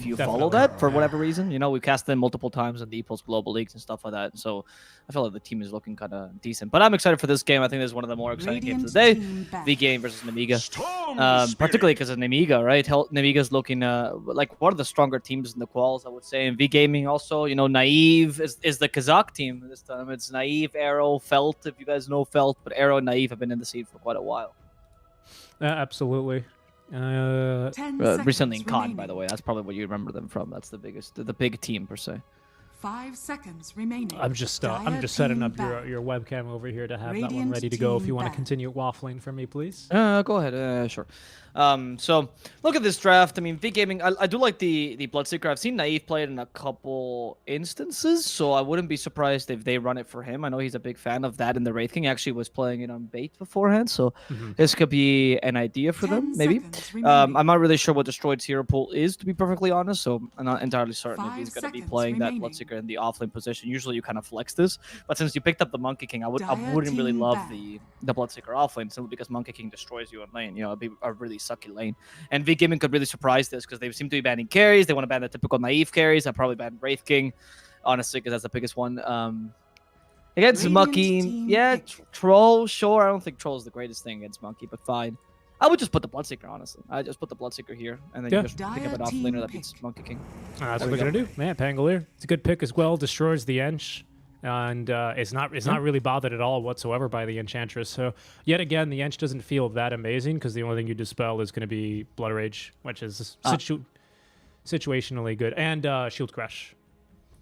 you follow that for whatever reason. You know, we cast them multiple times in the EPOS global leagues and stuff like that. So I feel like the team is looking kind of decent. But I'm excited for this game. I think this is one of the more exciting games of the day. V game versus Nemiga. Particularly because of Nemiga, right? Nemiga's looking like one of the stronger teams in the quals, I would say. And V Gaming also, you know, Naive is the Kazakh team this time. It's Naive, Arrow, Felt, if you guys know Felt. But Arrow and Naive have been in the scene for quite a while. Absolutely. Recently in COD, by the way. That's probably what you remember them from. That's the big team, per se. 5 seconds remaining. I'm just setting up your webcam over here to have that one ready to go. If you want to continue waffling for me, please. Go ahead. Sure. So look at this draft. I mean, V Gaming. I do like the Bloodseeker. I've seen Naive play it in a couple instances, so I wouldn't be surprised if they run it for him. I know he's a big fan of that, and the Wraith King actually was playing it on bait beforehand, so this could be an idea for them, maybe. I'm not really sure what Destroyed's hero pool is, to be perfectly honest, so I'm not entirely certain if he's going to be playing that Bloodseeker in the offlane position. Usually you kind of flex this, but since you picked up the Monkey King, I wouldn't really love the Bloodseeker offlane, simply because Monkey King destroys you in lane. You know, it'd be a really sucky lane. And V Gaming could really surprise this because they seem to be banning carries. They want to ban the typical Naive carries. I probably ban Wraith King, honestly, because that's the biggest one. Against Monkey, yeah, Troll, sure. I don't think Troll is the greatest thing against Monkey, but fine. I would just put the Bloodseeker, honestly. I just put the Bloodseeker here, and then you just pick up an offlaner that beats Monkey King. That's what we're gonna do, man. Pangolier, it's a good pick as well. Destroys the ENG, and it's not really bothered at all whatsoever by the Enchantress. So yet again, the ENG doesn't feel that amazing because the only thing you dispel is going to be Blood Rage, which is situationally good, and Shield Crash.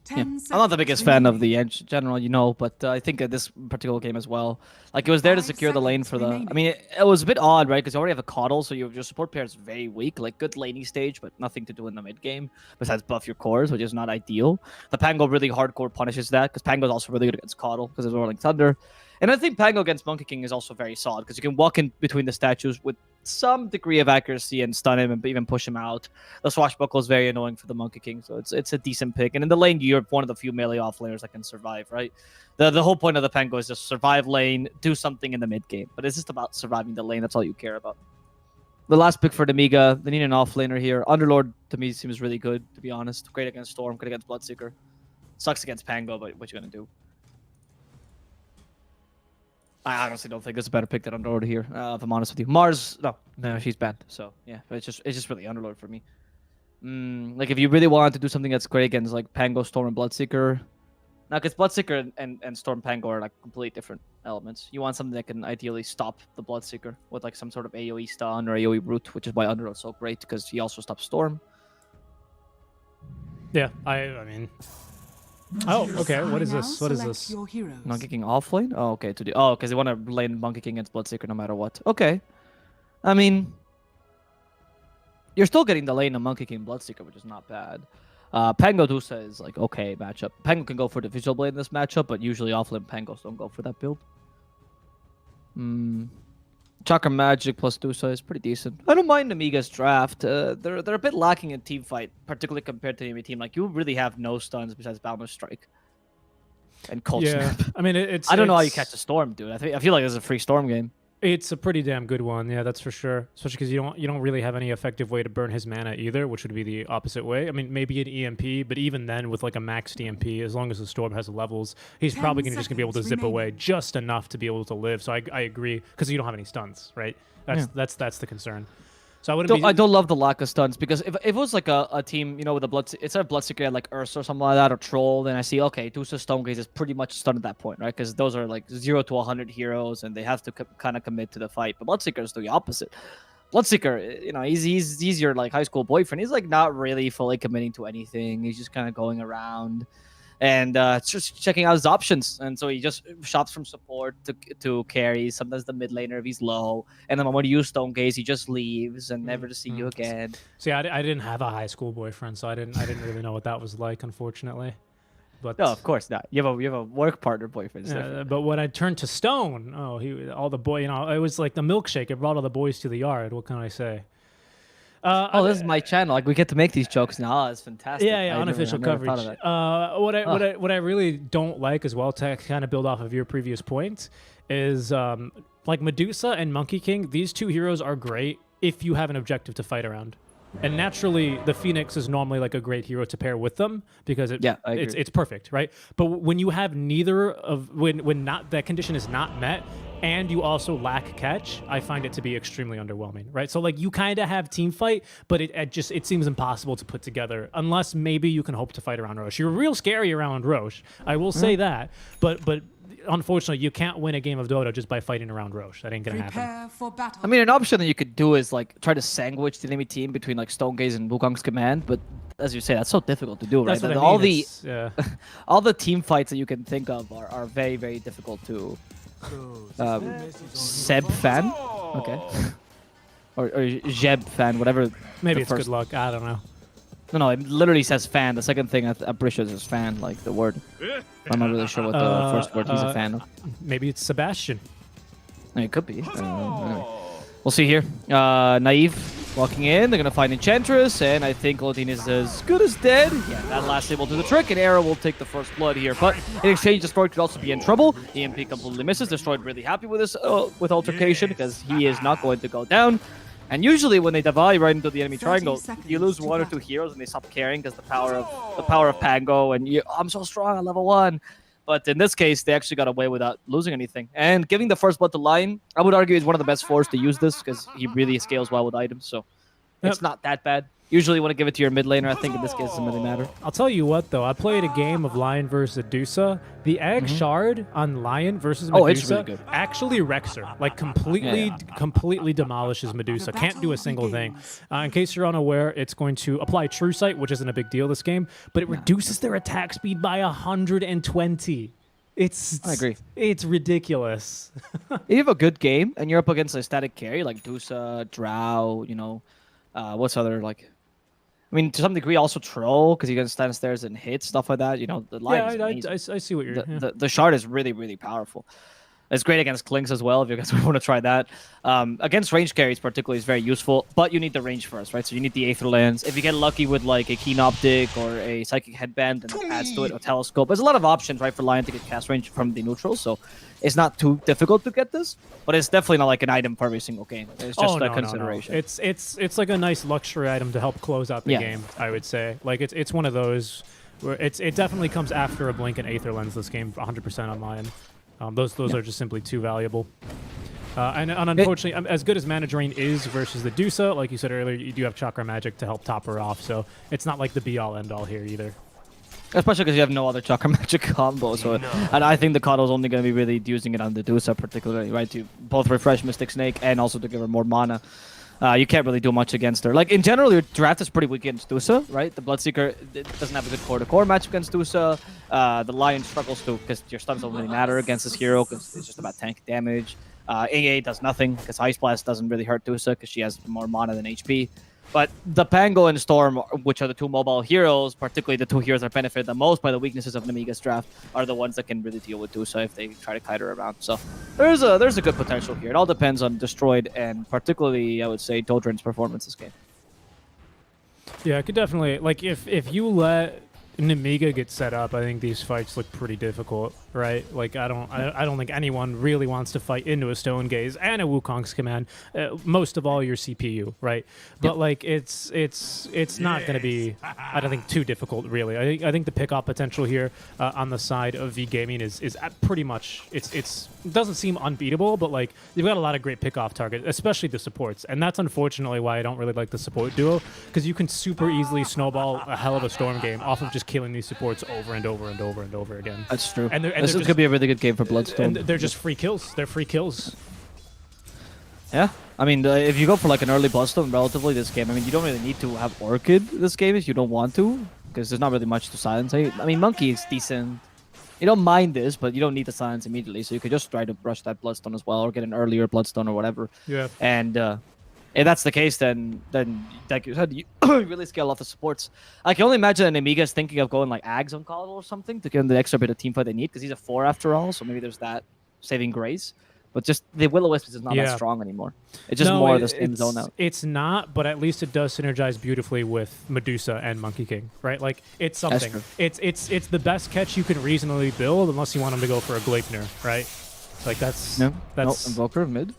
Yeah. I'm not the biggest fan of the ENG in general, you know, but I think at this particular game as well, like it was there to secure the lane for the... I mean, it was a bit odd, right? Because you already have a Coddle, so your support pair is very weak, like good laning stage, but nothing to do in the mid game besides buff your cores, which is not ideal. The Pango really hardcore punishes that because Pango is also really good against Coddle because it's Rolling Thunder. And I think Pango against Monkey King is also very solid because you can walk in between the statues with some degree of accuracy and stun him and even push him out. The Swashbuckle is very annoying for the Monkey King, so it's a decent pick. And in the lane, you're one of the few melee offlaners that can survive, right? The whole point of the Pango is just survive lane, do something in the mid game. But it's just about surviving the lane. That's all you care about. The last pick for Nemiga, they need an offlaner here. Underlord, to me, seems really good, to be honest. Great against Storm, good against Bloodseeker. Sucks against Pango, but what you gonna do? I honestly don't think there's a better pick than Underlord here, if I'm honest with you. Mars, no, she's banned. So, yeah, but it's just really Underlord for me. Like, if you really want to do something that's great against, like, Pango, Storm, and Bloodseeker... Now, because Bloodseeker and Storm Pango are, like, completely different elements. You want something that can ideally stop the Bloodseeker with, like, some sort of AoE stun or AoE root, which is why Underlord's so great, because he also stops Storm. Yeah, I mean... Oh, okay. What is this? What is this? Monkey King offlane? Oh, okay. Because they want to lane Monkey King against Bloodseeker no matter what. Okay. I mean, you're still getting the lane of Monkey King Bloodseeker, which is not bad. Pango Dusa is like okay matchup. Pango can go for the Visual Blade in this matchup, but usually offlane Pangos don't go for that build. Chakra Magic plus Dusa is pretty decent. I don't mind Nemiga's draft. They're a bit lacking in team fight, particularly compared to the enemy team. Like, you really have no stuns besides Boundless Strike and Cold Snap. I mean, I don't know how you catch a Storm, dude. I feel like it's a free Storm game. It's a pretty damn good one, yeah, that's for sure. Especially because you don't really have any effective way to burn his mana either, which would be the opposite way. I mean, maybe an EMP, but even then, with like a maxed EMP, as long as the Storm has levels, he's probably just gonna be able to zip away just enough to be able to live. So I agree, because you don't have any stuns, right? That's the concern. So I don't love the lack of stuns, because if it was like a team, you know, with a instead of Bloodseeker like Ursa or something like that, or Troll, then I see, okay, Dusa Stonegaze is pretty much stunned at that point, right? Because those are like 0 to 100 heroes, and they have to kind of commit to the fight. But Bloodseeker is the opposite. Bloodseeker, you know, he's your like high school boyfriend. He's like not really fully committing to anything. He's just kind of going around and just checking out his options. And so he just shops from support to carry, sometimes the mid laner if he's low. And then when you use Stonegaze, he just leaves and never to see you again. See, I didn't have a high school boyfriend, so I didn't really know what that was like, unfortunately. But no, of course not. You have a work partner boyfriend. But when I turned to Stone, it was like the milkshake. It brought all the boys to the yard. What can I say? This is my channel. Like, we get to make these jokes now. Oh, it's fantastic. Yeah, unofficial coverage. What I really don't like as well, to kind of build off of your previous point, is like Medusa and Monkey King. These two heroes are great if you have an objective to fight around, And naturally, the Phoenix is normally like a great hero to pair with them because I agree. it's perfect, right? But when you have neither of when not that condition is not met, and you also lack catch, I find it to be extremely underwhelming, right? So like you kind of have team fight, but it seems impossible to put together unless maybe you can hope to fight around Roche. You're real scary around Roche, I will say that, but unfortunately you can't win a game of Dota just by fighting around Roche. That ain't gonna happen. Prepare for battle. I mean, an option that you could do is like try to sandwich the enemy team between like Stonegaze and Wukong's command, but as you say, that's so difficult to do, right? That's what I all mean. the all the team fights that you can think of are very, very difficult to Seb fan, okay, or Jeb fan, whatever. Maybe the it's first... good luck. I don't know. No, it literally says fan. The second thing I'm pretty sure is fan, like the word. I'm not really sure what the first word he's a fan of. Maybe it's Sebastian. It could be. Anyway. We'll see here. Naive walking in. They're going to find Enchantress, and I think Odin is as good as dead. Yeah, that last hit will do the trick, and Arrow will take the first blood here. But in exchange, Destroyed could also be in trouble. EMP completely misses. Destroyed really happy with this with Altercation because he is not going to go down. And usually when they divide right into the enemy triangle, you lose one or two heroes and they stop caring because the power of Pango and I'm so strong at level 1. But in this case, they actually got away without losing anything. And giving the first blood to Lion, I would argue is one of the best fours to use this because he really scales well with items. So it's not that bad. Usually you want to give it to your mid laner. I think in this case it doesn't really matter. I'll tell you what, though. I played a game of Lion versus Medusa. The egg shard on Lion versus Medusa it's really good. actually wrecks her. Like, completely demolishes Medusa. Can't do a single thing. In case you're unaware, it's going to apply True Sight, which isn't a big deal this game, but it reduces their attack speed by 120. I agree. It's ridiculous. If you have a good game and you're up against a static carry like Dusa, Drow, you know, what's other, like... I mean, to some degree, also Troll, because you can stand stairs and hit, stuff like that. You know, the line is I see what you're... The shard is really, really powerful. It's great against Clinks as well, if you guys want to try that. Against range carries particularly is very useful, but you need the range first, right? So you need the Aether Lens. If you get lucky with like a Keen Optic or a Psychic Headband, then that adds to it, or Telescope. There's a lot of options, right, for Lion to get cast range from the neutral, so it's not too difficult to get this, but it's definitely not like an item for every single game. It's just a consideration. No. It's like a nice luxury item to help close out the game, I would say. Like, it's one of those where it definitely comes after a Blink and Aether Lens, this game, 100% on Lion. Those are just simply too valuable. And unfortunately, as good as Mana Drain is versus the Dusa, like you said earlier, you do have Chakra Magic to help top her off, so it's not like the be-all, end-all here either. Especially because you have no other Chakra Magic combo, so and I think the Coddle's only going to be really using it on the Dusa particularly, right, to both refresh Mystic Snake and also to give her more mana. You can't really do much against her. Like, in general, your draft is pretty weak against Dusa, right? The Bloodseeker doesn't have a good core-to-core match against Dusa. The Lion struggles to, because your stuns don't really matter against this hero, because it's just about tank damage. EA does nothing, because Ice Blast doesn't really hurt Dusa, because she has more mana than HP. But the Pango and Storm, which are the two mobile heroes, particularly the two heroes that benefit the most by the weaknesses of Nemiga's draft, are the ones that can really deal with Dusa if they try to kite her around. So there's a good potential here. It all depends on Destroyed and particularly, I would say, Doldrin's performance this game. Yeah, I could definitely... Like, if you let Nemiga get set up, I think these fights look pretty difficult, right? Like, I don't think anyone really wants to fight into a Stone Gaze and a Wukong's command. Most of all, your CPU, right? But like, it's not going to be, I don't think, too difficult, really. I think the pick-off potential here on the side of V Gaming is pretty much it doesn't seem unbeatable, but like, you've got a lot of great pick-off targets, especially the supports, and that's unfortunately why I don't really like the support duo, because you can super easily snowball a hell of a Storm game off of just killing these supports over and over and over and over again. That's true. And this is going to be a really good game for Bloodstone. And they're just free kills. They're free kills. Yeah. I mean, if you go for like an early Bloodstone relatively this game, I mean, you don't really need to have Orchid this game if you don't want to, because there's not really much to silence. I mean, Monkey is decent. You don't mind this, but you don't need the silence immediately, so you could just try to brush that Bloodstone as well, or get an earlier Bloodstone or whatever. Yeah. And if that's the case, then like you said, you really scale off the supports. I can only imagine that Nemiga is thinking of going like Ags on Coddle or something to give him the extra bit of team fight they need, because he's a 4 after all, so maybe there's that saving grace. But just the Will-O-Wisp is not that strong anymore. It's just more of the same zone out. It's not, but at least it does synergize beautifully with Medusa and Monkey King, right? Like, it's something. It's the best catch you can reasonably build, unless you want him to go for a Gleipnir, right? Like, that's... No, Invoker mid.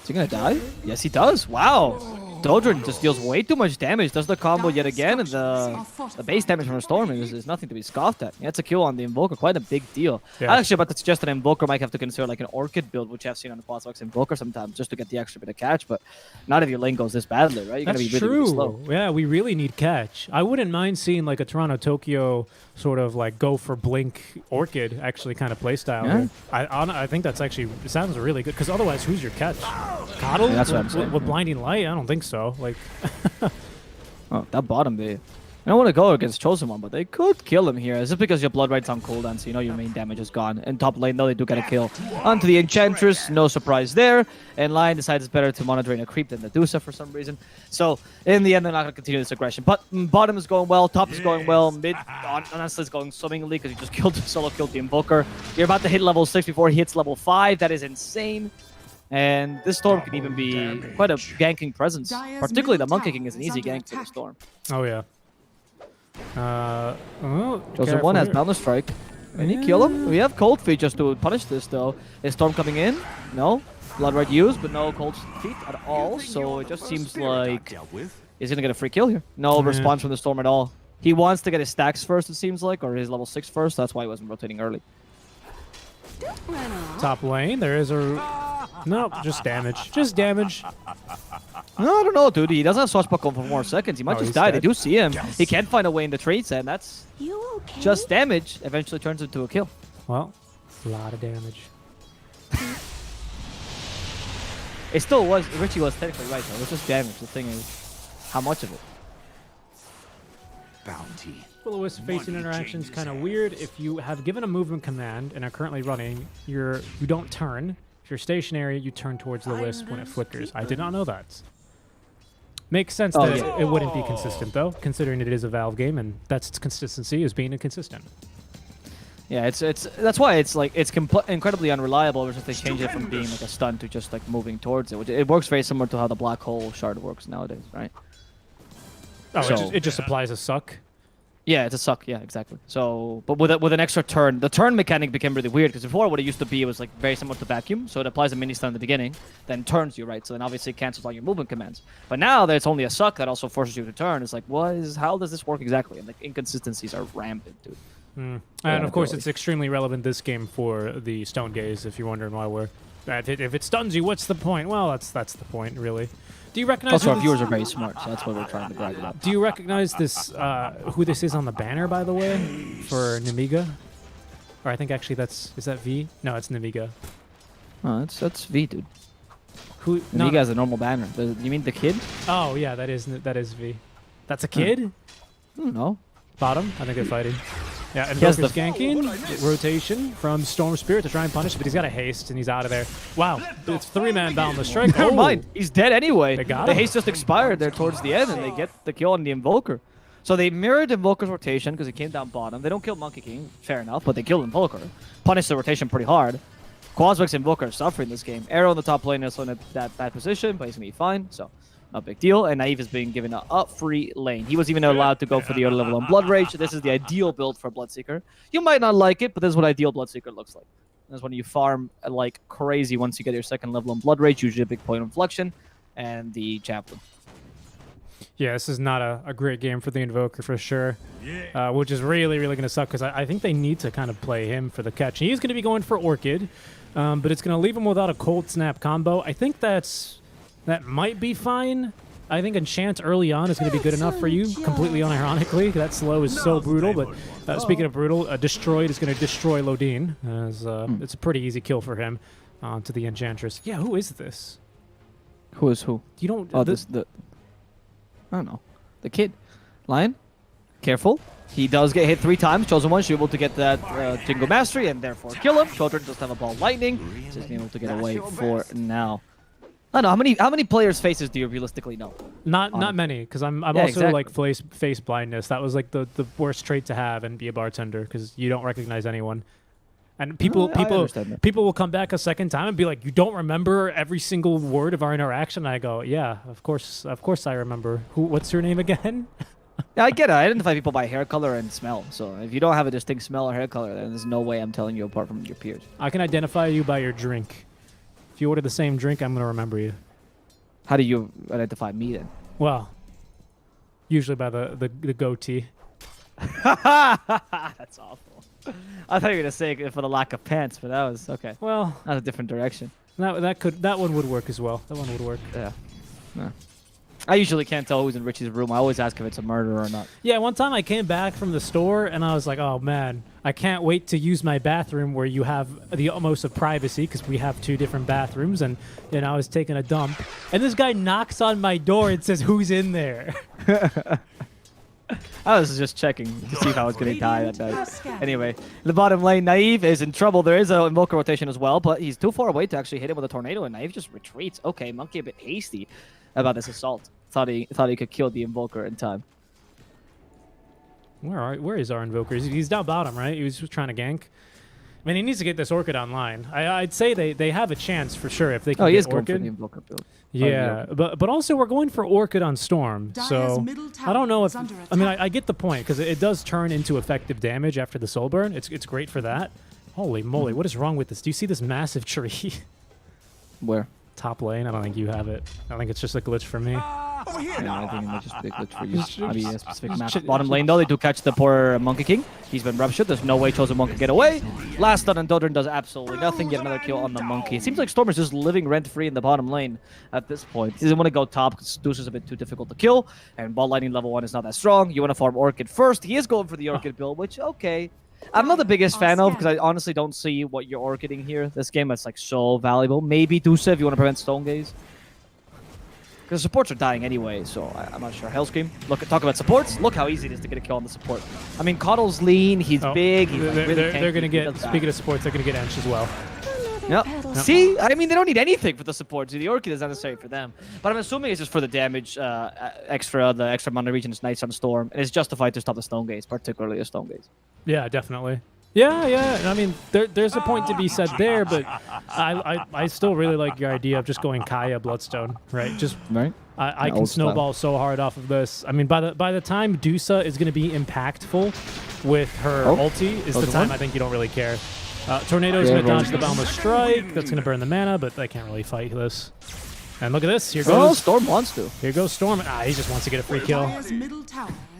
Is he gonna die? Yes, he does. Wow. Children just deals way too much damage, does the combo yet again, and the base damage from a Storm is nothing to be scoffed at. He gets a kill on the Invoker, quite a big deal. Yeah. I'm actually about to suggest an Invoker might have to consider like an Orchid build, which I've seen on the Qualifiers Invoker sometimes, just to get the extra bit of catch, but not if your lane goes this badly, right? You're That's gonna be true. really slow. Yeah, we really need catch. I wouldn't mind seeing like a Toronto-Tokyo sort of like go for Blink Orchid actually kind of playstyle. Yeah. I think that's actually, it sounds really good, because otherwise who's your catch? Coddle? Yeah, that's what I'm saying. With Blinding Light? I don't think so. Like, Oh, that bottom there. I don't want to go against Chosen One, but they could kill him here. Is it because your Blood Right's on cooldown, so you know your main damage is gone. In top lane, though, they do get a kill onto the Enchantress. No surprise there. And Lion decides it's better to mono drain a creep than Medusa for some reason. So, in the end, they're not going to continue this aggression. But bottom is going well. Top is going well. Mid, honestly, is going swimmingly because he just solo killed the Invoker. You're about to hit level 6 before he hits level 5. That is insane. And this Storm can even be quite a ganking presence. Particularly the Monkey King is an easy gank for the Storm. oh yeah. Chosen One has Boundless Strike. Can he kill him? We have Cold Feet just to punish this, though. Is Storm coming in? No. Blood Red used, but no Cold Feet at all. So it just seems like he's going to get a free kill here. No response from the Storm at all. He wants to get his stacks first, it seems like, or his level 6 first. That's why he wasn't rotating early. Top lane, there is a... No, just damage. Just damage. No, I don't know, dude. He doesn't have Swashbuckle for more seconds. He might just die. They do see him. Yes. He can't find a way in the trade set, and that's just damage. Eventually turns into a kill. Well, a lot of damage. It still was... Richie was technically right, though. It was just damage. The thing is, how much of it? Bounty. Will-O-Wisp facing interaction is kind of weird. If you have given a movement command and are currently running, you don't turn. If you're stationary, you turn towards the wisp when it flickers. I did not know that. Makes sense that it wouldn't be consistent, though, considering it is a Valve game, and that's its consistency, is being inconsistent. Yeah, that's why it's like it's incredibly unreliable. Because they change it from being like a stun to just like moving towards it. Which it works very similar to how the black hole shard works nowadays, right? Oh, so, it just applies a suck. Yeah, it's a suck. Yeah, exactly. So, but with an extra turn, the turn mechanic became really weird because before what it used to be, it was like very similar to vacuum. So it applies a mini stun at the beginning, then turns you, right? So then obviously it cancels all your movement commands. But now that it's only a suck that also forces you to turn, it's like, how does this work exactly? And like inconsistencies are rampant, dude. And of course, it's extremely relevant this game for the Stone Gaze. If you're wondering why we're, if it stuns you, what's the point? Well, that's the point, really. Do you recognize? Also, our viewers are very smart, so that's what we're trying to brag about. Do you recognize this? Who this is on the banner, by the way, for Nemiga? Or I think actually is that V? No, it's Nemiga. Oh, that's V, dude. Who? Nemiga has a normal banner. You mean the kid? Oh yeah, that is V. That's a kid. No. Bottom. I think they're fighting. Yeah, and Invoker's ganking. Rotation from Storm Spirit to try and punish, but he's got a haste and he's out of there. Wow, it's 3-man Boundless Strike. Never mind, he's dead anyway. They got the him. haste just expired there towards the end, and they get the kill on the Invoker. So they mirrored Invoker's rotation because he came down bottom. They don't kill Monkey King, fair enough, but they kill Invoker. Punish the rotation pretty hard. Quasvex's Invoker is suffering this game. Arrow in the top lane is in that bad position, but he's going to be fine, so no big deal. And Naive is being given a free lane. He was even allowed to go for the early level on Blood Rage. This is the ideal build for Bloodseeker. You might not like it, but this is what ideal Bloodseeker looks like. That's when you farm like crazy once you get your second level on Blood Rage, usually a big point of inflection, and the Chaplain. Yeah, this is not a great game for the Invoker for sure, which is really, really going to suck because I think they need to kind of play him for the catch. He's going to be going for Orchid, but it's going to leave him without a Cold Snap combo. I think that might be fine. I think Enchant early on is going to be good enough for you, completely unironically. That slow is so brutal, but speaking of brutal, Destroyed is going to destroy Lodine. As, it's a pretty easy kill for him to the Enchantress. Yeah, who is this? Who is who? You don't... Oh, I don't know. The kid. Lion, careful. He does get hit 3 times. Chosen One should be able to get that Jingle Mastery and therefore kill him. Children does have a Ball Lightning. Just being able to get away for now. I don't know. How many players' faces do you realistically know? Not many, because I'm also like face blindness. That was like the worst trait to have and be a bartender because you don't recognize anyone. And people will come back a second time and be like, "You don't remember every single word of our interaction?" And I go, "Yeah, of course I remember. What's your name again?" Yeah, I get it. I identify people by hair color and smell. So if you don't have a distinct smell or hair color, then there's no way I'm telling you apart from your peers. I can identify you by your drink. If you order the same drink, I'm gonna remember you. How do you identify me then? Well, usually by the goatee. That's awful. I thought you were gonna say it for the lack of pants, but that was okay. Well, That's a different direction. that one would work as well. That one would work. Yeah. I usually can't tell who's in Richie's room. I always ask if it's a murder or not. Yeah, one time I came back from the store and I was like, oh man, I can't wait to use my bathroom where you have the utmost of privacy because we have 2 different bathrooms. And I was taking a dump and this guy knocks on my door and says, who's in there? I was just checking to see if I was going to die that night. Anyway, the bottom lane, Naive is in trouble. There is an Invoker rotation as well, but he's too far away to actually hit him with a tornado, and Naive just retreats. Okay, Monkey a bit hasty about this assault. Thought he could kill the Invoker in time. Where is our Invoker? He's down bottom, right? He was just trying to gank. I mean, he needs to get this Orchid online. I'd say they have a chance for sure if they can he get is going Orchid. for the Invoker build. Yeah, but also we're going for Orchid on Storm, so I don't know if I mean I get the point because it does turn into effective damage after the soul burn. It's great for that. Holy moly, what is wrong with this? Do you see this massive tree? Where? Top lane. I don't think you have it. I think it's just a glitch for me. Yeah, I think it might just be a glitch for you. I mean, a specific match. Bottom lane, though, they do catch the poor Monkey King. He's been ruptured. There's no way Chosen One can get away. Last stun, and Dodrin does absolutely nothing. Get another kill on the Monkey. It seems like Storm is just living rent-free in the bottom lane at this point. He doesn't want to go top because Deuce is a bit too difficult to kill, and ball lightning level 1 is not that strong. You want to farm Orchid first. He is going for the Orchid build, which, okay. I'm not the biggest fan of because I honestly don't see what you're Orchiding here. This game is like so valuable. Maybe Deuce if you want to prevent Stone Gaze. Because supports are dying anyway, so I'm not sure. Hellscream, talk about supports. Look how easy it is to get a kill on the support. I mean, Coddle's lean, he's big, he's like really they're going to get, speaking of supports, they're going to get Ench as well. Yep. See? I mean, they don't need anything for the supports. The Orchid is necessary for them. But I'm assuming it's just for the damage, the extra mana region is nice on Storm, and it's justified to stop the Stone Gaze, particularly a Stone Gaze. Yeah, definitely. Yeah. I mean, there's a point to be said there, but I still really like your idea of just going Kaya Bloodstone, right? Just right. I can snowball so hard off of this. I mean, by the time Dusa is going to be impactful with her ulti, is the time I think you don't really care. Tornado is going to dodge the Boundless Strike. That's going to burn the mana, but they can't really fight this. And look at this. Here goes Storm wants to. Here goes Storm. He just wants to get a free kill.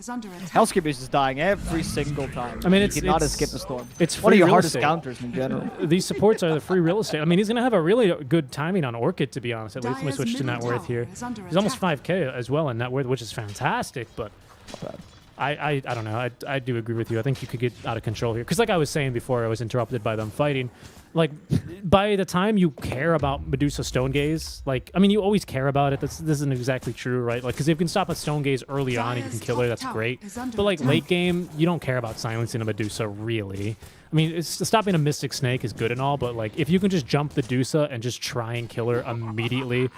Hellscream is just dying every single time. I mean, he cannot escape the Storm. It's one of your hardest estate. counters in general. These supports are the free real estate. I mean, he's going to have a really good timing on Orchid, to be honest. At least when we switch to net worth here. He's almost 5k as well in net worth, which is fantastic, but I don't know. I do agree with you. I think you could get out of control here. Because like I was saying before, I was interrupted by them fighting. Like, by the time you care about Medusa Stone Gaze, like, I mean, you always care about it. This isn't exactly true, right? Like, because if you can stop a Stone Gaze early on and you can kill her, that's great. But, like, late game, you don't care about silencing a Medusa, really. I mean, stopping a Mystic Snake is good and all, but, like, if you can just jump the Medusa and just try and kill her immediately,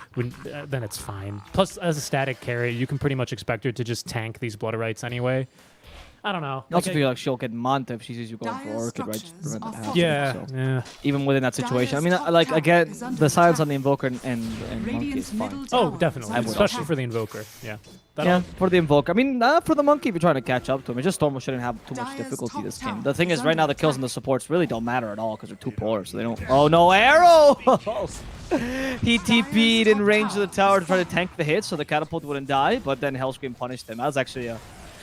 then it's fine. Plus, as a static carry, you can pretty much expect her to just tank these Blooderites anyway. I don't know. I also feel like she'll get Manta if she sees you going for Orchid, right? Just to prevent that happening. Yeah. Even within that situation. I mean, like, again, the silence on the Invoker and Monkey is fine. Oh, definitely. Especially for the Invoker. Yeah. For the Invoker. I mean, for the Monkey, if you're trying to catch up to him, it's just Storm shouldn't have too much difficulty this game. The thing is, right now, the kills and the supports really don't matter at all because they're too poor, so they don't... Oh, no, arrow! He TP'd in range of the tower to try to tank the hit so the catapult wouldn't die, but then Hellscream punished him. That was actually a...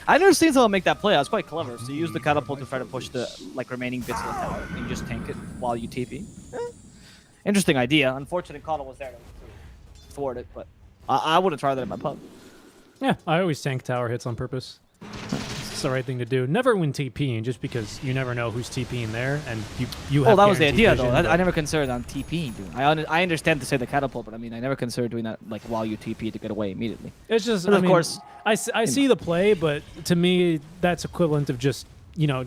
I've never seen someone make that play. That was quite clever. So you use the catapult to try to push the remaining bits of the tower, and you just tank it while you TP. Interesting idea. Unfortunately, Connell was there to thwart it, but I wouldn't try that in my pub. Yeah, I always tank tower hits on purpose. It's the right thing to do. Never when TPing, just because you never know who's TPing there, and you have. Oh, that was the idea, vision, though. I never considered on TPing doing. I understand to say the catapult, but I mean, I never considered doing that like while you TP to get away immediately. It's just, of course, I see the play, but to me, that's equivalent of just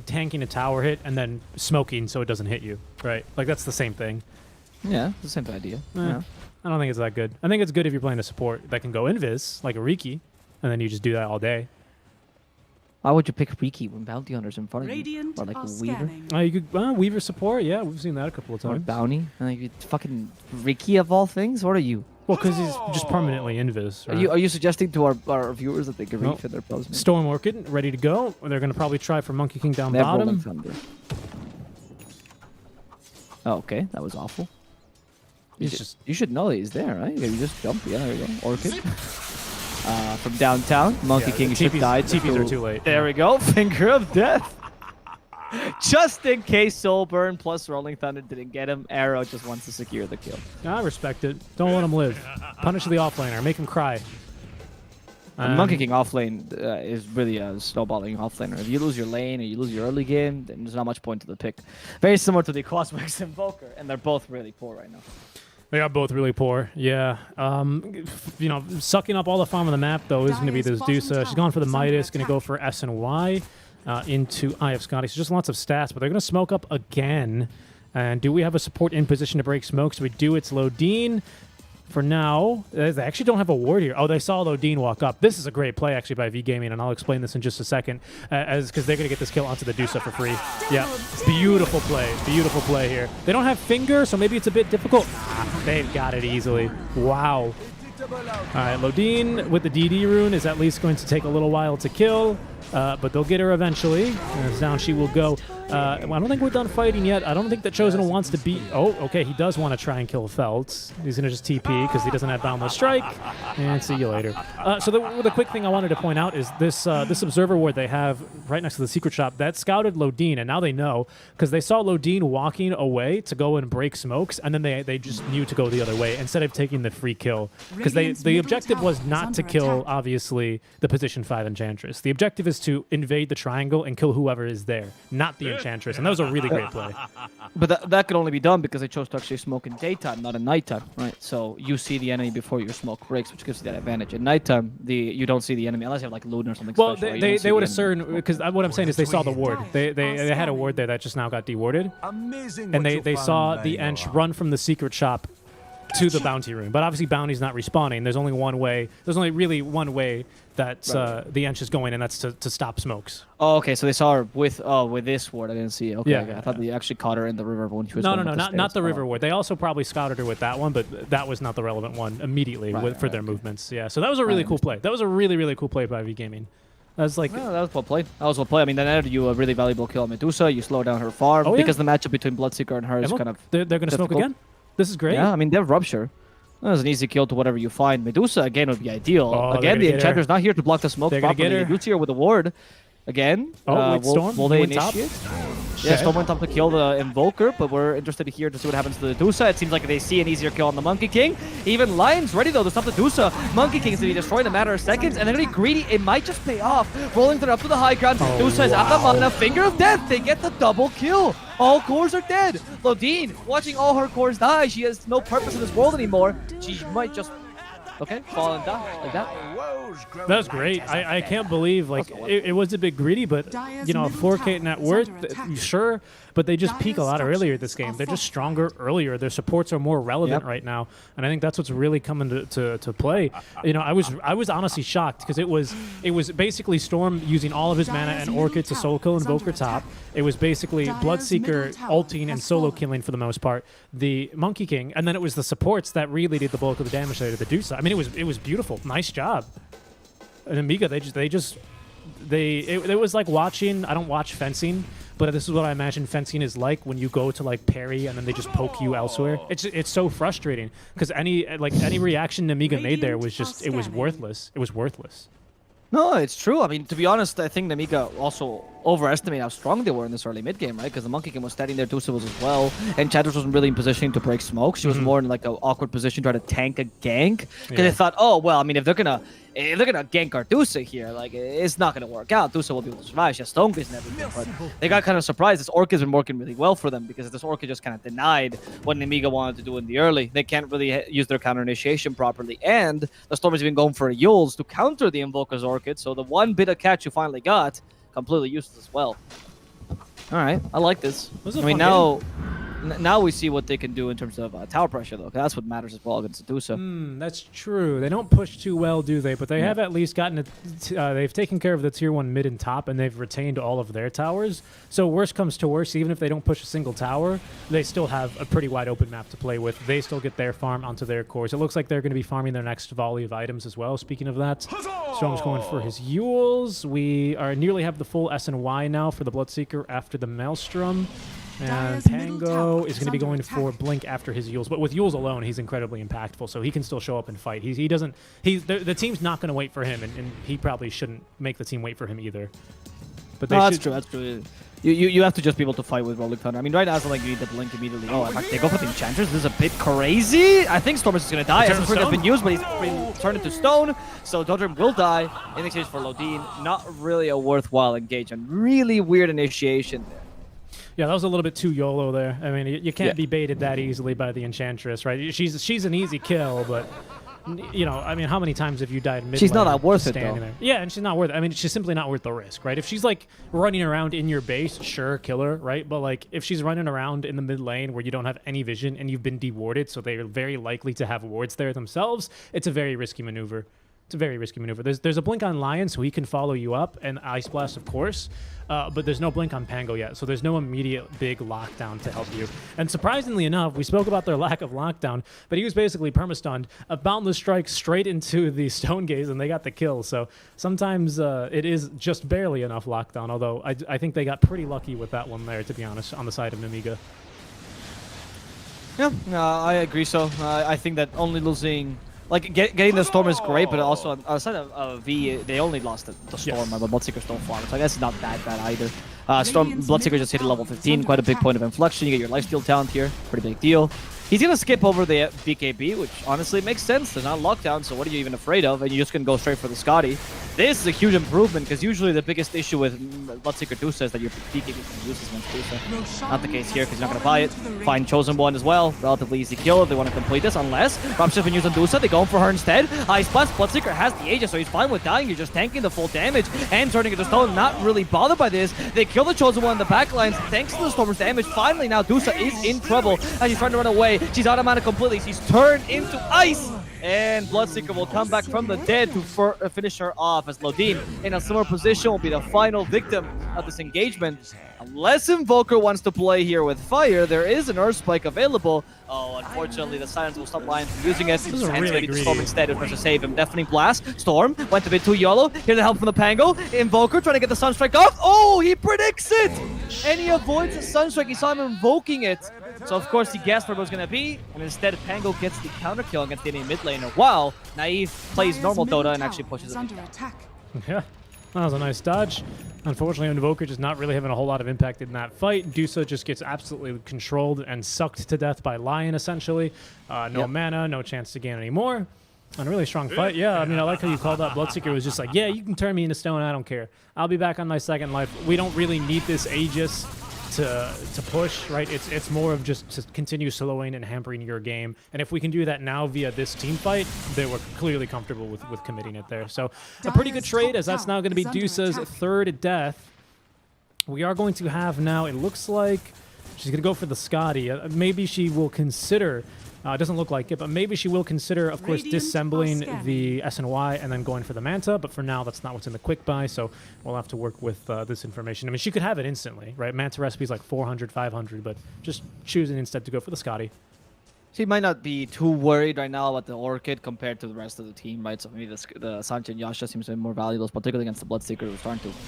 tanking a tower hit and then smoking so it doesn't hit you, right? Like that's the same thing. Yeah, it's the same idea. Yeah. I don't think it's that good. I think it's good if you're playing a support that can go invis like a Riki, and then you just do that all day. Why would you pick Riki when Bounty Hunter's in front of you? Or like a Weaver? You could Weaver support, yeah, we've seen that a couple of times. Or Bounty? Like, fucking Riki of all things? What are you? Well, because he's just permanently invis. Right? Are you suggesting to our viewers that they can reach in their pros? Storm Orchid, ready to go. They're going to probably try for Monkey King down bottom. Oh, okay, that was awful. You should know that he's there, right? You just jump. Yeah, there you go. Orchid. From downtown. Monkey King should die. TPs are too late. There we go. Finger of Death. Just in case Soul Burn plus Rolling Thunder didn't get him, Arrow just wants to secure the kill. I respect it. Don't let him live. Punish the offlaner. Make him cry. Monkey King offlane is really a snowballing offlaner. If you lose your lane or you lose your early game, then there's not much point to the pick. Very similar to the Cosmix Invoker, and they're both really poor right now. They are both really poor, yeah. You know, sucking up all the farm on the map, though, is going to be this Dusa. She's going for the Midas, going to go for S and Y into Eye of Scotty. So just lots of stats, but they're going to smoke up again. And do we have a support in position to break smoke? So we do. It's Lodine. For now, they actually don't have a ward here. Oh, they saw Lodine walk up. This is a great play, actually, by V Gaming, and I'll explain this in just a second, because they're going to get this kill onto the Dusa for free. Yeah, beautiful play here. They don't have Finger, so maybe it's a bit difficult. They've got it easily. Wow. All right, Lodine with the DD rune is at least going to take a little while to kill, but they'll get her eventually. As down she will go. I don't think we're done fighting yet. I don't think that Chosen wants to beat... Oh, okay, he does want to try and kill Felt. He's going to just TP because he doesn't have Boundless Strike. And see you later. So the quick thing I wanted to point out is this this Observer Ward they have right next to the Secret Shop, that scouted Lodine, and now they know because they saw Lodine walking away to go and break smokes, and then they just knew to go the other way instead of taking the free kill. Because the objective was not to kill, obviously, the position 5 Enchantress. The objective is to invade the triangle and kill whoever is there, not the Enchantress, and that was a really great play. But that could only be done because they chose to actually smoke in daytime, not in nighttime, right? So you see the enemy before your smoke breaks, which gives you that advantage. In nighttime, you don't see the enemy unless you have like Luna or something. Well, special, they would have certain, because what I'm saying is they saw the ward. They had a ward there that just now got dewarded, and they saw the Ench run from the Secret Shop to the bounty room. But obviously bounty's not respawning. There's only one way. There's only really one way that the Ench is going, and that's to stop smokes. Oh, okay. So they saw her with this ward. I didn't see it. Okay, Yeah. okay. I thought they actually caught her in the river when she was No, going up the not the stairs. river ward. They also probably scouted her with that one, but that was not the relevant one immediately for their movements. Yeah, so that was a really cool play. That was a really cool play by V Gaming. That's like that was well played. That was well played. I mean, that added you a really valuable kill on Medusa. You slow down her farm because the matchup between Bloodseeker and her is kind of they're going to smoke again. This is great. Yeah, I mean, they have Rupture. That was an easy kill to whatever you find. Medusa, again, would be ideal. Oh, again, the Enchanter's not here to block the smoke properly. They do here with a ward. Again, Storm? will they Top? initiate? Yeah, Storm went up to kill the Invoker, but we're interested here to see what happens to the Dusa. It seems like they see an easier kill on the Monkey King. Even Lion's ready, though, to stop the Dusa. Monkey King is to be destroyed in a matter of seconds, and they're going to be greedy. It might just pay off. Rolling it up to the high ground. Dusa is at the mana. Finger of Death. They get the double kill. All cores are dead. Lodine, watching all her cores die. She has no purpose in this world anymore. She might just... Okay, fall and die like that. That was great. I can't believe, like, it was a bit greedy, but, you know, 4K net worth, sure, but they just peak a lot earlier this game. They're just stronger earlier. Their supports are more relevant right now, and I think that's what's really coming to play. You know, I was honestly shocked because it was basically Storm using all of his mana and Orchid to solo kill Invoker top. It was basically Bloodseeker ulting and solo killing for the most part the Monkey King, and then it was the supports that really did the bulk of the damage there to the Dusa. I mean, it was beautiful. Nice job. And Nemiga, it was like watching. I don't watch fencing, but this is what I imagine fencing is like when you go to like parry and then they just poke you elsewhere. It's so frustrating because any reaction Nemiga made there was just it was worthless. It was worthless. No, it's true. I mean, to be honest, I think Nemiga also overestimated how strong they were in this early mid game, right? Because the Monkey King was standing there, Dusa was as well, and Chatters wasn't really in position to break smoke. She was more in like an awkward position trying to tank a gank because they thought, oh well, I mean, if they're gonna gank our Dusa here, like it's not gonna work out. Dusa will be able to survive. She has Stone Beast and everything, but they got kind of surprised. This Orchid's been working really well for them because this Orchid just kind of denied what Nemiga wanted to do in the early. They can't really use their counter initiation properly, and the Storm has been going for Yules to counter the Invoker's Orchid. So the one bit of catch you finally got, completely useless as well. All right, I like this. I mean, now we see what they can do in terms of tower pressure, though. 'Cause that's what matters as well against Dusa. That's true. They don't push too well, do they? But they have at least gotten they've taken care of the tier 1 mid and top, and they've retained all of their towers. So worst comes to worst, even if they don't push a single tower, they still have a pretty wide open map to play with. They still get their farm onto their cores. It looks like they're going to be farming their next volley of items as well. Speaking of that, Storm's going for his Yules. We are nearly have the full S and Y now for the Bloodseeker after the Maelstrom. And Dire's middle Pango tower is is going to be under going attack. for Blink after his Yules. But with Yules alone, he's incredibly impactful, so he can still show up and fight. He doesn't... The team's not going to wait for him, and he probably shouldn't make the team wait for him either. But they No, should... that's true. That's true. You have to just be able to fight with Rolling Thunder. I mean, right now, it's not like you need the Blink immediately. Oh, in fact, they go for the Enchanters. This is a bit crazy. I think Storm is going to die. Return As to has been stone? used, but he's been turned into stone. So Dodrim will die. In exchange for Lodin. Not really a worthwhile engagement. Really weird initiation there. Yeah, that was a little bit too YOLO there. I mean, you can't be baited that easily by the Enchantress, right? She's an easy kill, but... You know, I mean, how many times have you died mid-lane? She's not that worth it, standing though. there? Yeah, and she's not worth it. I mean, she's simply not worth the risk, right? If she's, like, running around in your base, sure, kill her, right? But, like, if she's running around in the mid lane where you don't have any vision and you've been dewarded, so they're very likely to have wards there themselves, it's a very risky maneuver. It's a very risky maneuver. There's a blink on Lion, so he can follow you up, and Ice Blast, of course, but there's no blink on Pango yet, so there's no immediate big lockdown to help you. And surprisingly enough, we spoke about their lack of lockdown, but he was basically perma-stunned, a Boundless Strike straight into the Stone Gaze, and they got the kill. So sometimes it is just barely enough lockdown, although I think they got pretty lucky with that one there, to be honest, on the side of Nemiga. Yeah, I agree so. I think that only losing... Like, getting the Storm is great, but also on the side of V, they only lost the Storm, but Bloodseeker Storm Flower, so I guess it's not that bad either. Bloodseeker just hit a level 15, quite a big point of inflection. You get your lifesteal talent here, pretty big deal. He's going to skip over the BKB, which honestly makes sense. There's not lockdown, so what are you even afraid of? And you're just going to go straight for the Scotty. This is a huge improvement, because usually the biggest issue with Bloodseeker Dusa is that your BKB can use against Dusa. Not the case here, because you're not going to buy it. Find Chosen One as well. Relatively easy kill if they want to complete this, unless Rapture been using Dusa. They go for her instead. Ice Blast, Bloodseeker has the Aegis, so he's fine with dying. You're just tanking the full damage and turning into stone. Not really bothered by this. They kill the Chosen One in the backlines, thanks to the Stormer's damage. Finally, now Dusa is in trouble as he's trying to run away. She's out of mana completely. She's turned into ice. And Bloodseeker will come back from the dead to finish her off, as Lodin, in a similar position, will be the final victim of this engagement. Unless Invoker wants to play here with fire, there is an Earth Spike available. Oh, unfortunately, the Silence will stop Lion from using it. is And really maybe the greedy. Storm instead is to save him. Deafening Blast. Storm went a bit too YOLO. Here to help from the Pango. Invoker trying to get the Sunstrike off. Oh, he predicts it! And he avoids the Sunstrike. He saw him invoking it. So, of course, he guessed where it was going to be. And instead, Pango gets the counter kill against the enemy mid laner. While Naive plays Dire's normal middle Dota and tower actually pushes is it. under attack. Yeah, that was a nice dodge. Unfortunately, Invoker just not really having a whole lot of impact in that fight. Dusa just gets absolutely controlled and sucked to death by Lion, essentially. No mana, no chance to gain any more. And a really strong fight. Yeah, I mean, I like how you called out Bloodseeker. Was just like, yeah, you can turn me into stone, I don't care. I'll be back on my second life. We don't really need this Aegis to push, right? It's more of just to continue slowing and hampering your game. And if we can do that now via this team fight, they were clearly comfortable with committing it there. So a pretty good trade, as that's now going to be Dusa's third death. We are going to have now, it looks like she's going to go for the Scotty. Maybe she will consider... it doesn't look like it, but maybe she will consider, of course, Radiant disassembling are the SNY and then going for the Manta, but for now, that's not what's in the quick buy, so we'll have to work with this information. I mean, she could have it instantly, right? Manta recipe is like 400, 500, but just choosing instead to go for the Scotty. She might not be too worried right now about the Orchid compared to the rest of the team, right? So maybe the Sanchi and Yasha seems to be more valuable, particularly against the Bloodseeker, who's starting to,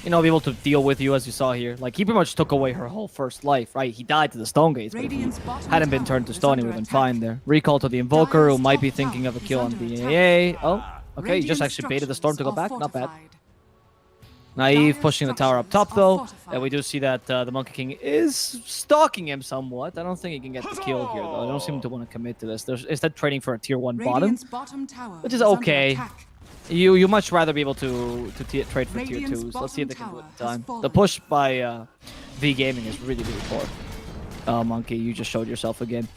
you know, be able to deal with you, as you saw here. Like, he pretty much took away her whole first life, right? He died to the Stone Gates, but if he Radiant's bottom hadn't been tower turned to is stone, he under would have been attack. fine there. Recall to the Invoker, who Dire's might be top thinking tower of a is kill on under BAA. attack. Oh, okay, he just Radiant actually baited the Storm to go back. structures Not bad. are fortified. Naive Dire's pushing the tower up top, structures though. are fortified. And we do see that the Monkey King is stalking him somewhat. I don't think he can get the kill here, though. I don't seem to want to commit to this. There's instead trading for a tier 1 bottom, Radiant's bottom tower which is under okay. attack. You much rather be able to trade for tier Radiant's 2s. Let's see if they can bottom do it tower in has time. The fallen. push by V Gaming is really, really poor. Monkey, you just showed yourself again.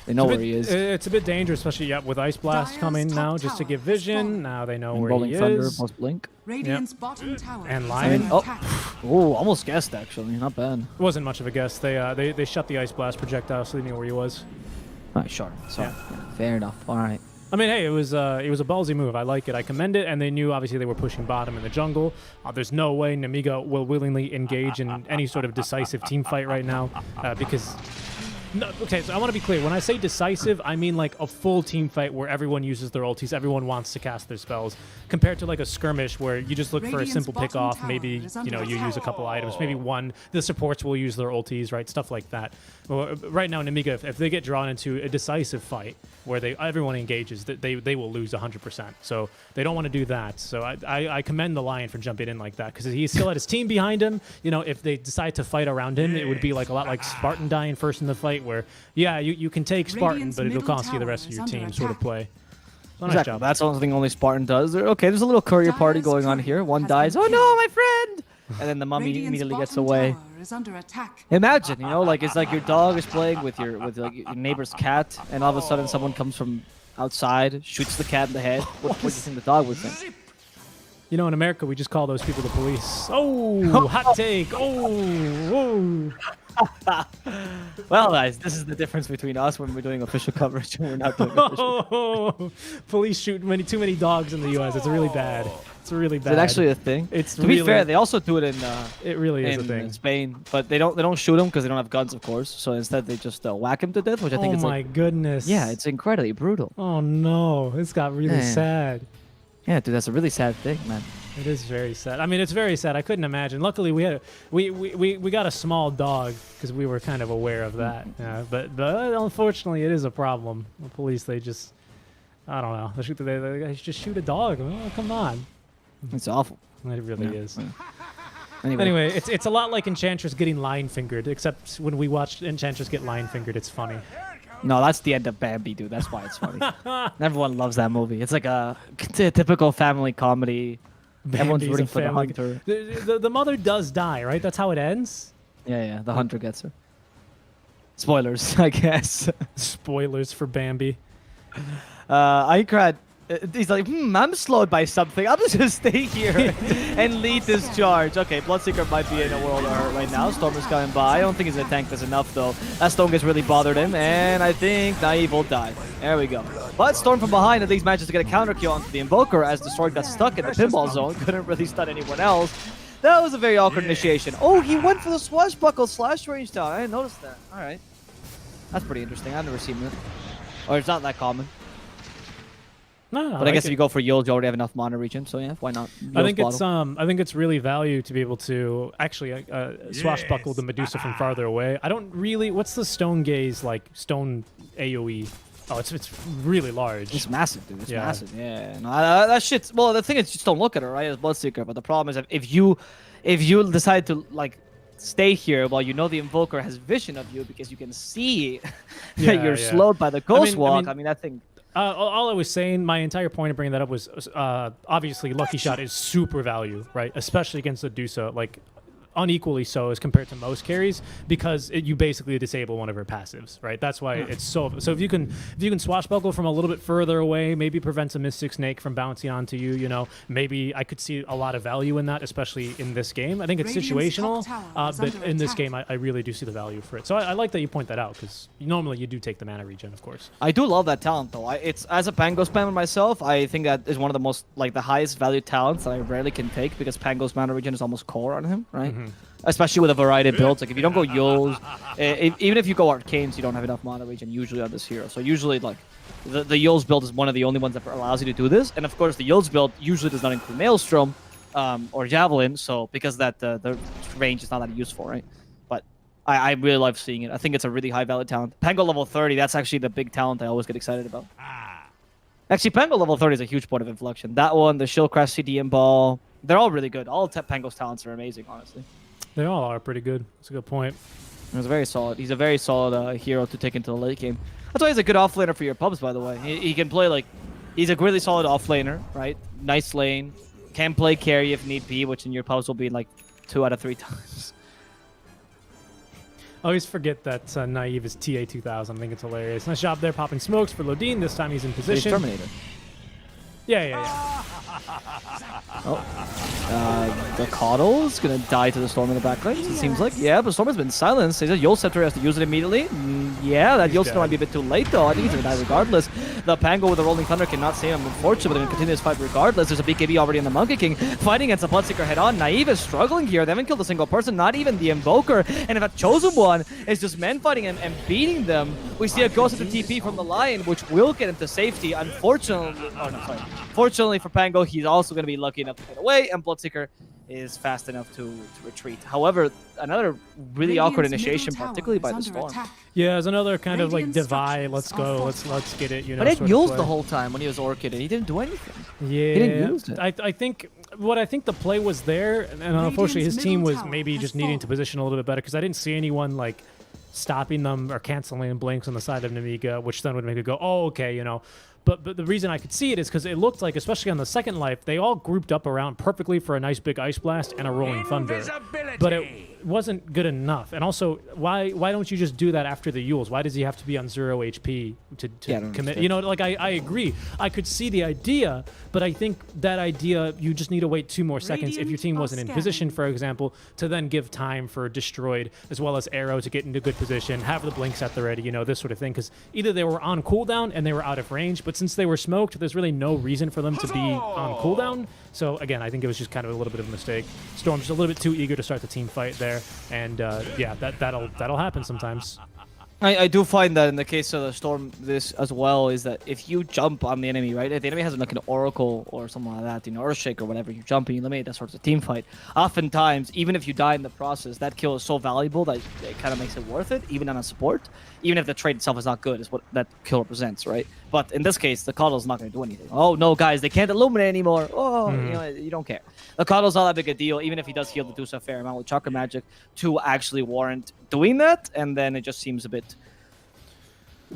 They know where he is. It's a bit dangerous, especially with Ice Blast Dire's coming top now just to tower give has vision. fallen. Now they know And where Rolling he Thunder is. plus Blink. Radiant's bottom tower And is Lion. under Oh. attack. Oh, almost guessed, actually. Not bad. It wasn't much of a guess. They shut the Ice Blast projectile, so they knew where he was. Alright, sure. Sorry. Yeah. Yeah, fair enough. Alright. I mean, hey, it was a ballsy move. I like it. I commend it. And they knew, obviously, they were pushing bottom in the jungle. There's no way Nemiga will willingly engage in any sort of decisive team fight right now because No, okay, so I want to be clear. When I say decisive, I mean like a full team fight where everyone uses their ultis, everyone wants to cast their spells, compared to like a skirmish where you just look for a Radiant's simple pick bottom off. tower Maybe is you under know you attack. use a couple items. Maybe the supports will use their ultis, right? Stuff like that. Well, right now, Nemiga, if they get drawn into a decisive fight where everyone engages, they will lose 100%. So they don't want to do that. So I commend the Lion for jumping in like that because he still had his team behind him. You know, if they decide to fight around him, it would be like a lot like Spartan dying first in the fight, where yeah, you can take Spartan, Radiant's but it'll middle cost you the tower rest of is your under team sort of attack. play. So nice Exactly. job. That's something only Spartan does. Okay, there's a little courier party Dire's going on turret here. One has dies. been Oh no, killed. my friend! And then the mummy Radiant's immediately gets bottom away. tower is under attack. Imagine, you know, like it's like your dog is playing with your like your neighbor's cat, and all of a sudden someone comes from outside, shoots the cat in the head. What do you think the dog would think? You know, in America, we just call those people the police. Oh, hot take. Oh. Well, guys, this is the difference between us when we're doing official coverage and we're not doing official. Oh, police shoot too many dogs in the U.S. It's really bad. It's really bad. Is it actually a thing? It's to really, be fair, they also do it in it really is a thing. Spain, but they don't shoot them because they don't have guns, of course. So instead, they just whack him to death, which I think Oh is my like goodness. yeah, it's incredibly brutal. Oh no, this got really Man. sad. Yeah, dude, that's a really sad thing, man. It is very sad. I mean, it's very sad. I couldn't imagine. Luckily, we got a small dog because we were kind of aware of that. Yeah, but unfortunately, it is a problem. The police, they just, I don't know. They just shoot a dog. Oh, come on. It's awful. It really Yeah. is. Anyway, Anyway, it's a lot like Enchantress getting line fingered, except when we watch Enchantress get line fingered, it's funny. no, that's the end of Bambi, dude. That's why it's funny. Everyone loves that movie. It's like a typical family comedy. Everyone's Bambi's rooting a for the family- hunter. The mother does die, right? That's how it ends. Yeah, the hunter gets her. Spoilers, I guess. Spoilers for Bambi. I cried. He's like, I'm slowed by something. I'm just gonna stay here and lead this charge. Okay, Bloodseeker might be in a world of hurt right now. Storm is coming by. I don't think he's gonna tank this enough though. That Storm gets really bothered him, and I think Naive will die. There we go. But Storm from behind at least manages to get a counter kill onto the Invoker as the sword got stuck in the pinball zone. Couldn't really stun anyone else. That was a very awkward initiation. Oh, he went for the swashbuckle slash range down. I didn't notice that. All right, that's pretty interesting. I've never seen that, or it's not that common. No, But I guess if you go for yield, you already have enough mana region, so yeah, why not? I think Yield's it's bottle. I think it's really value to be able to actually swashbuckle the Medusa from farther away. I don't really. What's the stone gaze like? Stone AOE. Oh, it's really large. It's massive, dude. It's Yeah. massive. Yeah. No, that shit's. Well, the thing is, just don't look at it, right? As Bloodseeker. But the problem is, that if you decide to like stay here while you know the Invoker has vision of you because you can see that you're yeah. slowed by the Ghost Walk. mean- I mean, that thing. All I was saying, my entire point of bringing that up was obviously Lucky Shot is super value, right? Especially against the Medusa, like unequally so as compared to most carries because you basically disable one of her passives, right? That's why it's so. So if you can swashbuckle from a little bit further away, maybe prevents a Mystic Snake from bouncing onto you. You know, maybe I could see a lot of value in that, especially in this game. I think it's Radiant's situational, top tower is but under in this attack. game, I really do see the value for it. So I like that you point that out because normally you do take the mana regen, of course. I do love that talent though. It's as a Pango spammer myself, I think that is one of the most like the highest value talents that I rarely can take because Pango's mana regen is almost core on him, right? Especially with a variety of builds. Like if you don't go Yules, even if you go Arcanes, you don't have enough mana regen usually on this hero. So usually like the Yules build is one of the only ones that allows you to do this. And of course the Yules build usually does not include Maelstrom or Javelin. So because that the range is not that useful, right? But I really love seeing it. I think it's a really high value talent. Pango level 30, that's actually the big talent I always get excited about. Actually, Pango level 30 is a huge point of inflection. That one, the Shieldcraft CDM Ball, they're all really good. All Pango's talents are amazing, honestly. They all are pretty good. That's a good point. He's very solid. He's a very solid hero to take into the late game. That's why he's a good offlaner for your pubs, by the way. He can play like... He's a really solid offlaner, right? Nice lane. Can play carry if need be, which in your pubs will be like 2 out of 3 times. I always forget that Naive is TA 2000. I think it's hilarious. Nice job there, popping smokes for Lodine. This time he's in He's position. Terminator. Yeah. The Coddle's gonna die to the Storm in the back lane, it seems like. Yeah, but Storm has been silenced. He says Yule Scepter has to use it immediately. Yeah, that Yule Scepter dead. might be a bit too late though. I think he's gonna die regardless. The Pango with the Rolling Thunder cannot save him, unfortunately, but they're going to continue this fight regardless. There's a BKB already in the Monkey King, fighting against the Bloodseeker head-on. Naive is struggling here. They haven't killed a single person, not even the Invoker. And if a Chosen One is just men fighting him and beating them, we see a Ghost of the TP from the Lion, which will get him to safety. Unfortunately, fortunately for Pango, he's also going to be lucky enough to get away, and Bloodseeker is fast enough to retreat. However, another really awkward initiation, particularly by the Storm. Yeah, it's another kind of like divide. Let's go. Let's get it. You know. But it used the whole time when he was Orchid, and he didn't do anything. Yeah, he didn't use it. I think the play was there, and unfortunately his team was maybe just needing to position a little bit better because I didn't see anyone like stopping them or canceling blinks on the side of Nemiga, which then would make it go, oh, okay, you know. But the reason I could see it is because it looked like, especially on the second life, they all grouped up around perfectly for a nice big Ice Blast and a Rolling Thunder. But it wasn't good enough. And also, why don't you just do that after the Yules? Why does he have to be on 0 HP to commit? You know, like I agree. I could see the idea, but I think that idea, you just need to wait 2 more seconds if your team wasn't in position, for example, to then give time for Destroyed as well as Arrow to get into good position, have the blinks at the ready, you know, this sort of thing. Because either they were on cooldown and they were out of range, but since they were smoked, there's really no reason for them to be on cooldown. So again, I think it was just kind of a little bit of a mistake. Storm's just a little bit too eager to start the team fight there, and yeah, that'll happen sometimes. I do find that in the case of the Storm, this as well is that if you jump on the enemy, right? If the enemy has like an Oracle or something like that, you know, Earthshake or whatever, you jump and you eliminate that sort of team fight. Oftentimes, even if you die in the process, that kill is so valuable that it kind of makes it worth it, even on a support. Even if the trade itself is not good, is what that kill represents, right? But in this case, the Coddle's not going to do anything. Oh no, guys, they can't illuminate anymore. Oh, you know, you don't care. The Coddle's not that big a deal, even if he does heal the Deuce a fair amount with Chakra Magic to actually warrant doing that, and then it just seems a bit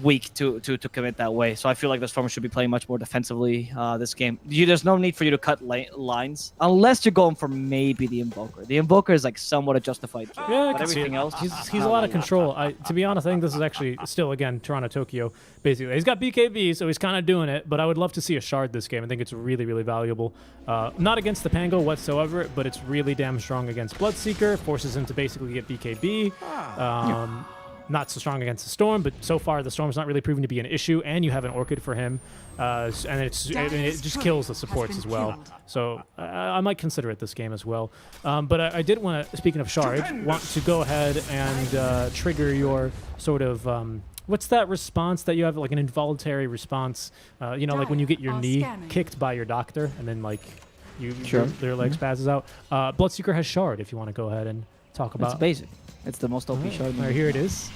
weak to commit that way. So I feel like the Storm should be playing much more defensively this game. There's no need for you to cut lines unless you're going for maybe the Invoker. The Invoker is like somewhat a justified kill. Yeah, but everything else, he's a lot of control. To be honest, I think this is actually still, again, Toronto, Tokyo, basically. He's got BKB, so he's kind of doing it, but I would love to see a Shard this game. I think it's really, really valuable. Not against the Pango whatsoever, but it's really damn strong against Bloodseeker, forces him to basically get BKB. Not so strong against the Storm, but so far the Storm's not really proven to be an issue, and you have an Orchid for him, and it just kills the supports as well. So I might consider it this game as well. But I did want to, speaking of Shard, want to go ahead and trigger your sort of what's that response that you have, like an involuntary response? You know, like when you get your knee kicked by your doctor, and then like their leg spazzes out. Bloodseeker has Shard. If you want to go ahead and talk about. It's basic. It's the most OP Shard. Right, here it is.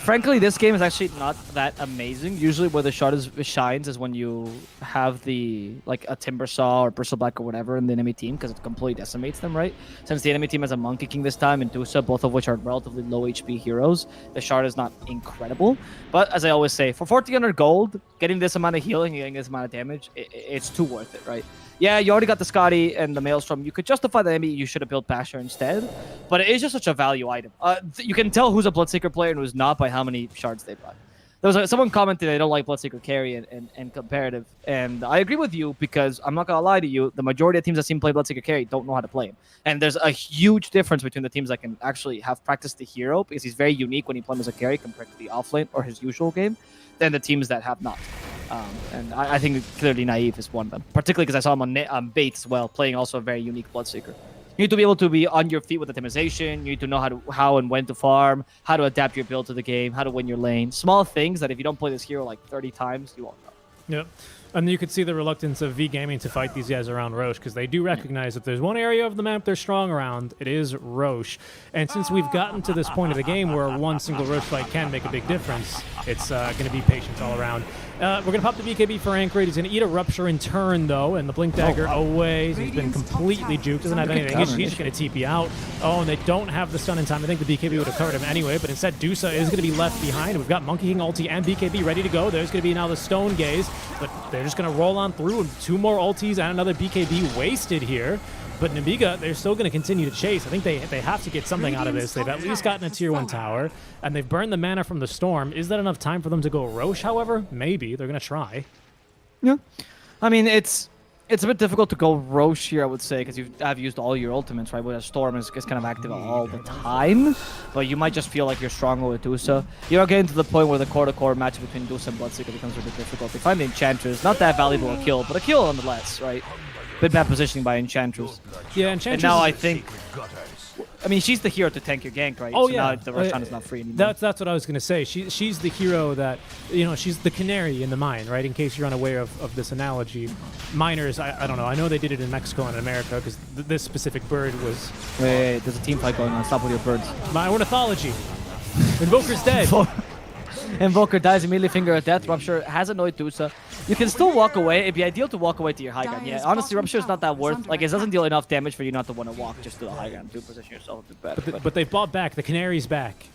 Frankly, this game is actually not that amazing. Usually where the Shard shines is when you have the like a Timber Saw or Bristleback or whatever in the enemy team, because it completely decimates them, right? Since the enemy team has a Monkey King this time and Dusa, both of which are relatively low HP heroes, the Shard is not incredible. But as I always say, for 1400 gold, getting this amount of healing and getting this amount of damage, it's too worth it, right? Yeah, you already got the Scotty and the Maelstrom. You could justify the enemy. You should have built Basher instead. But it is just such a value item. You can tell who's a Bloodseeker player and who's not by how many shards they bought. There was someone commented they don't like Bloodseeker carry and comparative. And I agree with you, because I'm not going to lie to you, the majority of teams I've seen play Bloodseeker carry don't know how to play him. And there's a huge difference between the teams that can actually have practiced the hero, because he's very unique when he plays as a carry compared to the offlane or his usual game, than the teams that have not. And I think clearly Naive is one of them, particularly because I saw him on Bait as well, playing also a very unique Bloodseeker. You need to be able to be on your feet with optimization. You need to know how and when to farm, how to adapt your build to the game, how to win your lane. Small things that if you don't play this hero like 30 times, you won't know. Yep. And you could see the reluctance of V Gaming to fight these guys around Roche, because they do recognize that there's one area of the map they're strong around, it is Roche. And since we've gotten to this point of the game where one single Roche fight can make a big difference, it's going to be patience all around. We're going to pop the BKB for Anchorage. He's going to eat a Rupture in turn, though, and the Blink Dagger away. So he's been completely juked. Doesn't have anything. He's just going to TP out. Oh, and they don't have the stun in time. I think the BKB would have covered him anyway, but instead Dusa is going to be left behind. We've got Monkey King ulti and BKB ready to go. There's going to be now the Stone Gaze, but they're just going to roll on through, and 2 more ultis and another BKB wasted here. But Nemiga, they're still going to continue to chase. I think they have to get something out of this. They've at least gotten a tier 1 tower, and they've burned the mana from the Storm. Is that enough time for them to go Roche, however? Maybe. They're going to try. Yeah. I mean, it's It's a bit difficult to go Roche here, I would say, because you have used all your ultimates, right? Whereas Storm is kind of active all the time. But you might just feel like you're stronger with Dusa. You're getting to the point where the core-to-core match between Dusa and Bloodseeker becomes a bit difficult. They find the Enchantress, not that valuable a kill, but a kill nonetheless, right? Bit bad positioning by Enchantress. Yeah, Enchantress. And now I think... I mean, she's the hero to tank your gank, right? Oh, so yeah. now the Roshan is not free anymore. That's what I was going to say. She's the hero that, you know, she's the canary in the mine, right? In case you're unaware of this analogy. Miners, I don't know. I know they did it in Mexico and in America because this specific bird was... Wait, there's a team fight going on. Stop with your birds. My ornithology. Invoker's dead. Invoker dies immediately, finger of death. Rupture has annoyed Dusa. You can still walk away. It'd be ideal to walk away to your high ground. Yeah, honestly, Rupture is not that worth. Like, it doesn't deal enough damage for you not to want to walk just to the high ground to position yourself a bit better. But they've bought back. The canary's back.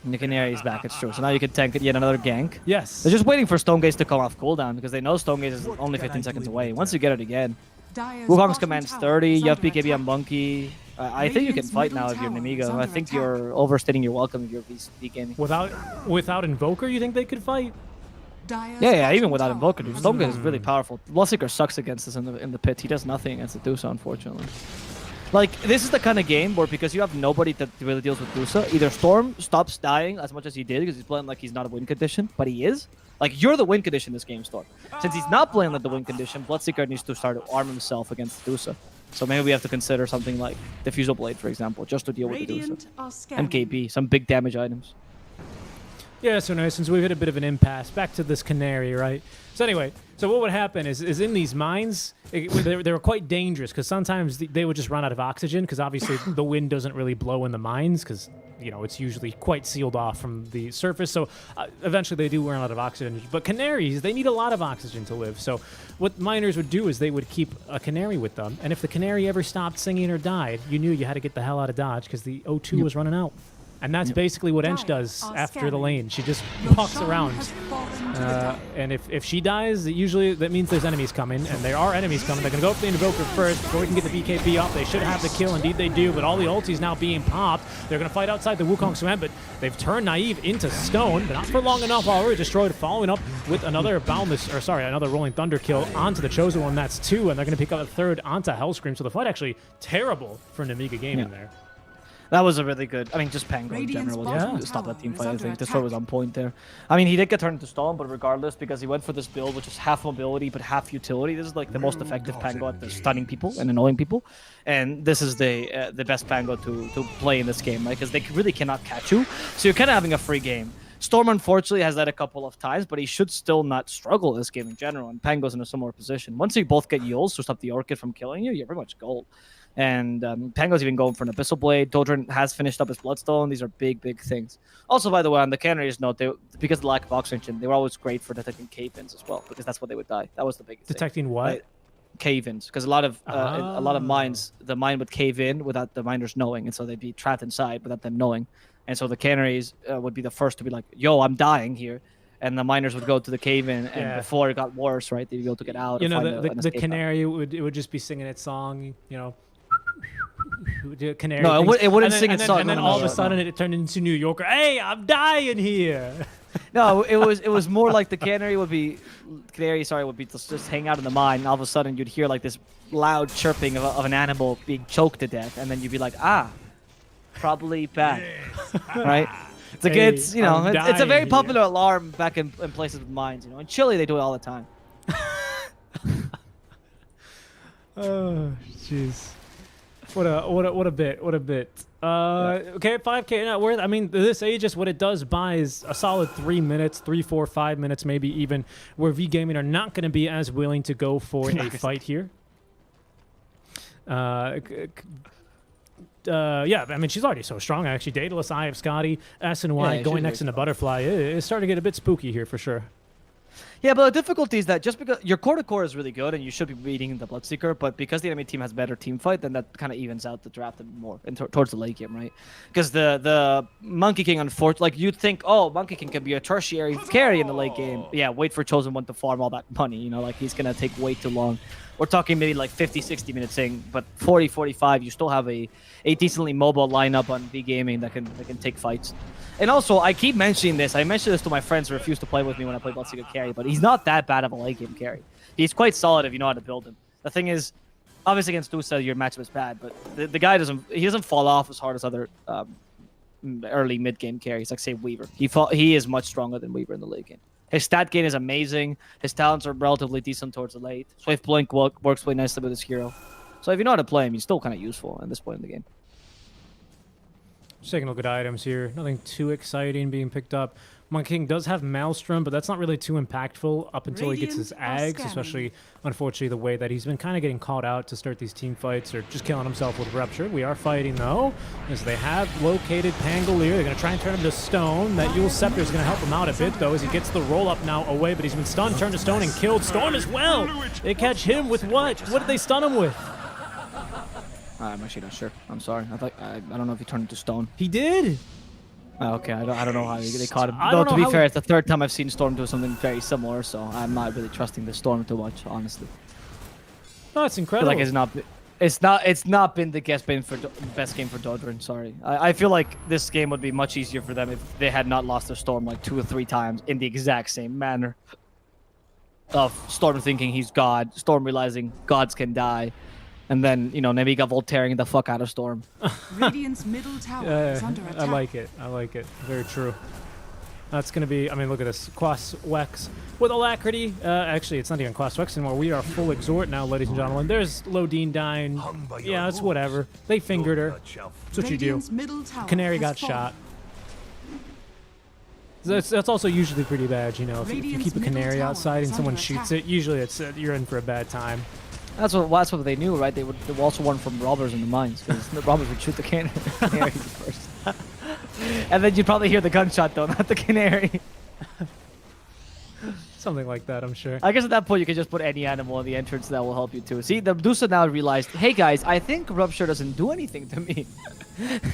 And the Canary's back, it's true. So now you can tank yet another gank. Yes. They're just waiting for Stonegaze to come off cooldown because they know Stonegaze is only 15 seconds away. Once you get it again, Wukong's command's 30, you have BKB on Monkey. I think you can fight now if you're Nemiga. I think you're overstating your welcome if you're VC gaming. Without Invoker, you think they could fight? Yeah, even without Invoker, dude. Stonegaze is really powerful. Bloodseeker sucks against us in the pit. He does nothing against the Dusa, unfortunately. Like, this is the kind of game where because you have nobody that really deals with Dusa, either Storm stops dying as much as he did because he's playing like he's not a win condition, but he is. Like, you're the win condition in this game, Storm. Since he's not playing like the win condition, Bloodseeker needs to start to arm himself against Dusa. So maybe we have to consider something like Diffusal Blade, for example, just to deal with the Dusa. MKB, some big damage items. Yeah, so nice. Since we've hit a bit of an impasse, back to this canary, right? So anyway, so what would happen is in these mines, they were quite dangerous because sometimes they would just run out of oxygen because obviously the wind doesn't really blow in the mines because, you know, it's usually quite sealed off from the surface. So eventually they do run out of oxygen. But canaries, they need a lot of oxygen to live. So what miners would do is they would keep a canary with them. And if the canary ever stopped singing or died, you knew you had to get the hell out of Dodge because the O2 was running out. And that's basically what ENG does after the lane. She just walks around. And if she dies, usually that means there's enemies coming. And there are enemies coming. They're going to go up the Invoker first before we can get the BKB up. They should have the kill. Indeed they do. But all the ultis now being popped. They're going to fight outside the Wukong Cement. But they've turned Naive into stone. But not for long enough. Already destroyed. Following up with another another Rolling Thunder kill onto the Chosen One. That's 2. And they're going to pick up a 3rd onto Hellscream. So the fight actually terrible for Nemiga Gaming there. That was a really good... I mean, just Pango in general. Yeah. Stop that team fight, I think. Destroy was on point there. I mean, he did get turned into stone, but regardless, because he went for this build, which is half mobility, but half utility, this is like the most effective Pango at stunning people and annoying people. And this is the best Pango to play in this game, right? Because they really cannot catch you. So you're kind of having a free game. Storm, unfortunately, has that a couple of times, but he should still not struggle this game in general. And Pango's in a similar position. Once you both get Yules to stop the Orchid from killing you, you're pretty much gold. And Pango's even going for an Abyssal Blade. Doldrin has finished up his Bloodstone. These are big, big things. Also, by the way, on the Canaries note, because of the lack of oxygen, they were always great for detecting cave-ins as well, because that's what they would die. That was the biggest Detecting thing. what? Right? Cave-ins. Because a lot of mines, the mine would cave in without the miners knowing, and so they'd be trapped inside without them knowing. And so the Canaries would be the first to be like, yo, I'm dying here. And the miners would go to the cave-in, and before it got worse, right, they'd go to get out. You know, the canary would just be singing its song, you know. Canary no, it wouldn't sing its song. And then all of a sudden it turned into New Yorker. Hey, I'm dying here. No, it was more like the canary would be just hang out in the mine. And all of a sudden you'd hear like this loud chirping of an animal being choked to death, and then you'd be like, probably bad, right? It's like it's a very popular alarm back in places with mines. You know, in Chile they do it all the time. Oh, jeez. What a bit. Okay, 5K not worth. I mean, this Aegis, what it does buy is a solid 3 minutes, 3, 4, 5 minutes, maybe even, where V Gaming are not going to be as willing to go for a fight here. Yeah, I mean, she's already so strong, actually. Daedalus, Eye of Scotty, SNY going next into Butterfly. It's starting to get a bit spooky here for sure. Yeah, but the difficulty is that just because your core-to-core is really good and you should be beating the Bloodseeker, but because the enemy team has better team fight, then that kind of evens out the draft a bit more towards the late game, right? Because the Monkey King, unfortunately, like you'd think, oh, Monkey King can be a tertiary carry in the late game. Yeah, wait for Chosen One to farm all that money, you know, like he's going to take way too long. We're talking maybe like 50, 60 minutes in, but 40, 45, you still have a decently mobile lineup on V Gaming that can take fights. And also, I keep mentioning this. I mentioned this to my friends who refuse to play with me when I play Bloodseeker carry, but he's not that bad of a late game carry. He's quite solid if you know how to build him. The thing is, obviously against Dusa, your matchup is bad, but the guy doesn't fall off as hard as other early mid-game carries, like say Weaver. He is much stronger than Weaver in the late game. His stat gain is amazing. His talents are relatively decent towards the late. Swift Blink works really nicely with his hero. So if you know how to play him, he's still kind of useful at this point in the game. Just taking a look at items here. Nothing too exciting being picked up. Monkey King does have Maelstrom, but that's not really too impactful up until he gets his Ags, especially, unfortunately, the way that he's been kind of getting caught out to start these team fights or just killing himself with Rupture. We are fighting, though, as they have located Pangolier. They're going to try and turn him to stone. That Yule Scepter is going to help him out a bit, though, as he gets the roll-up now away, but he's been stunned, turned to stone, and killed. Storm as well! They catch him with what? What did they stun him with? I'm actually not sure. I'm sorry. I don't know if he turned into stone. He did! Oh, okay, I don't know how they caught him. I Though, don't to know be how fair, it's the third time I've seen Storm do something very similar, so I'm not really trusting the Storm too much, honestly. Oh, it's I feel incredible. like it's not been the best game for Dodrin. Sorry, I feel like this game would be much easier for them if they had not lost their Storm like 2 or 3 times in the exact same manner. Of Storm thinking he's God, Storm realizing gods can die, and then Nemiga voltaring the fuck out of Storm. Radiant's middle tower is under attack. I like it. I like it. Very true. That's going to be, I mean, look at this. Quas Wex with Alacrity. Actually, it's not even Quas Wex anymore. We are full Exhort now, ladies and gentlemen. There's Lodine dying. Yeah, it's whatever. They fingered her. That's what you do. Radiant's middle tower Canary got has fallen. shot. That's also usually pretty bad, If you keep a canary outside and someone shoots it, usually it's you're in for a bad time. That's what they knew, right? They would also warn from robbers in the mines, because the robbers would shoot the canary first. And then you'd probably hear the gunshot, though, not the canary. Something like that, I'm sure. I guess at that point, you can just put any animal in the entrance that will help you, too. See, the Medusa now realized, hey, guys, I think Rupture doesn't do anything to me.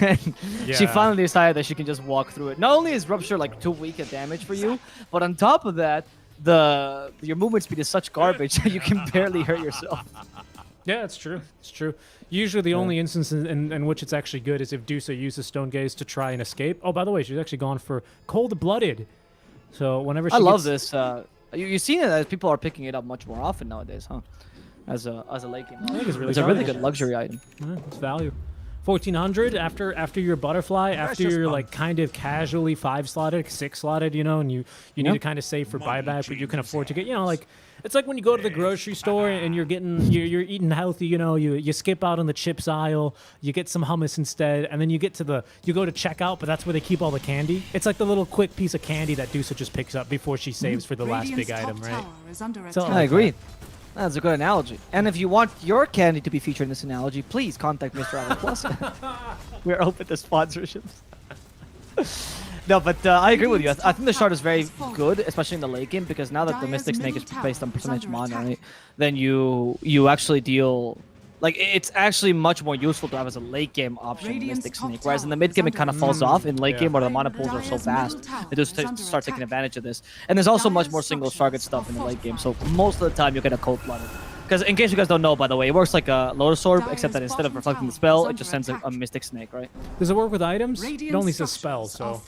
And she finally decided that she can just walk through it. Not only is Rupture, like, too weak at damage for you, but on top of that, your movement speed is such garbage that you can barely hurt yourself. Yeah, it's true. It's true. Usually the only instance in which it's actually good is if Dusa uses Stone Gaze to try and escape. Oh, by the way, she's actually gone for Cold-Blooded. So whenever she I love this. You've seen it as people are picking it up much more often nowadays, huh? As a late game. I think it's a really good luxury item. Yeah, it's value. 1400 after your butterfly, after you're like kind of casually 5-slotted, 6-slotted, and you need to kind of save for buyback, but you can afford to get, like it's like when you go to the grocery store and you're eating healthy, you skip out on the chips aisle, you get some hummus instead, and then you go to checkout, but that's where they keep all the candy. It's like the little quick piece of candy that Dusa just picks up before she saves for the last big item, right? I agree. That's a good analogy. And if you want your candy to be featured in this analogy, please contact Mr. Allen Plus. We're open to sponsorships. No, but I agree with you. I think the shard is very good, especially in the late game, because now that the Mystic Snake is based on percentage mana, right, then you actually deal... Like, it's actually much more useful to have as a late game option, Mystic Snake, whereas in the mid game it kind of falls off. In late game where the mana pools are so fast, they just start taking advantage of this. And there's also much more single target stuff in the late game, so most of the time you get a Cold-Blooded. Because in case you guys don't know, by the way, it works like a Lotus Orb, except that instead of reflecting the spell, it just sends a Mystic Snake, right? Does it work with items? It only says spell, so...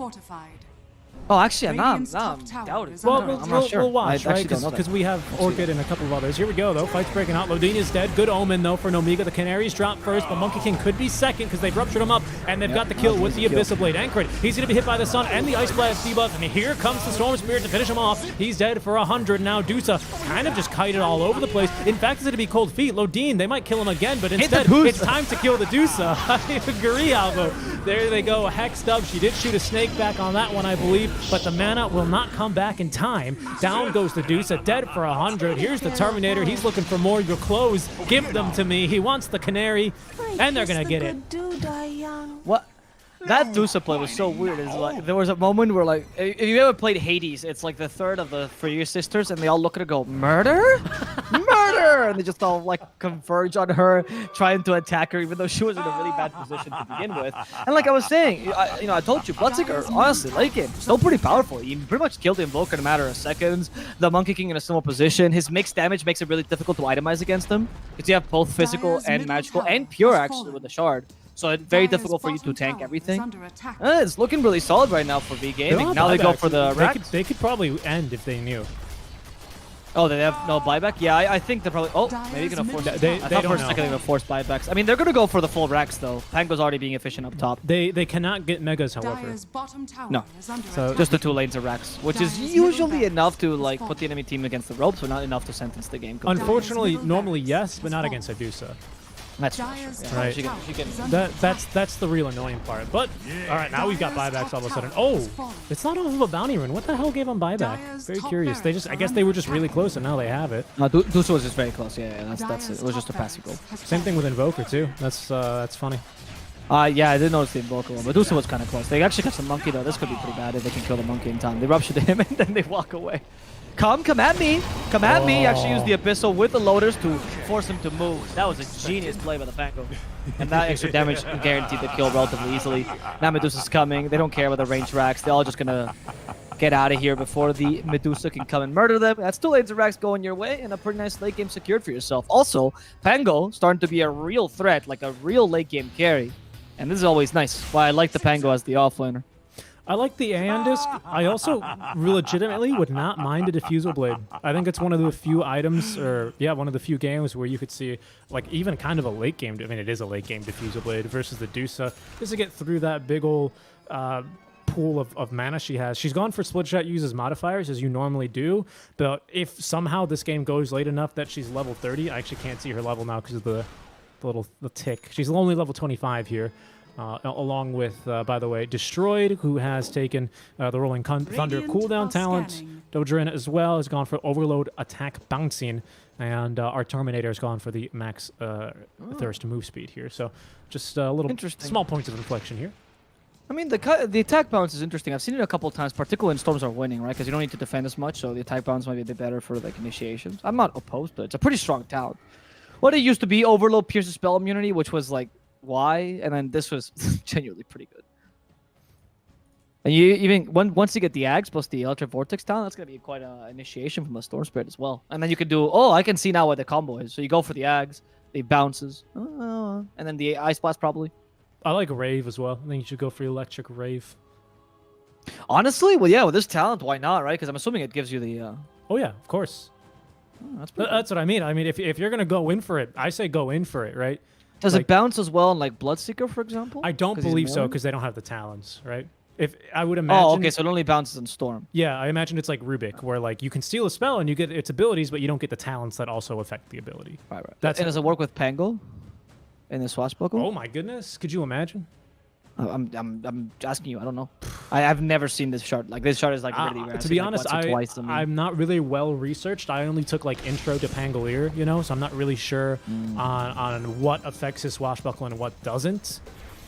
Oh, actually, I'm doubting. Well, I'm not sure. We'll watch, right? Because we have Orchid and a couple of others. Here we go, though. Fight's breaking out. Lodine is dead. Good omen, though, for Nemiga. The Canaries drop first, but Monkey King could be second because they've ruptured him up, and they've got the kill with the Abyssal Blade. Anchored. He's going to be hit by the Sun and the Ice Blast debuff, and here comes the Storm Spirit to finish him off. He's dead for 100. Now Dusa kind of just kited all over the place. In fact, it's going to be Cold Feet. Lodine, they might kill him again, but instead, it's time to kill the Dusa. I agree, Alvo. There they go. Hexed up. She did shoot a snake back on that one, I believe, but the mana will not come back in time. Down goes the Dusa, dead for 100. Here's the Terminator. He's looking for more. Your clothes, give them to me. He wants the Canary, and they're gonna get it. What? That Dusa play was so weird. It's like there was a moment where, like, if you ever played Hades, it's like the third of the Freya sisters, and they all look at her, go, "Murder, murder," and they just all like converge on her, trying to attack her, even though she was in a really bad position to begin with. And like I was saying, I told you, Bloodseeker, honestly, late game, still pretty powerful. You pretty much killed the Invoker in a matter of seconds. The Monkey King in a similar position. His mixed damage makes it really difficult to itemize against him, because you have both physical and magical and pure actually with the shard. So it's very difficult for you to tank everything. It's looking really solid right now for V Gaming. Now they go for the rack. They could probably end if they knew. Oh, they have no buyback? Yeah, I think they're probably... Oh, maybe you're going to force... They I thought don't for a second they were going to force buybacks. I mean, they're going to go for the full racks, though. Pango's already being efficient up top. They cannot get megas, however. Dire's bottom tower No. is under So attack. Just the 2 lanes of racks, which is Dire's usually middle enough to, barracks like, is put the enemy team against the ropes, but not enough to sentence the game. Unfortunately, Unfortunately, middle normally barracks yes, but is not full. against Adusa. That's Dire's yeah, Right. she tower can is under attack. That's the real annoying part. But all right, now we've got buybacks all of a sudden. Oh, it's not off of a bounty rune. What the hell gave them buyback? Dire's Very top curious. They just, I guess they were just really close, and now they have it. Dusa was just very close. Yeah, that's it. Dire's It was just a top passing goal. barracks has Same thing fallen. with Invoker too. That's funny. Yeah, I did notice the Invoker one, but Dusa was kind of close. They actually catch the monkey, though. This could be pretty bad if they can kill the monkey in time. They rupture to him, and then they walk away. Come at me! Come at me! Actually use the Abyssal with the loaders to force him to move. That was a genius play by the Pango. And that extra damage guaranteed the kill relatively easily. Now Medusa's coming. They don't care about the range racks. They're all just gonna get out of here before the Medusa can come and murder them. That's 2 lanes of racks going your way, and a pretty nice late game secured for yourself. Also, Pango starting to be a real threat, like a real late game carry. And this is always nice. Why I like the Pango as the offlaner. I like the Aeon Disc. I also legitimately would not mind a Diffusal Blade. I think it's one of the few items, or yeah, one of the few games where you could see, like, even kind of a late game, I mean, it is a late game Diffusal Blade versus the Dusa, just to get through that big ol' pool of mana she has. She's gone for Split Shot, uses modifiers, as you normally do, but if somehow this game goes late enough that she's level 30, I actually can't see her level now because of the tick. She's only level 25 here. Along with, by the way, Destroyed, who has taken the Rolling Thunder Radiant cooldown are talent. scanning. Dodrin as well has gone for Overload Attack Bouncing, and our Terminator has gone for the Max Thirst move speed here. So just a little Interesting. small points of inflection here. I mean, the attack bounce is interesting. I've seen it a couple of times, particularly when Storms are winning, right? Because you don't need to defend as much, so the attack bounce might be a bit better for, like, initiations. I'm not opposed to it. It's a pretty strong talent. What it used to be, Overload pierces spell immunity, which was, like, why? And then this was genuinely pretty good. And you even once you get the Ags plus the Electric Vortex talent, that's gonna be quite an initiation from the Storm Spirit as well. And then you can do, oh, I can see now what the combo is. So you go for the Ags, the bounces, and then the Ice Blast probably. I like Rave as well. I think you should go for Electric Rave. Honestly, well, yeah, with this talent, why not, right? Because I'm assuming it gives you the. Oh yeah, of course. That's pretty That's what I mean. I mean, if you're gonna go in for it, I say go in for it, right? Does like- it bounce as well in like Bloodseeker, for example? I don't 'Cause he's believe so melee? because they don't have the talents, right? If I would imagine. Oh, okay, so it only bounces in Storm. Yeah, I imagine it's like Rubik, where like you can steal a spell and you get its abilities, but you don't get the talents that also affect the ability. Right. That's- And does it work with Pango in the Swashbuckle? Oh my goodness, could you imagine? I'm asking you. I don't know. I've never seen this shard. Like this shard is like really rare. I've To seen, be like, honest, once or twice, I'm not really well researched. I only took like intro to Pangolier, you know, so I'm not really sure on what affects his swashbuckle and what doesn't.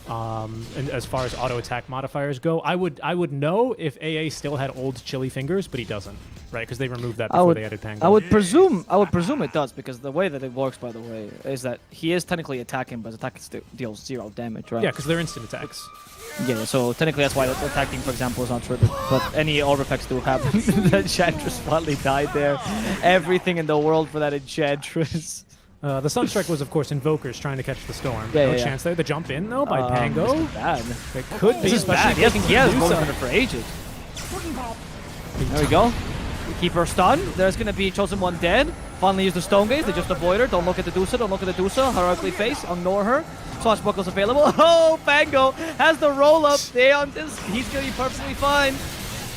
And as far as auto attack modifiers go, I would know if AA still had old chilly fingers, but he doesn't, right? Because they removed that before they added Pango. I would presume it does, because the way that it works, by the way, is that he is technically attacking, but his attack still deals 0 damage, right? Yeah, because they're instant attacks. Yeah, so technically that's why the attacking, for example, is not triggered. But any orb effects do happen. The Enchantress finally died there. Everything in the world for that Enchantress. The Sunstrike was, of course, Invokers trying to catch the Storm. Yeah, no yeah, yeah. chance there. The jump in, though, by Pango. This is bad. It could be, This is bad. especially He has taking Golden Medusa. Hunter for ages. There we go. Keep her stunned. There's going to be Chosen One dead. Finally use the Stone Gaze. They just avoid her. Don't look at the Dusa. Don't look at the Dusa. Her ugly face. Ignore her. Swashbuckle's available. Oh, Pango has the roll up. Stay on this. He's going to be perfectly fine.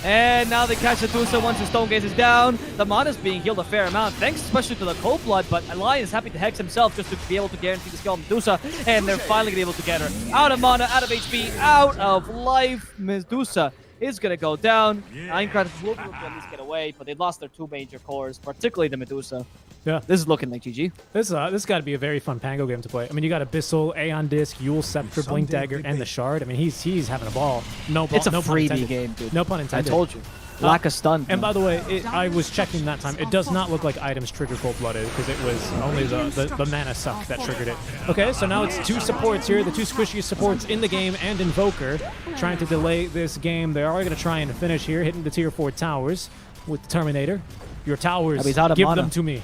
And now they catch the Dusa once the Stone Gaze is down. The mana's being healed a fair amount, thanks especially to the Cold Blood, but Lion is happy to hex himself just to be able to guarantee the skill on Medusa, and they're finally going to be able to get her. Out of mana, out of HP, out of life. Medusa is going to go down. Minecraft will be able to at least get away, but they lost their 2 major cores, particularly the Medusa. Yeah. This is looking like GG. This got to be a very fun Pango game to play. I mean, you got Abyssal, Aeon Disc, Yule Scepter, Blink Dagger, and the Shard. I mean, he's having a ball. No ball. It's a no pun freebie intended. game, dude. No pun I intended. told you. Lack of stun. And by the way, I was checking that time. It does not look like items trigger cold-blooded because it was only the mana suck that triggered it. Okay, so now it's 2 supports here, the 2 squishiest supports in the game, and Invoker trying to delay this game. They are going to try and finish here, hitting the tier 4 towers with the Terminator. Your towers, He's out of give mana. them to me.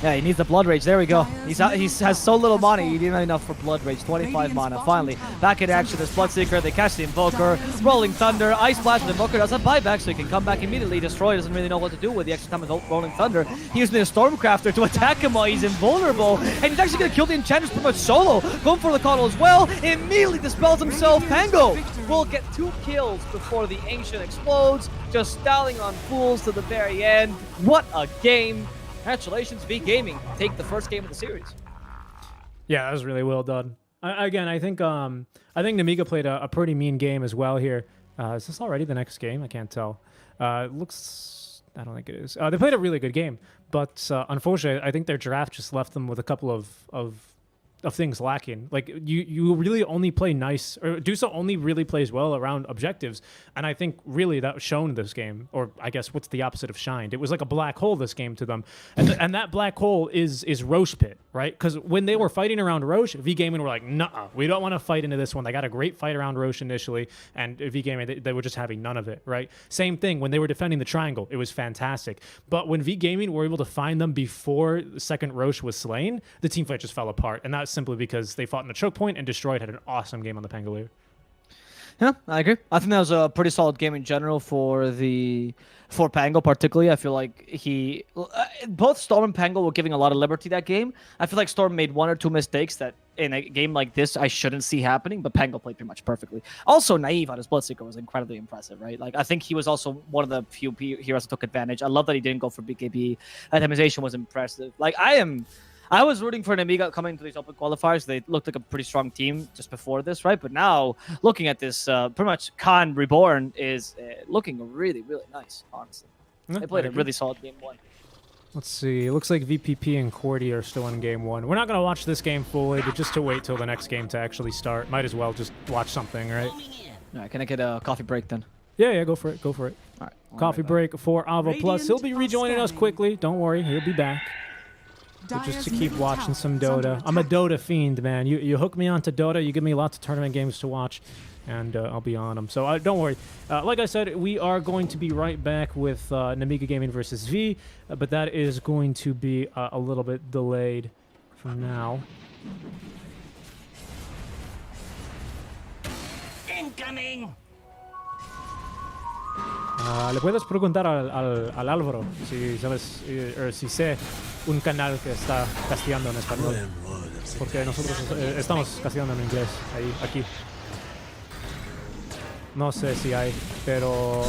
Yeah, he needs the Blood Rage. There we go. He has so little mana. He didn't have enough for Blood Rage. 25 mana. Finally, back in action. This Bloodseeker. They catch the Invoker. Rolling Thunder. Ice Splash. The Invoker does have buyback, so he can come back immediately. Destroy doesn't really know what to do with the extra time of Rolling Thunder. He using the Stormcrafter to attack him while he's invulnerable. And he's actually going to kill the Enchantress pretty much solo. Going for the Coddle as well. Immediately dispels himself. Pango will get 2 kills before the Ancient explodes. Just stalling on fools to the very end. What a game. Congratulations, V Gaming. Take the first game of the series. Yeah, that was really well done. I think Nemiga played a pretty mean game as well here. Is this already the next game? I can't tell. Looks... I don't think it is. They played a really good game, but unfortunately, I think their draft just left them with a couple of things lacking. Like, you really only play nice, or Dusa only really plays well around objectives, and I think really that was shown this game, or I guess what's the opposite of shined? It was like a black hole this game to them, and that black hole is Roche Pit, right? Because when they were fighting around Roche, V Gaming were like, nah, we don't want to fight into this one. They got a great fight around Roche initially, and V Gaming, they were just having none of it, right? Same thing when they were defending the triangle, it was fantastic. But when V Gaming were able to find them before the second Roche was slain, the team fight just fell apart, and that's simply because they fought in the choke point and Destroyed had an awesome game on the Pangolier. Yeah, I agree. I think that was a pretty solid game in general for Pango particularly. I feel like both Storm and Pango were giving a lot of liberty that game. I feel like Storm made 1 or 2 mistakes that in a game like this I shouldn't see happening, but Pango played pretty much perfectly. Also, Naive on his Bloodseeker was incredibly impressive, right? Like, I think he was also one of the few heroes that took advantage. I love that he didn't go for BKB. Itemization was impressive. Like, I was rooting for Nemiga coming to these open qualifiers. They looked like a pretty strong team just before this, right? But now, looking at this, pretty much Khan Reborn is looking really, really nice, honestly. They played a really solid game 1. Let's see. It looks like VPP and Cordy are still in game 1. We're not going to watch this game fully, but just to wait till the next game to actually start. Might as well just watch something, right? All right, can I get a coffee break then? Yeah, go for it. Go for it. All right. Coffee break for Avo Plus. He'll be rejoining us quickly. Don't worry. He'll be back. But just to keep watching some Dota. I'm a Dota fiend, man. You hook me onto Dota, you give me lots of tournament games to watch, and I'll be on them. So don't worry. Like I said, we are going to be right back with Nemiga Gaming versus V, but that is going to be a little bit delayed from now. Incoming! Le puedes preguntar al Álvaro si sabes o si sé un canal que está castellando en español, porque nosotros estamos castellando en inglés aquí. No sé si hay, pero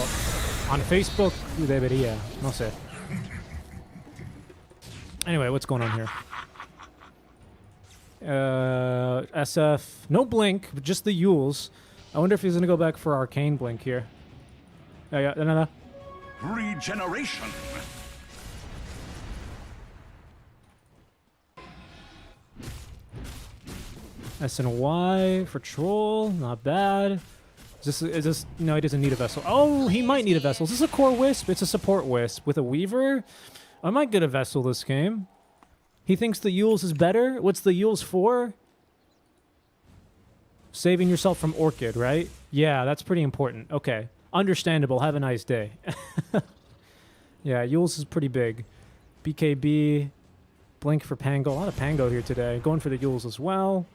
on Facebook debería, no sé. Anyway, what's going on here? SF, no Blink, but just the Yules. I wonder if he's gonna go back for Arcane Blink here. Yeah, another. Regeneration. SNY for Troll, not bad. Is this? No, he doesn't need a vessel. Oh, he might need a vessel. Is this a core Wisp? It's a support Wisp with a Weaver. I might get a vessel this game. He thinks the Yules is better. What's the Yules for? Saving yourself from Orchid, right? Yeah, that's pretty important. Okay. Understandable. Have a nice day. Yeah, Yules is pretty big. BKB, Blink for Pango. A lot of Pango here today. Going for the Yules as well.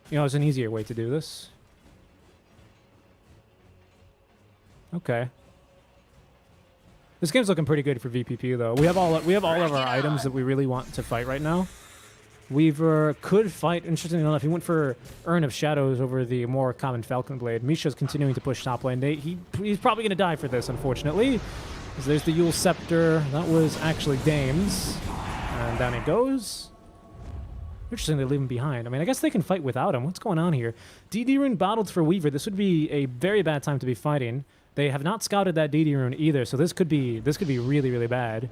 You know, there's an easier way to do this. Okay. This game's looking pretty good for VPP though. We have all of our items that we really want to fight right now. Weaver could fight, interestingly enough, he went for Urn of Shadows over the more common Falcon Blade. Misha's continuing to push top lane. He's probably going to die for this, unfortunately. So there's the Yule Scepter. That was actually Dame's. And down it goes. Interesting they leave him behind. I mean, I guess they can fight without him. What's going on here? DD Rune battled for Weaver. This would be a very bad time to be fighting. They have not scouted that DD Rune either, so this could be really, really bad.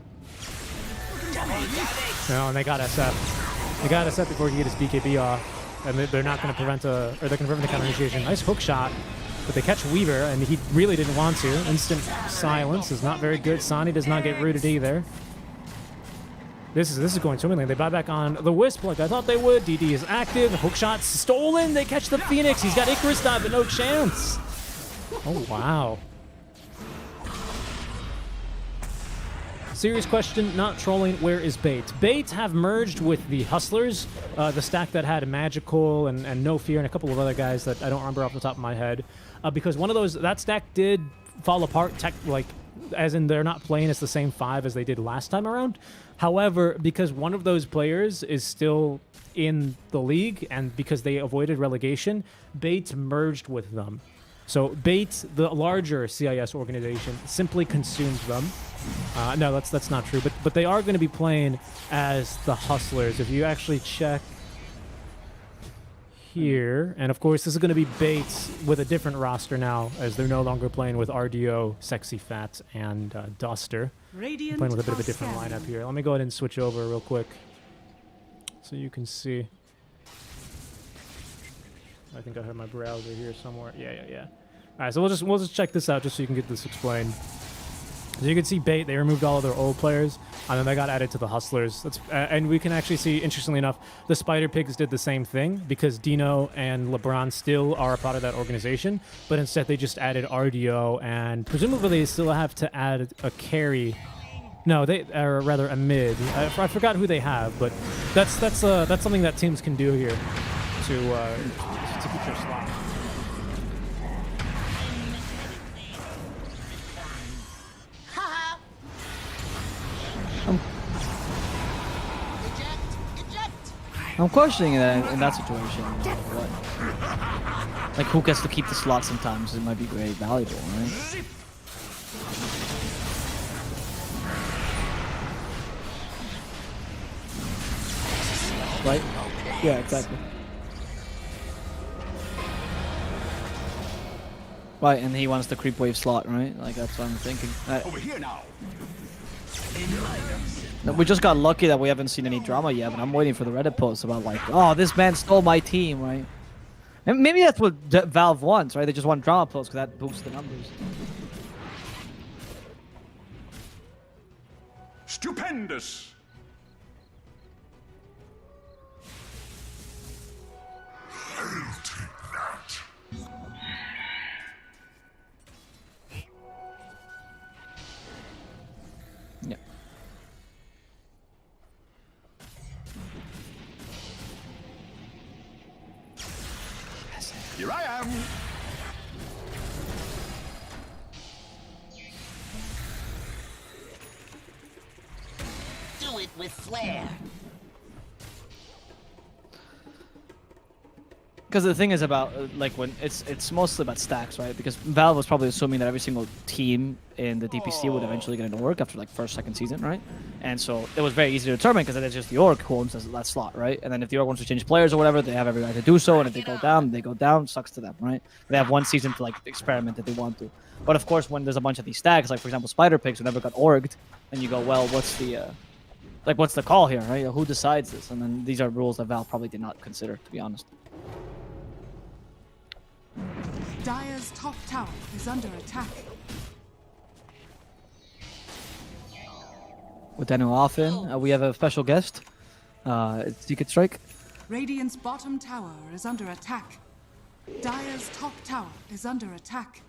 No, and they got SF. They got us up before he get his BKB off, and they're not going to prevent they're going to prevent the counter initiation. Nice hook shot, but they catch Weaver, and he really didn't want to. Instant silence is not very good. Sani does not get rooted either. This is going swimmingly. They buy back on the Wisp like I thought they would. DD is active. Hook shot stolen. They catch the Phoenix. He's got Icarus dive, but no chance. Oh wow. serious question, not trolling. Where is Bait? Bait have merged with the Hustlers, the stack that had Magical and No Fear and a couple of other guys that I don't remember off the top of my head. Because one of those, that stack did fall apart, as in they're not playing as the same 5 as they did last time around. However, because one of those players is still in the league and because they avoided relegation, Bait merged with them. So Bait, the larger CIS organization, simply consumed them. No, that's not true. But they are going to be playing as the Hustlers. If you actually check here, and of course this is going to be Bait with a different roster now, as they're no longer playing with RDO, Sexy Fat, and Duster. They're playing with a bit of a different lineup here. Let me go ahead and switch over real quick so you can see. I think I have my browser here somewhere. Yeah. All right, so we'll just check this out just so you can get this explained. So you can see Bait, they removed all of their old players, and then they got added to the Hustlers. And we can actually see, interestingly enough, the Spider Pigs did the same thing because Dino and LeBron still are a part of that organization, but instead they just added RDO, and presumably they still have to add a carry. No, they are rather a mid. I forgot who they have, but that's something that teams can do here to keep their slot. I'm questioning that in that situation. What? Like, who gets to keep the slot sometimes? It might be very valuable, right? Right? Yeah, exactly. Right, and he wants the creep wave slot, right? Like, that's what I'm thinking. Over here now. We just got lucky that we haven't seen any drama yet, but I'm waiting for the Reddit posts about like, oh, this man stole my team, right? And maybe that's what Valve wants, right? They just want drama posts because that boosts the numbers. Stupendous. I'll take that. Yeah. Here I am. Do it with flair. Because the thing is about like when it's mostly about stacks, right? Because Valve was probably assuming that every single team in the DPC would eventually get into org after like first, second season, right? And so it was very easy to determine because then it's just the org who owns that slot, right? And then if the org wants to change players or whatever, they have every right to do so. And if they go down, sucks to them, right? They have one season to like experiment if they want to. But of course, when there's a bunch of these stacks, like for example, Spider Pigs who never got orged, then you go, well, what's the call here, right? Who decides this? And then these are rules that Valve probably did not consider, to be honest. Dire's top tower is under attack. With Daniel off in, we have a special guest. It's Secret Strike. Radiant's bottom tower is under attack. Dire's top tower is under attack.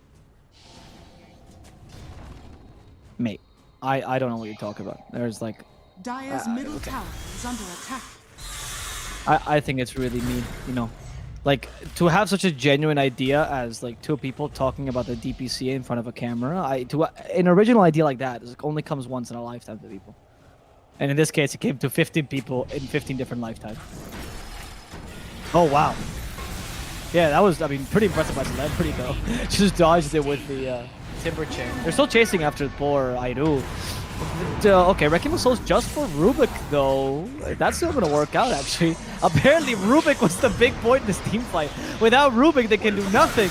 Mate, I don't know what you're talking about. There's like... Dire's middle tower is under attack. I think it's really mean, you know. Like, to have such a genuine idea as, like, two people talking about the DPC in front of a camera, an original idea like that only comes once in a lifetime to people. And in this case, it came to 15 people in 15 different lifetimes. Oh, wow. Yeah, that was, I mean, pretty impressive by Celebrity, though. Just dodged it with the Timber Chain. They're still chasing after poor Airu. Okay, Wrecking Soul's just for Rubik, though. That's still going to work out, actually. Apparently, Rubik was the big point in this team fight. Without Rubik, they can do nothing.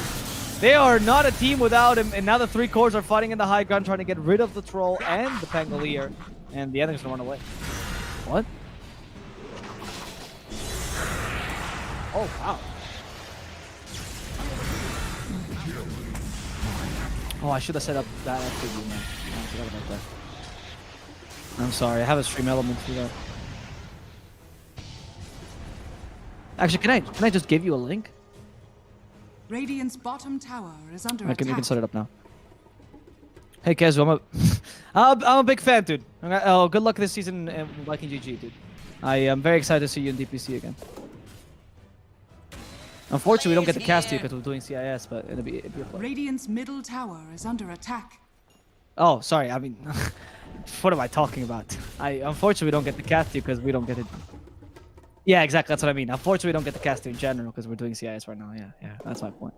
They are not a team without him, and now the three cores are fighting in the high ground, trying to get rid of the Troll and the Pangolier. And the other's going to run away. What? Oh, wow. Oh, I should have set up that after you, man. I forgot about that. I'm sorry, I have a stream element for that. Actually, can I just give you a link? Radiant's bottom tower is under You attack. can set it up now. Hey, Kezu, I'm a big fan, dude. Oh, good luck this season in Viking GG, dude. I am very excited to see you in DPC again. Unfortunately, we don't get to cast you because we're doing CIS, but it'll be a fun. Radiant's middle tower is under attack. Oh, sorry. I mean, what am I talking about? Unfortunately, we don't get to cast you because we don't get it. Yeah, exactly. That's what I mean. Unfortunately, we don't get to cast you in general because we're doing CIS right now. Yeah, that's my point.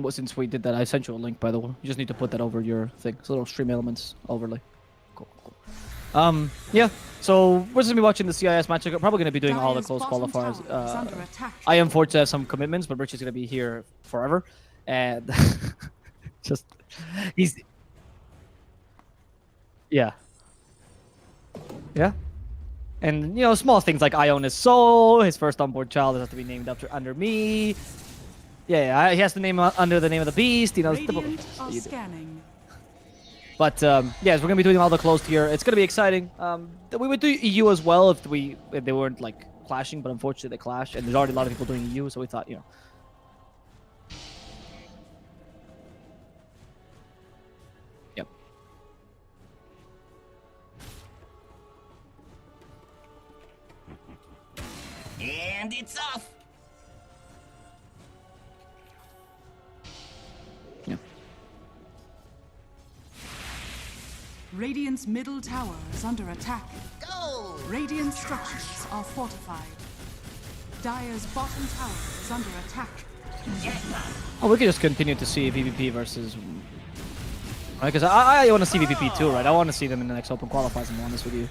Since we did that, I sent you a link, by the way. You just need to put that over your thing. It's a little stream elements overlay. Cool. Yeah. So we're just gonna be watching the CIS match. I'm probably gonna be doing all the close qualifiers. I am fortunate to have some commitments, but Rich is gonna be here forever, and just yeah. And you know, small things like I own his soul. His first onboard child has to be named under me. Yeah, he has to name under the name of the beast. You know, Radiant are scanning. But yes, we're gonna be doing all the closed here. It's gonna be exciting. We would do EU as well if they weren't like clashing, but unfortunately they clash, and there's already a lot of people doing EU, so we thought, you know. Yep. And it's off. Radiant's middle tower is under attack. Go. Radiant structures are fortified. Dire's bottom tower is under attack. Oh, we could just continue to see PvP versus... Right, because I want to see PvP too, right? I want to see them in the next Open Qualifiers, I'm honest with you.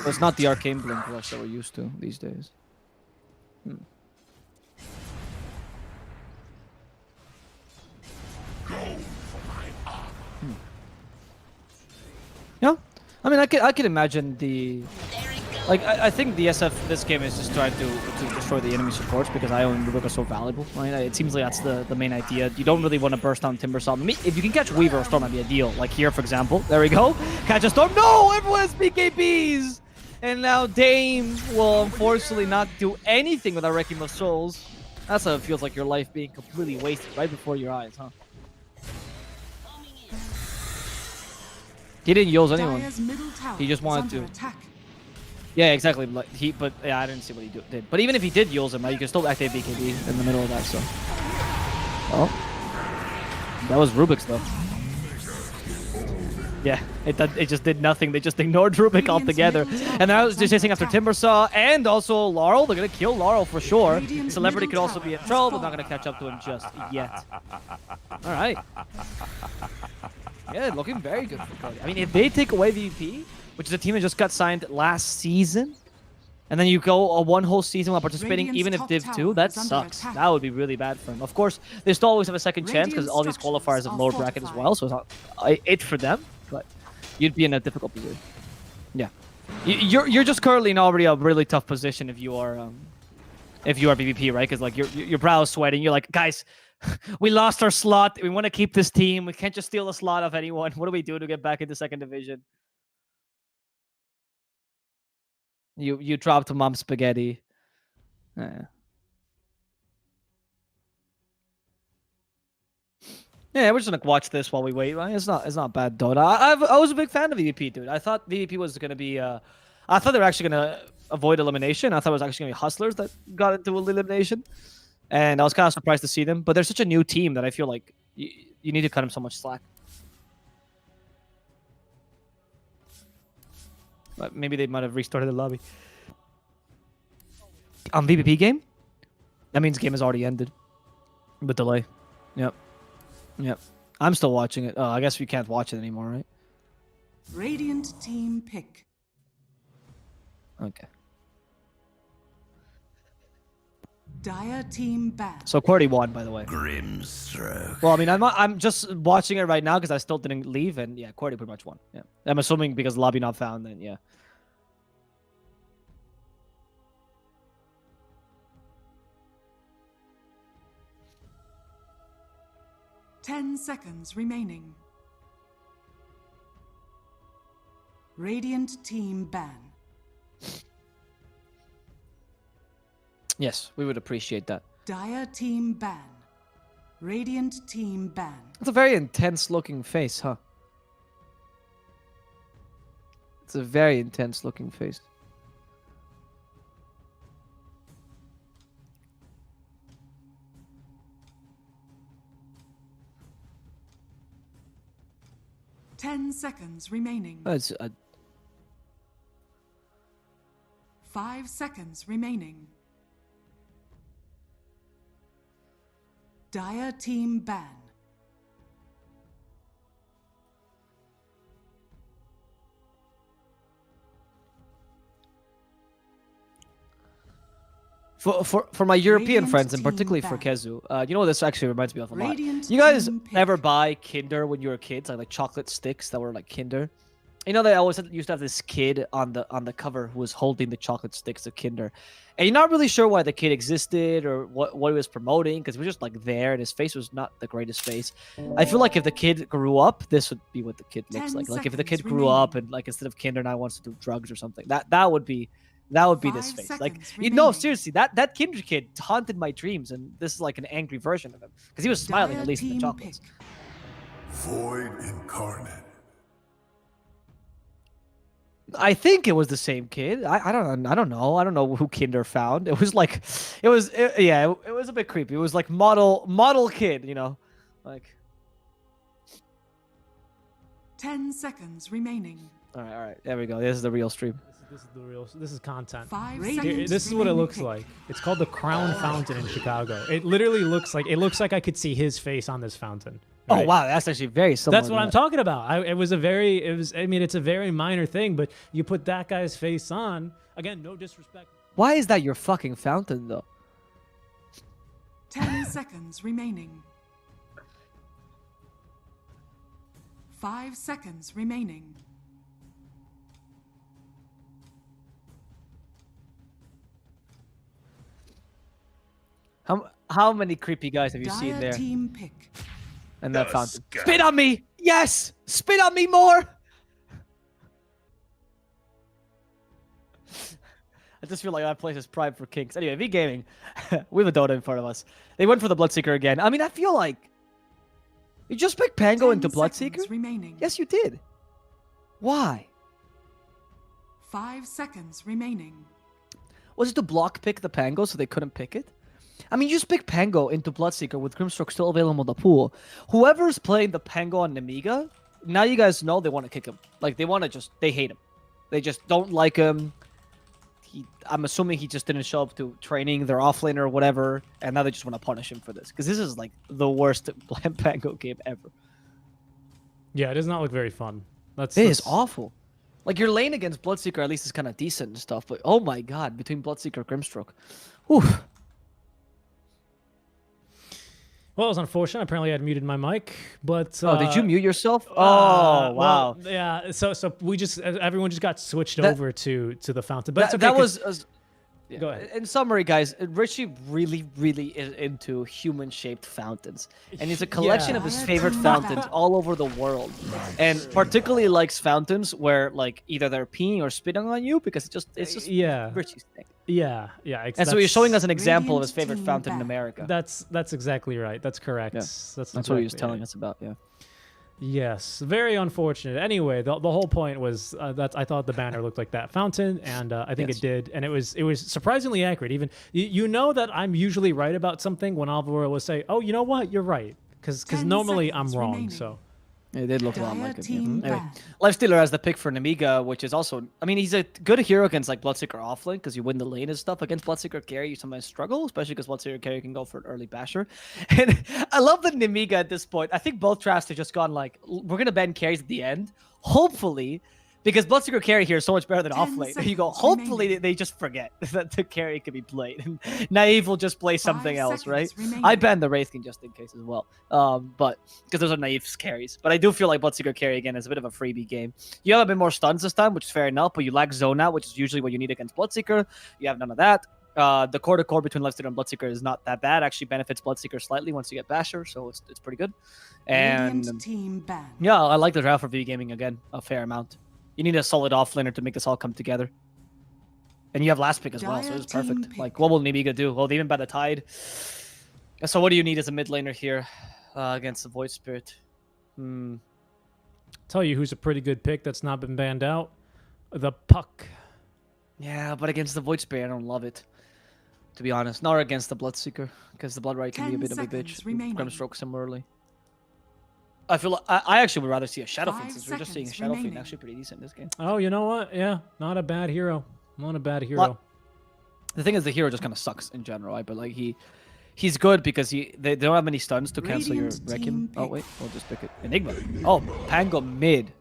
But it's not the arcane blink rush that we're used to these days. Yeah, I mean, I could imagine the... Like, I think the SF this game is just trying to destroy the enemy supports because Io and Rubik are so valuable. Right? It seems like that's the main idea. You don't really want to burst down Timbersaw. I mean, if you can catch Weaver or Storm, that'd be ideal. Like here, for example. There we go. Catch a Storm. No! Everyone has BKBs! And now Dame will unfortunately not do anything without Wrecking of Souls. That's how it feels like your life being completely wasted right before your eyes, huh? He didn't use anyone. He just wanted to. Attack. Yeah, exactly. But yeah, I didn't see what he did. But even if he did use him, you can still activate BKB in the middle of that. So, oh, that was Rubik's though. Yeah, it just did nothing. They just ignored Rubik altogether. And now it's just chasing after Timbersaw and also Laurel. They're gonna kill Laurel for sure. Celebrity could also be in trouble, but not gonna catch up to him just yet. All right. Yeah, looking very good for Cody. I mean, if they take away VP, which is a team that just got signed last season, and then you go a one whole season while participating, even if Div 2, that sucks. That would be really bad for them. Of course, they still always have a second chance because all these qualifiers have lower bracket as well, so it's not it for them, but you'd be in a difficult position. Yeah. You're just currently in already a really tough position if you are PvP, right? Because like your brow is sweating. You're like, guys, we lost our slot. We want to keep this team. We can't just steal a slot of anyone. What do we do to get back into second division? You dropped Mom Spaghetti. Yeah, we're just gonna watch this while we wait. Right? It's not bad though. I was a big fan of VVP, dude. I thought VVP was gonna be. I thought they were actually gonna avoid elimination. I thought it was actually gonna be Hustlers that got into elimination, and I was kind of surprised to see them. But they're such a new team that I feel like you need to cut them so much slack. But maybe they might have restarted the lobby. On VVP game? That means game has already ended. With delay. Yep. Yep. I'm still watching it. Oh, I guess we can't watch it anymore, right? Radiant team pick. Okay. Dire team ban. So QWERTY won, by the way. Grimstroke. Well, I mean, I'm just watching it right now because I still didn't leave, and yeah, QWERTY pretty much won. Yeah. I'm assuming because lobby not found, then yeah. Ten seconds remaining. Radiant team ban. Yes, we would appreciate that. Dire team ban. Radiant team ban. It's a very intense looking face, huh? It's a very intense looking face. Ten seconds remaining. It's 5 seconds remaining. Dire team ban. For my European Radiant friends, and team particularly for ban. Kezu, you know what this actually reminds me of a lot? Radiant You guys team pick. ever buy Kinder when you were kids, like chocolate sticks that were like Kinder? You know, they always used to have this kid on the cover who was holding the chocolate sticks of Kinder, and you're not really sure why the kid existed or what he was promoting because he was just like there, and his face was not the greatest face. I feel like if the kid grew up, this would be what the kid looks 10 like. Like if the seconds kid grew up remaining. and like instead of Kinder now wants to do drugs or something, that would be this 5 face. Like seconds you know, remaining. seriously, that Kinder kid haunted my dreams, and this is like an angry version of him because he was smiling Dire at least in the team chocolates. pick. Void incarnate. I think it was the same kid. I don't know who Kinder found. It was like, it was a bit creepy. It was like model kid, you know, like. 10 seconds remaining. All right, there we go. This is the real stream. This is the real. This is content. 5 Here, seconds. this is what it remaining looks pick. like. It's called the Crown Fountain in Chicago. It literally looks like I could see his face on this fountain. Oh right? wow, that's actually very similar. That's what to I'm that. talking about. I mean, it's a very minor thing, but you put that guy's face on. Again, no disrespect. Why is that your fucking fountain though? 10 seconds remaining. 5 seconds remaining. How many creepy guys have you seen Dire there? team pick. And that fountain. Disgust. Spit on me! Yes! Spit on me more! I just feel like that place is prime for kinks. Anyway, V Gaming, we have a Dota in front of us. They went for the Bloodseeker again. I mean, I feel like you just picked Pango 10 into seconds Bloodseeker. remaining. Yes, you did. Why? 5 seconds remaining. Was it to block pick the Pango so they couldn't pick it? I mean, you just pick Pango into Bloodseeker with Grimstroke still available in the pool. Whoever's playing the Pango on Nemiga, now you guys know they want to kick him. Like, they hate him. They just don't like him. I'm assuming he just didn't show up to training, their offlane or whatever, and now they just want to punish him for this. Because this is, like, the worst Pango game ever. Yeah, it does not look very fun. It is awful. Like, your lane against Bloodseeker at least is kind of decent and stuff, but oh my god, between Bloodseeker and Grimstroke. Whew. Well, it was unfortunate. Apparently, I had muted my mic, but Oh, did you mute yourself? Oh, wow. well, yeah. So everyone just got switched over to the fountain. But it's okay, that 'cause- was yeah. Go ahead. In summary, guys, Richie really is into human-shaped fountains, and he's a collection of his Yeah. favorite fountains all over the world, and particularly likes fountains where like either they're peeing or spitting on you because it's just yeah, Richie's thing. yeah. And so he's showing us an example of his Radiant favorite team fountain in back. America. That's exactly right. That's correct. Yeah. That's That's what he was exactly telling right. us about. Yeah. Yes, very unfortunate. Anyway, the whole point was that I thought the banner looked like that fountain, and I think Yes. it did, and it was surprisingly accurate. Even you know that I'm usually right about something when Alvaro will say, "Oh, you know what? You're right," because 10 normally I'm seconds wrong. remaining. So It did look a lot Dire like it. team Anyway, ban. Lifestealer has the pick for Nemiga, which is also, I mean, he's a good hero against like Bloodseeker offlane because you win the lane and stuff. Against Bloodseeker carry, you sometimes struggle, especially because Bloodseeker carry can go for an early basher. And I love the Nemiga at this point. I think both drafts have just gone like, we're gonna ban carries at the end, hopefully. Because Bloodseeker carry here is so much better than 10 offlane. You go, seconds hopefully remaining. they just forget that the carry can be played. And Naive will just play 5 something else, right? seconds remaining. I banned the Wraith King just in case as well. But because those are Naive's carries. But I do feel like Bloodseeker carry again is a bit of a freebie game. You have a bit more stuns this time, which is fair enough, but you lack zone out, which is usually what you need against Bloodseeker. You have none of that. The core to core between Lifestealer and Bloodseeker is not that bad. Actually benefits Bloodseeker slightly once you get Basher, so it's pretty good. And Radiant team ban. yeah, I like the draft for V Gaming again, a fair amount. You need a solid offlaner to make this all come together. And you have last pick as well, so Dire it's team perfect. pick. Like, what will Nemiga do? Well, even by the tide. So what do you need as a mid laner here against the Void Spirit? Tell you who's a pretty good pick that's not been banned out. The Puck. Yeah, but against the Void Spirit, I don't love it. To be honest. Nor against the Bloodseeker, because the Bloodright can be a 10 bit of a seconds bitch. remaining. Grimstroke similarly. I feel like, I actually would rather see a Shadow 5 Fiend, since we're just seeing a seconds Shadow Fiend remaining. actually pretty decent in this game. Oh, you know what? Yeah, not a bad hero. Not a bad hero. The thing is, the hero just kind of sucks in general, right? But like he's good because they don't have many stuns to cancel your Radiant Wreck team him. Oh pick. wait, we'll just pick it. Enigma. Oh, Pango mid.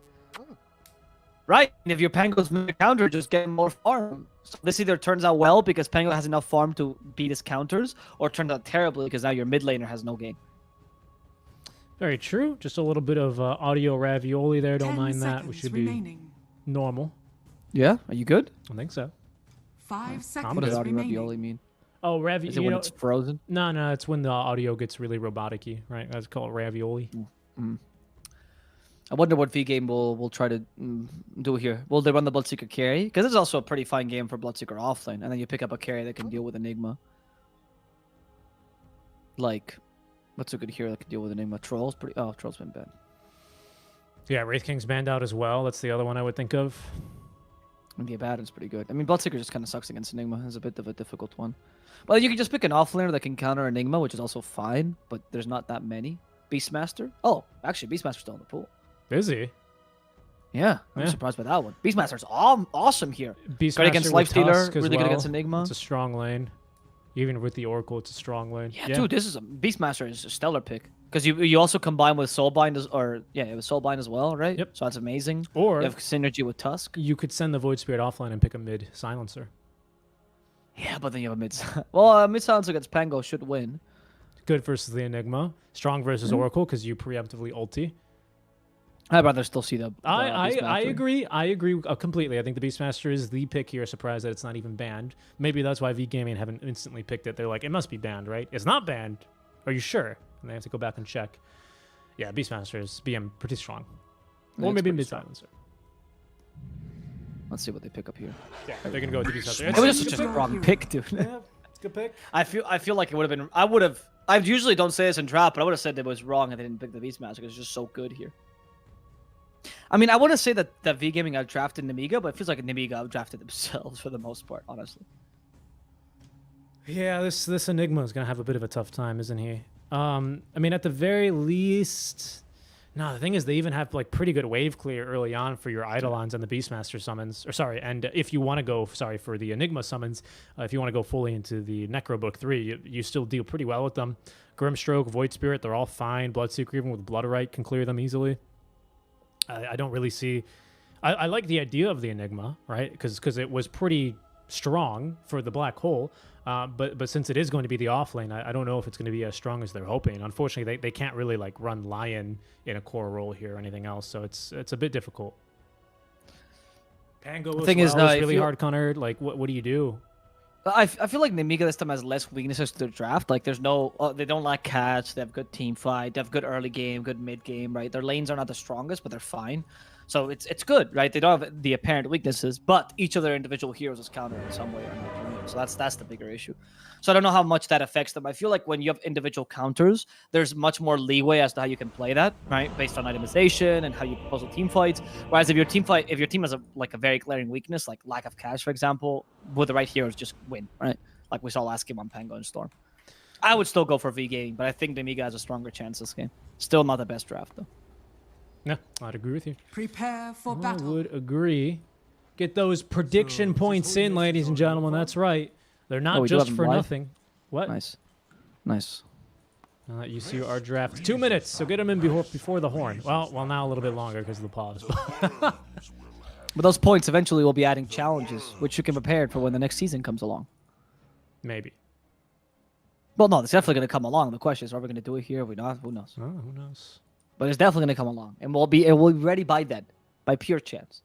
Right, and if your Pango's mid counter, just get more farm. So this either turns out well because Pango has enough farm to beat his counters, or it turns out terribly because now your mid laner has no game. Very true. Just a little bit of audio ravioli there. Don't 10 mind that. We seconds should be remaining. normal. Yeah, are you good? I think so. 5 What seconds does audio remaining. ravioli mean? Oh, Is it when it's frozen? No, it's when the audio gets really robotic-y, right? That's called ravioli. I wonder what V game will try to do here. Will they run the Bloodseeker carry? Because it's also a pretty fine game for Bloodseeker offlane, and then you pick up a carry that can deal with Enigma. Like, what's a good hero that can deal with Enigma? Troll's pretty. Oh, Troll's been banned. Yeah, Wraith King's banned out as well. That's the other one I would think of. And the Abaddon's pretty good. I mean, Bloodseeker just kind of sucks against Enigma. It's a bit of a difficult one. But you can just pick an offlaner that can counter Enigma, which is also fine. But there's not that many. Beastmaster. Oh, actually, Beastmaster's still in the pool. Is he? Yeah, I'm Yeah. surprised by that one. Beastmaster's awesome here. Beastmaster Good against with Lifestealer, Tusk as really good well. against Enigma. It's a strong lane. Even with the Oracle, it's a strong lane. Yeah, dude, this is a Beastmaster is a stellar pick because you also combine with Soulbind it was Soulbind as well, right? Yep. So that's amazing. Or You have synergy with Tusk. you could send the Void Spirit offline and pick a mid silencer. Yeah, but then you have a mid. Well, mid silencer against Pango should win. Good versus the Enigma. Strong versus Oracle because you preemptively ulti. I'd rather still see the. I Beastmaster. agree. I agree completely. I think the Beastmaster is the pick here. Surprised that it's not even banned. Maybe that's why V Gaming haven't instantly picked it. They're like, it must be banned, right? It's not banned. Are you sure? And they have to go back and check. Yeah, Beastmaster is BM pretty strong. Yeah, Or it's maybe pretty mid strong. silencer. Let's see what they pick up here. Yeah, they're gonna go with the Beastmaster. It was just such a strong pick, dude. Yeah, it's a good pick. I feel like it would have been. I usually don't say this in draft, but I would have said it was wrong if they didn't pick the Beastmaster because it's just so good here. I mean, I wouldn't say that V Gaming outdrafted Nemiga, but it feels like Nemiga outdrafted themselves for the most part, honestly. Yeah, this Enigma is gonna have a bit of a tough time, isn't he? I mean, at the very least, no. The thing is, they even have like pretty good wave clear early on for your Eidolons and the Beastmaster summons. Or sorry, and if you want to go, for the Enigma summons, if you want to go fully into the Necro Book 3, you still deal pretty well with them. Grimstroke, Void Spirit, they're all fine. Bloodseeker, even with Bloodright, can clear them easily. I don't really see. I like the idea of the Enigma, right? Because it was pretty strong for the Black Hole. But since it is going to be the offlane, I don't know if it's going to be as strong as they're hoping. Unfortunately, they can't really like run Lion in a core role here or anything else, so it's a bit difficult. Pango as thing is, well no, is if really you- hard countered. Like, what do you do? I feel like Nemiga this time has less weaknesses to their draft. Like, there's no, they don't lack catch. They have good team fight. They have good early game, good mid game, right? Their lanes are not the strongest, but they're fine. So it's good, right? They don't have the apparent weaknesses, but each of their individual heroes is countered in some way or another. Right? So that's the bigger issue. So I don't know how much that affects them. I feel like when you have individual counters, there's much more leeway as to how you can play that, right? Based on itemization and how you puzzle team fights. Whereas if your team has a very glaring weakness, like lack of cash, for example, with the right heroes, just win, right? Like we saw last game on Pango and Storm. I would still go for V Gaming, but I think Nemiga has a stronger chance this game. Still not the best draft though. No, I'd agree with you. Prepare for I battle. would agree. Get those prediction points in, ladies and gentlemen. That's right. They're not we do just have for them live? nothing. What? Nice. Nice. You see our draft. 2 minutes, so get them in before the horn. Well, now a little bit longer because of the pause. But those points eventually will be adding challenges, which you can prepare for when the next season comes along. Maybe. Well, no, it's definitely going to come along. The question is, are we going to do it here? Are we not? Who knows? Oh, who knows? But it's definitely going to come along, and it will be ready by then, by pure chance.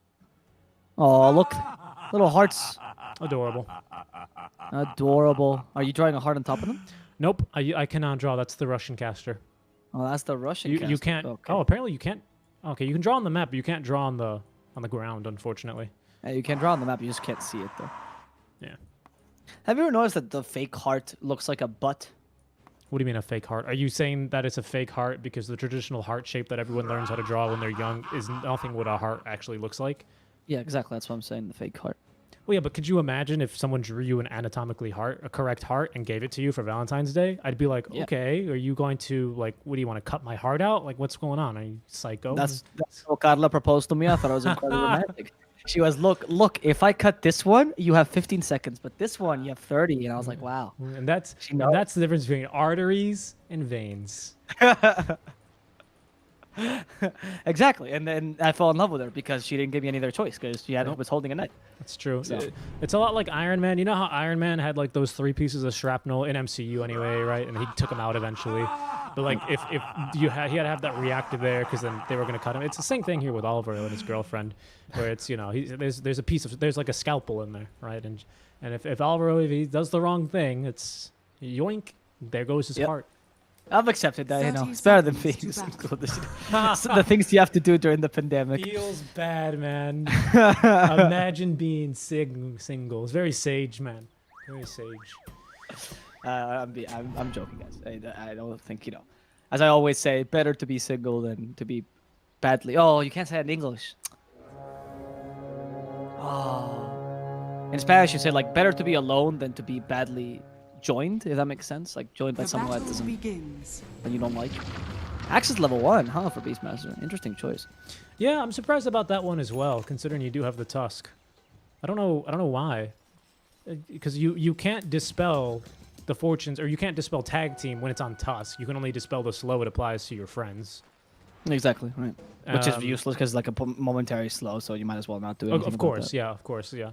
Oh, look, little hearts, Adorable. adorable. Are you drawing a heart on top of them? Nope, I cannot draw. That's the Russian caster. Oh, that's the Russian. You caster. can't. Okay. Oh, apparently you can't. Okay, you can draw on the map, but you can't draw on the ground, unfortunately. Yeah, you can draw on the map. You just can't see it though. Yeah. Have you ever noticed that the fake heart looks like a butt? What do you mean a fake heart? Are you saying that it's a fake heart because the traditional heart shape that everyone learns how to draw when they're young is nothing what a heart actually looks like? Yeah, exactly. That's what I'm saying. The fake heart. Well, yeah, but could you imagine if someone drew you an anatomically correct heart and gave it to you for Valentine's Day? I'd be like, Yeah. okay, are you going to, like, what do you want to cut my heart out? Like, what's going on? Are you psycho? That's how Carla proposed to me. I thought it was incredibly romantic. She was, look, if I cut this one, you have 15 seconds, but this one, you have 30. And I was like, wow. And that's knows. the difference between arteries and veins. Exactly. And then I fell in love with her because she didn't give me any other choice because she was holding a knife. That's true. So- It's a lot like Iron Man. You know how Iron Man had like those 3 pieces of shrapnel in MCU anyway, right? And he took them out eventually. But like if he had to have that reactive there because then they were going to cut him. It's the same thing here with Oliver and his girlfriend, where it's there's a piece of there's like a scalpel in there, right? And if Oliver if he does the wrong thing, it's yoink. There goes his Yep. heart. I've accepted that, 30 It's better than seconds being to single. The things you have to do during the pandemic. Feels bad, man. Imagine being single. It's very sage, man. Very sage. I'm joking, guys. I don't think, as I always say, better to be single than to be badly. Oh, you can't say it in English. Oh. In Spanish, you say, like, better to be alone than to be badly joined, if that makes sense. Like, joined by The someone that battle doesn't, begins. that you don't like. Access level 1, huh, for Beastmaster. Interesting choice. Yeah, I'm surprised about that one as well, considering you do have the Tusk. I don't know why. Because you can't dispel the fortunes, or you can't dispel tag team when it's on Tusk. You can only dispel the slow it applies to your friends. Exactly, right. Which is Um, useless because like a momentary slow, so you might as well not do anything. Of course, yeah, of course, yeah.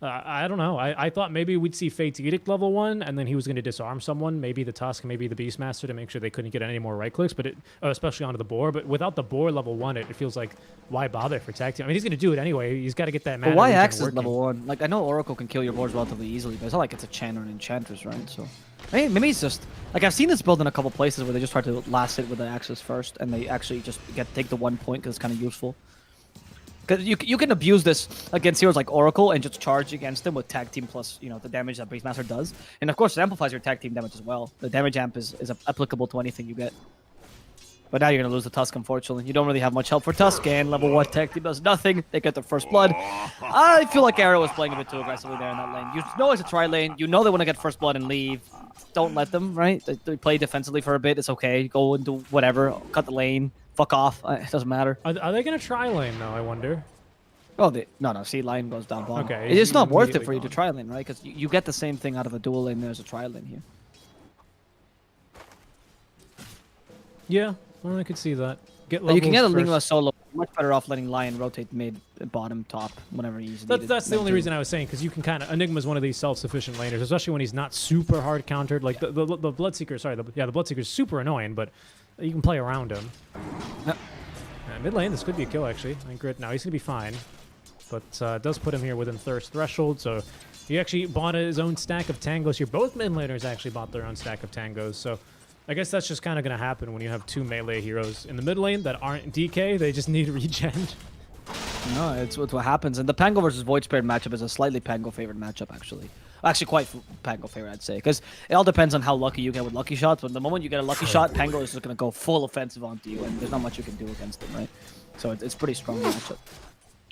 I don't know. I thought maybe we'd see Fate's Edict level 1, and then he was going to disarm someone, maybe the Tusk, maybe the Beastmaster, to make sure they couldn't get any more right clicks, but especially onto the boar. But without the boar level 1, it feels like why bother for tag team? I mean, he's going to do it anyway. He's got to get that mana. But why regen access working. level 1? Like, I know Oracle can kill your boards relatively easily, but it's not like it's a Chan or an Enchantress, right? So, maybe it's just... Like, I've seen this build in a couple places where they just try to last hit with the Axis first, and they actually just take the 1 point because it's kind of useful. Because you can abuse this against heroes like Oracle and just charge against them with tag team plus, the damage that Beastmaster does. And of course, it amplifies your tag team damage as well. The damage amp is applicable to anything you get. But now you're going to lose the Tusk, unfortunately. You don't really have much help for Tusk, and level 1 tag team does nothing. They get their first blood. I feel like Arrow was playing a bit too aggressively there in that lane. You know it's a tri lane. You know they want to get first blood and leave. Don't let them, right? They play defensively for a bit. It's okay. Go and do whatever. Cut the lane. Fuck off. It doesn't matter. Are they going to try lane, though, I wonder? Oh, no. See, line goes down bottom. Okay, It's not worth it immediately for you to gone. tri lane, right? Because you get the same thing out of a dual lane as a tri lane here. Yeah, well, I could see that. Get But you can get a levels Lingua first. solo. Much better off letting Lion rotate mid, bottom, top, whenever he's needed. That's the than only to- reason I was saying, because you can kind of... Enigma's one of these self-sufficient laners, especially when he's not super hard countered. Like, the Bloodseeker, sorry, the Bloodseeker's super annoying, but you can play around him. Yep. Mid lane, this could be a kill, actually. I think Grit, now he's going to be fine. But it does put him here within Thirst threshold, so he actually bought his own stack of tangos here. Both mid laners actually bought their own stack of tangos, so I guess that's just kind of going to happen when you have 2 melee heroes in the mid lane that aren't DK. They just need regen. No, it's what happens. And the Pango versus Void Spirit matchup is a slightly Pango favored matchup, actually. Actually, quite Pango favorite, I'd say. Because it all depends on how lucky you get with lucky shots. But the moment you get a lucky shot, Pango is just going to go full offensive onto you. And there's not much you can do against them, right? So it's pretty strong matchup.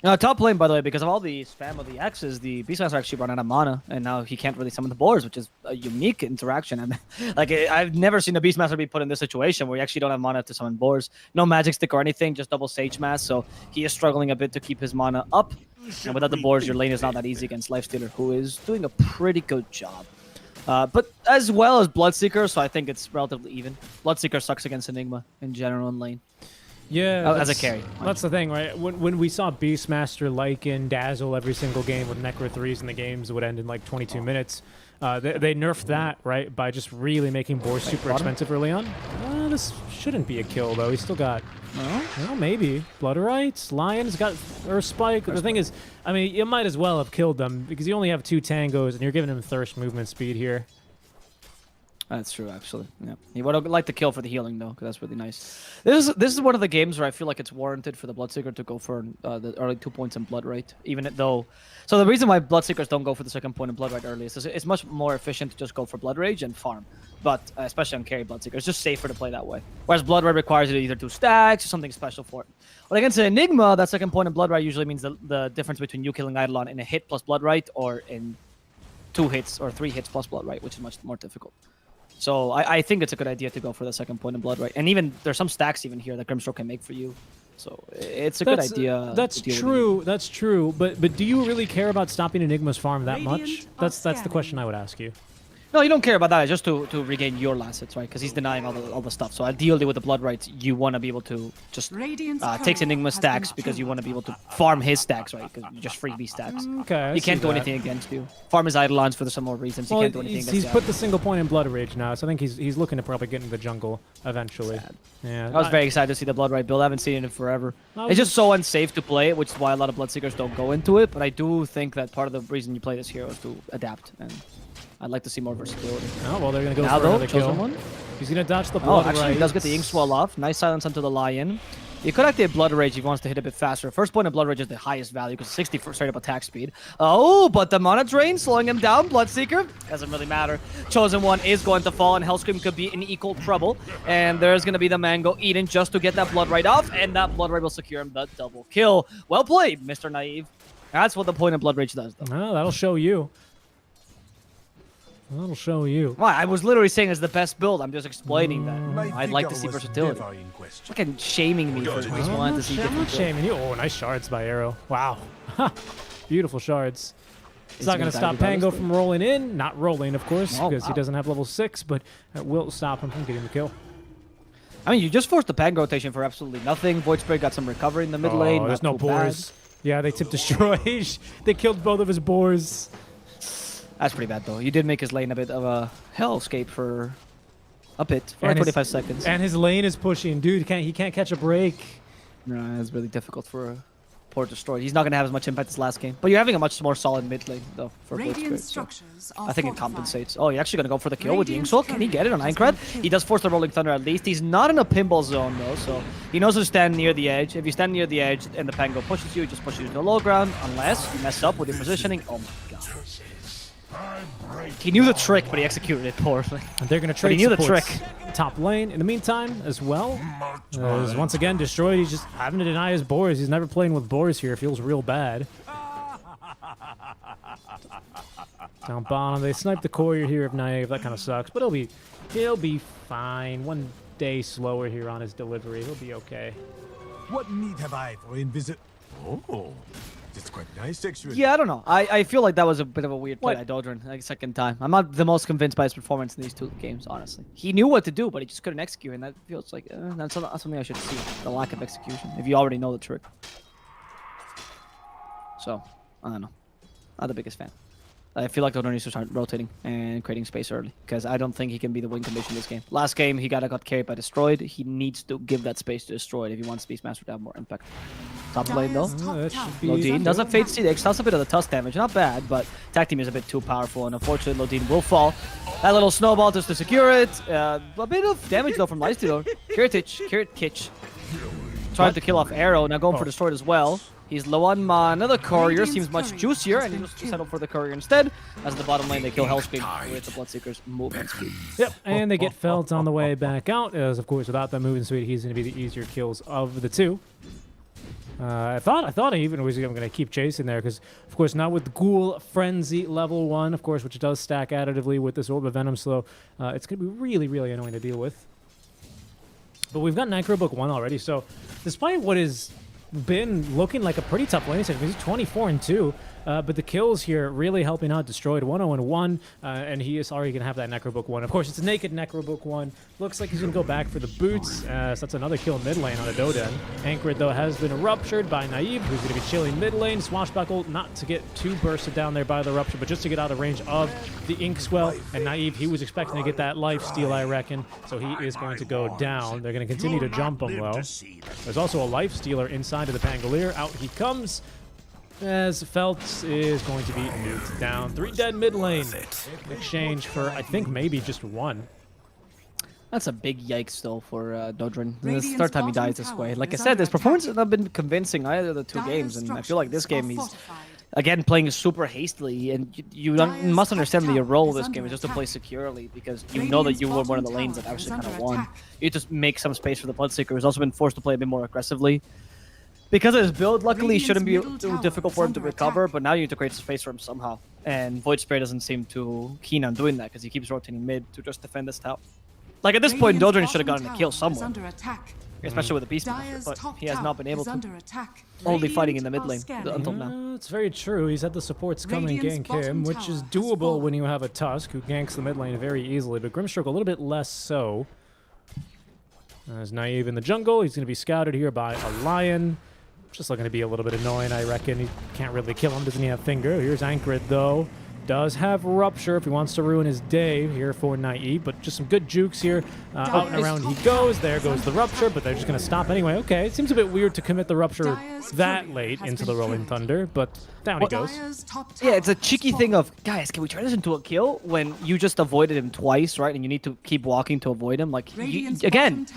Top lane, by the way, because of all the spam of the X's, the Beastmaster actually run out of mana, and now he can't really summon the boars, which is a unique interaction. And like, I've never seen a Beastmaster be put in this situation where you actually don't have mana to summon boars. No magic stick or anything, just double Sage Mass, so he is struggling a bit to keep his mana up. And without the boars, your lane is not that easy against Lifestealer, who is doing a pretty good job. But as well as Bloodseeker, so I think it's relatively even. Bloodseeker sucks against Enigma in general in lane. Yeah, As a carry. That's the thing, right? When we saw Beastmaster, Lycan, Dazzle every single game with Necro 3s and the games would end in like 22 minutes, they nerfed that, right, by just really making boars super expensive early on. This shouldn't be a kill, though. He's still got, well, maybe. Blood Rights, Lion's got Earth Spike. The thing is, I mean, you might as well have killed them because you only have 2 tangos and you're giving him Thirst movement speed here. That's true, actually. Yeah, he would like to kill for the healing though, because that's really nice. This is one of the games where I feel like it's warranted for the Bloodseeker to go for the early 2 points in Blood Right, even though. So the reason why Bloodseekers don't go for the second point in Blood Right early is it's much more efficient to just go for Blood Rage and farm, but especially on carry Bloodseeker, it's just safer to play that way. Whereas Blood Right requires you to either do stacks or something special for it. But against an Enigma, that second point in Blood Right usually means the difference between you killing Eidolon in a hit plus Blood Right or in 2 hits or 3 hits plus Blood Right, which is much more difficult. So I think it's a good idea to go for the second point in Blood Right. And even there's some stacks even here that Grimstroke can make for you. So it's a good idea. That's true. That's true. But do you really care about stopping Enigma's farm that much? That's the question I would ask you. No, you don't care about that. It's just to regain your assets, right? Because he's denying all the stuff. So ideally with the Blood Rights, you want to be able to just take Enigma stacks because you want to be able to farm his stacks, right? Because you just freebie stacks. Okay, he can't do anything against you. Farm his Eidolons for some more reasons. He can't do anything against you. He's put the single point in Blood Rage now, so I think he's looking to probably get into the jungle eventually. Sad. Yeah, I was very excited to see the Blood Right build. I haven't seen it in forever. It's just so unsafe to play it, which is why a lot of Bloodseekers don't go into it. But I do think that part of the reason you play this hero is to adapt, and I'd like to see more versatility. Oh, well, they're going to go now, for another kill. One. He's going to dodge the Blood actually, Right. he does get the Ink Swell off. Nice silence onto the Lion. You could activate Blood Rage if he wants to hit a bit faster. First point of Blood Rage is the highest value because 60 for straight up attack speed. Oh, but the mana drain slowing him down. Bloodseeker doesn't really matter. Chosen One is going to fall, and Hellscream could be in equal trouble. And there's going to be the Mango Eden just to get that Blood Right off, and that Blood Right will secure him the double kill. Well played, Mr. Naive. That's what the point of Blood Rage does, though. Oh, that'll show you. That'll show you. Well, I was literally saying it's the best build. I'm just explaining that. I'd like to see versatility. Fucking shaming me for just wanting to see different builds. Shaming you. Oh, nice shards by Arrow. Wow. Beautiful shards. It's not going to stop Pango from rolling in. Not rolling, of course, because he doesn't have level 6, but it will stop him from getting the kill. I mean, you just forced the Pango rotation for absolutely nothing. Void Spray got some recovery in the mid lane. There's no boars. Yeah, they tipped destroy. They killed both of his boars. That's pretty bad, though. You did make his lane a bit of a hellscape for a bit, for like 25 seconds. And his lane is pushing. Dude, he can't catch a break. No, it's really difficult for a poor destroyed. He's not going to have as much impact as last game. But you're having a much more solid mid lane, though, for both squares. So I think it compensates. Oh, you're actually going to go for the kill with the Inkswell. Can he get it on Aincrad? He does force the Rolling Thunder at least. He's not in a pinball zone, though, so he knows to stand near the edge. If you stand near the edge and the Pango pushes you, he just pushes you to the low ground, unless you mess up with your positioning. Oh my god. He knew the trick, but he executed it poorly. And they're going to trade he knew the supports trick. Top lane. In the meantime, as well, is once again destroyed. He's just having to deny his boars. He's never playing with boars here. It feels real bad. Down bottom, they sniped the courier here of Naive. That kind of sucks, but he'll be fine. 1 day slower here on his delivery. He'll be okay. What need have I for in visit? Oh, it's quite nice, actually. Yeah, I don't know. I feel like that was a bit of a weird play What? by Doldrin, like second time. I'm not the most convinced by his performance in these 2 games, honestly. He knew what to do, but he just couldn't execute, and that feels like that's not something I should see, the lack of execution, if you already know the trick. So, I don't know. Not the biggest fan. I feel like Doldrin needs to start rotating and creating space early, because I don't think he can be the win condition this game. Last game, he got carried by Destroyed. He needs to give that space to Destroyed if he wants Beastmaster to have more impact. Top lane, though. That should be Lodin does have Fate Seed X, does a bit of the tusk damage, not bad, but Tag Team is a bit too powerful, and unfortunately Lodin will fall. That little snowball just to secure it. A bit of damage though from Lifestealer. Kirit trying to kill off Arrow, now going for Destroyed as well. He's low on mana. The courier seems much juicier, and he just settled for the courier instead. As in the bottom lane, they kill Hellscream with the Bloodseeker's movement speed. Yep, and they get felt on the way back out, as of course without that movement speed, he's going to be the easier kills of the 2. I thought I even was going to keep chasing there because, of course, now with Ghoul Frenzy level 1, of course, which does stack additively with this Orb of Venom Slow, it's going to be really, really annoying to deal with. But we've got Necrobook 1 already, so despite what has been looking like a pretty tough lane stage, he's 24-2, but the kills here really helping out. Destroyed 1-0-1, and he is already going to have that Necrobook 1. Of course, it's a naked Necrobook 1. Looks like he's going to go back for the boots, so that's another kill mid lane on a Doden. Anchored, though, has been ruptured by Naive, who's going to be chilling mid lane. Swashbuckle, not to get too bursted down there by the rupture, but just to get out of range of the Inkswell. And Naive, he was expecting to get that life steal, I reckon, so he is going to go down. They're going to continue to jump him low. There's also a life stealer inside of the Pangolier. Out he comes, as Feltz is going to be nuked down. 3 dead mid lane in exchange for, I think, maybe just 1. That's a big yikes, though, for Dodrin. This is the third time he dies this way. Like I said, his performance has not been convincing either of the 2 games, and I feel like this game he's, again, playing super hastily, and you must understand that your role this game is just to play securely, because you know that you were one of the lanes that actually kind of won. You just make some space for the Bloodseeker, who's also been forced to play a bit more aggressively. Because of his build, luckily, it shouldn't be too difficult for him to recover, but now you need to create space for him somehow. And Void Spray doesn't seem too keen on doing that, because he keeps rotating mid to just defend this tower. Like, at this point, Dodrin should have gotten a kill somewhere. Especially with the Beastmaster, but he has not been able to. Only fighting in the mid lane until now. It's very true. He's had the supports come and gank him, which is doable when you have a Tusk who ganks the mid lane very easily, but Grimstroke a little bit less so. As Naive in the jungle, he's going to be scouted here by a Lion. Just looking to be a little bit annoying, I reckon. He can't really kill him, doesn't he have Finger? Here's Anchored, though. Does have Rupture if he wants to ruin his day here for Naive, but just some good jukes here. Out and around he goes. There goes the Rupture, but they're just going to stop anyway. Okay, it seems a bit weird to commit the Rupture that late into the Rolling Thunder, but down he goes. Yeah, it's a cheeky thing of, guys, can we turn this into a kill when you just avoided him twice, right? And you need to keep walking to avoid him. Like, again,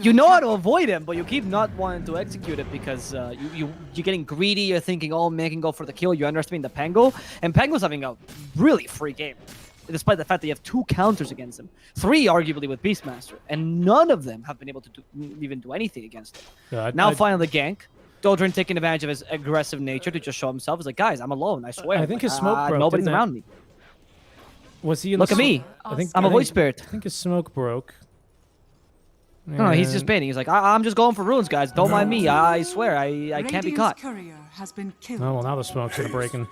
you know how to avoid him, but you keep not wanting to execute it because you're getting greedy. You're thinking, oh, man, can go for the kill. You're underestimating the Pango, and Pango's having a really free game, despite the fact that you have 2 counters against him, 3 arguably with Beastmaster, and none of them have been able to even do anything against him. Yeah, now finally the gank. Dodrin taking advantage of his aggressive nature to just show himself. He's like, guys, I'm alone, I swear. I think his smoke broke. Nobody's around me. Was he in Look at me. I'm a Void Spirit. I think his smoke broke. No, he's just baiting. He's like, I'm just going for runes, guys. Don't mind me. I swear, I can't be caught. Oh, well, now the smoke's going to break. And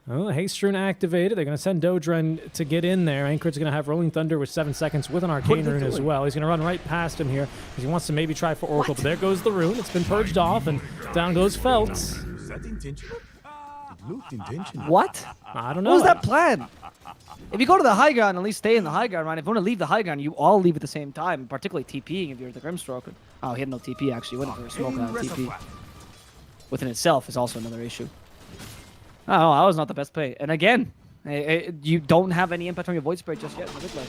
oh, Haste Rune activated. They're going to send Dodrin to get in there. Anchored's going to have Rolling Thunder with 7 seconds with an Arcane Rune as well. He's going to run right past him here because he wants to maybe try for Oracle. But there goes the rune. It's been purged off, and down goes Feltz. Is that intentional? It looked intentional. What? I don't know. What was that plan? If you go to the high ground, at least stay in the high ground, right? If you want to leave the high ground, you all leave at the same time, particularly TPing if you're the Grimstroke. Oh, he had no TP, actually. Went for a smoke on TP. Within itself is also another issue. Oh, that was not the best play. And again, you don't have any impact on your Void Spirit just yet in the mid lane.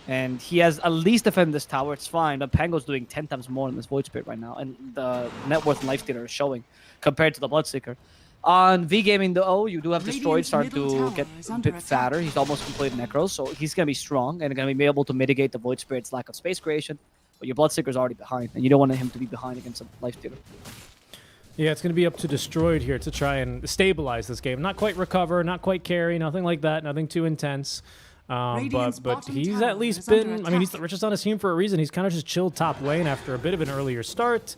And he has at least defended this tower. It's fine, but Pango's doing 10 times more than this Void Spirit right now. And the net worth and lifestealer is showing compared to the Bloodseeker. On V-Gaming, though, you do have Destroyed starting to get a bit fatter. He's almost completed Necros, so he's going to be strong and going to be able to mitigate the Void Spirit's lack of space creation. But your Bloodseeker's already behind, and you don't want him to be behind against a lifestealer. Yeah, it's going to be up to Destroyed here to try and stabilize this game. Not quite recover, not quite carry, nothing like that, nothing too intense. But he's at least been, I mean, he's the richest on his team for a reason. He's kind of just chilled top lane after a bit of an earlier start.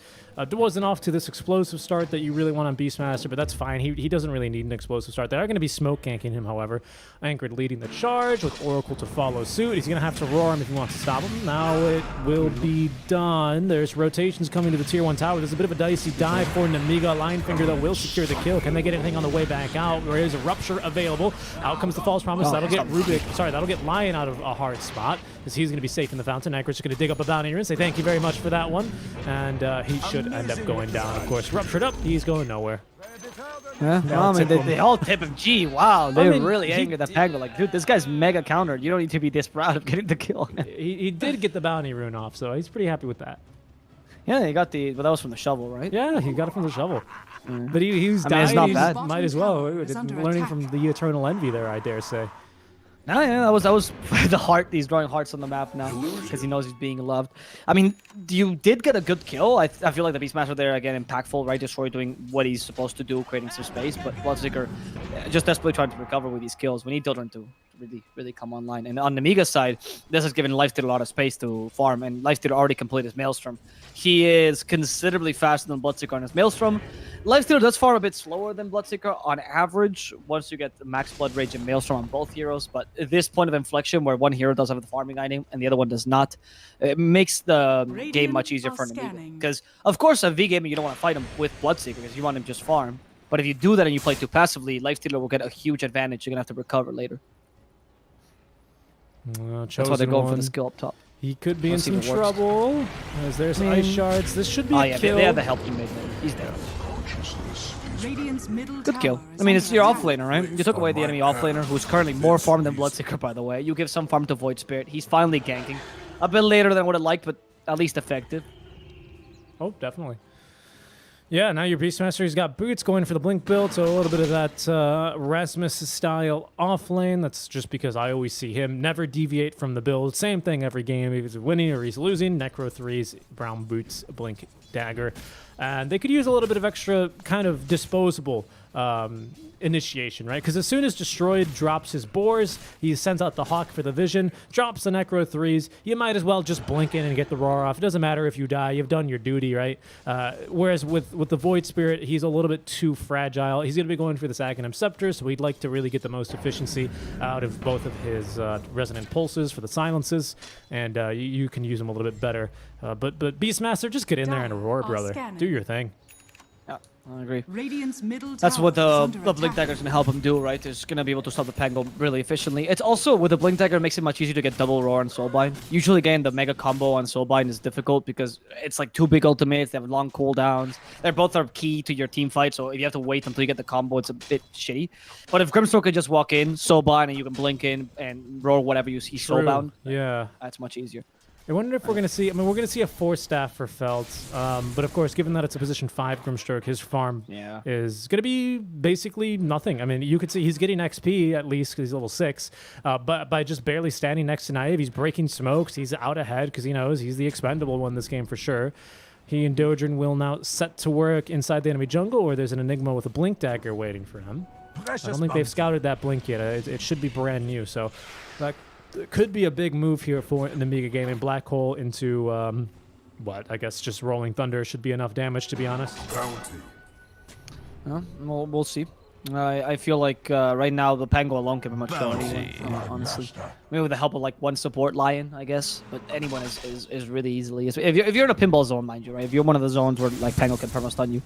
Wasn't off to this explosive start that you really want on Beastmaster, but that's fine. He doesn't really need an explosive start. They are going to be smoke ganking him, however. Anchored leading the charge with Oracle to follow suit. He's going to have to roar him if he wants to stop him. Now it will be done. There's rotations coming to the tier 1 tower. There's a bit of a dicey dive for Nemiga. Linefinger, though, will secure the kill. Can they get anything on the way back out? There is a Rupture available. Out comes the False Promise. That'll get that'll get Lion out of a hard spot, because he's going to be safe in the fountain. Anchored's just going to dig up a bounty and say thank you very much for that one. And he should end up going down, of course. Ruptured up, he's going nowhere. Yeah, I mean, they all tip him. Gee, wow, they really angered that Pango. Like, dude, this guy's mega countered. You don't need to be this proud of getting the kill. he did get the bounty rune off, so he's pretty happy with that. Yeah, he got the, but that was from the shovel, right? Yeah, he got it from the shovel. But he was it's not bad. Might as well. Learning from the Eternal Envy there, I dare say. No, yeah, that was the heart. He's drawing hearts on the map now because he knows he's being loved. I mean, you did get a good kill. I feel like the Beastmaster there again impactful, right? Destroy doing what he's supposed to do, creating some space. But Bloodseeker just desperately trying to recover with these kills. We need Dildren to really come online. And on Nemiga's side, this has given Lifesteal a lot of space to farm, and Lifesteal already completed his Maelstrom. He is considerably faster than Bloodseeker on his Maelstrom. Lifesteal does farm a bit slower than Bloodseeker on average once you get the max Blood Rage and Maelstrom on both heroes, but at this point of inflection where one hero does have the farming item and the other one does not, it makes the game much easier for Nemiga. Because, of course, a V game, you don't want to fight him with Bloodseeker because you want him just farm. But if you do that and you play too passively, Lifestealer will get a huge advantage. You're going to have to recover later. That's why they're going for the skill up top. He could be in some trouble, as there's ice shards. This should be a kill. They have the help teammate. He's there. Radiant's middle Good kill. tower is I mean, it's under your attack. offlaner, right? You took away the enemy offlaner, who's currently more farm than Bloodseeker, by the way. You give some farm to Void Spirit. He's finally ganking. A bit later than I would have liked, but at least effective. Oh, definitely. Yeah, now your Beastmaster, he's got boots going for the Blink build, so a little bit of that Rasmus-style offlane. That's just because I always see him never deviate from the build. Same thing every game. If he's winning or he's losing, Necro 3s, Brown Boots, Blink Dagger. And they could use a little bit of extra kind of disposable initiation, right? Because as soon as Destroyed drops his boars, he sends out the Hawk for the vision, drops the Necro 3s, you might as well just blink in and get the roar off. It doesn't matter if you die, you've done your duty, right? Whereas with the Void Spirit, he's a little bit too fragile. He's going to be going for the Aghanim Scepter, so we'd like to really get the most efficiency out of both of his Resonant Pulses for the silences, and you can use them a little bit better. But Beastmaster, just get in there and roar, brother. Do your thing. I agree. Radiant's middle That's tower what is the under Blink attack. Dagger is going to help him do, right? It's going to be able to stop the Pango really efficiently. It's also, with the Blink Dagger, it makes it much easier to get double Roar on Soulbind. Usually, again, the Mega Combo on Soulbind is difficult because it's like two big ultimates, they have long cooldowns. They're both are key to your team fight, so if you have to wait until you get the combo, it's a bit shitty. But if Grimstroke can just walk in, Soulbind, and you can blink in and roar whatever you see Soulbound, yeah, that's much easier. I wonder if we're going to see... I mean, we're going to see a 4-staff for Felt. But, of course, given that it's a position 5 Grimstroke, his farm is going to be basically nothing. I mean, you could see he's getting XP, at least, because he's level 6. But by just barely standing next to Naive, he's breaking smokes. He's out ahead because he knows he's the expendable one this game for sure. He and Dodrin will now set to work inside the enemy jungle, or there's an Enigma with a Blink Dagger waiting for him. I don't think they've scouted that Blink yet. It should be brand new, so... that could be a big move here for Nemiga Gaming. Black Hole into, what? I guess just Rolling Thunder should be enough damage, to be honest. We'll see. I feel like right now the Pango alone can be much better anyway, honestly. Maybe with the help of like one support Lion, I guess. But anyone is really easily... If you're in a pinball zone, mind you, right? If you're one of the zones where like Pango can perma-stun you.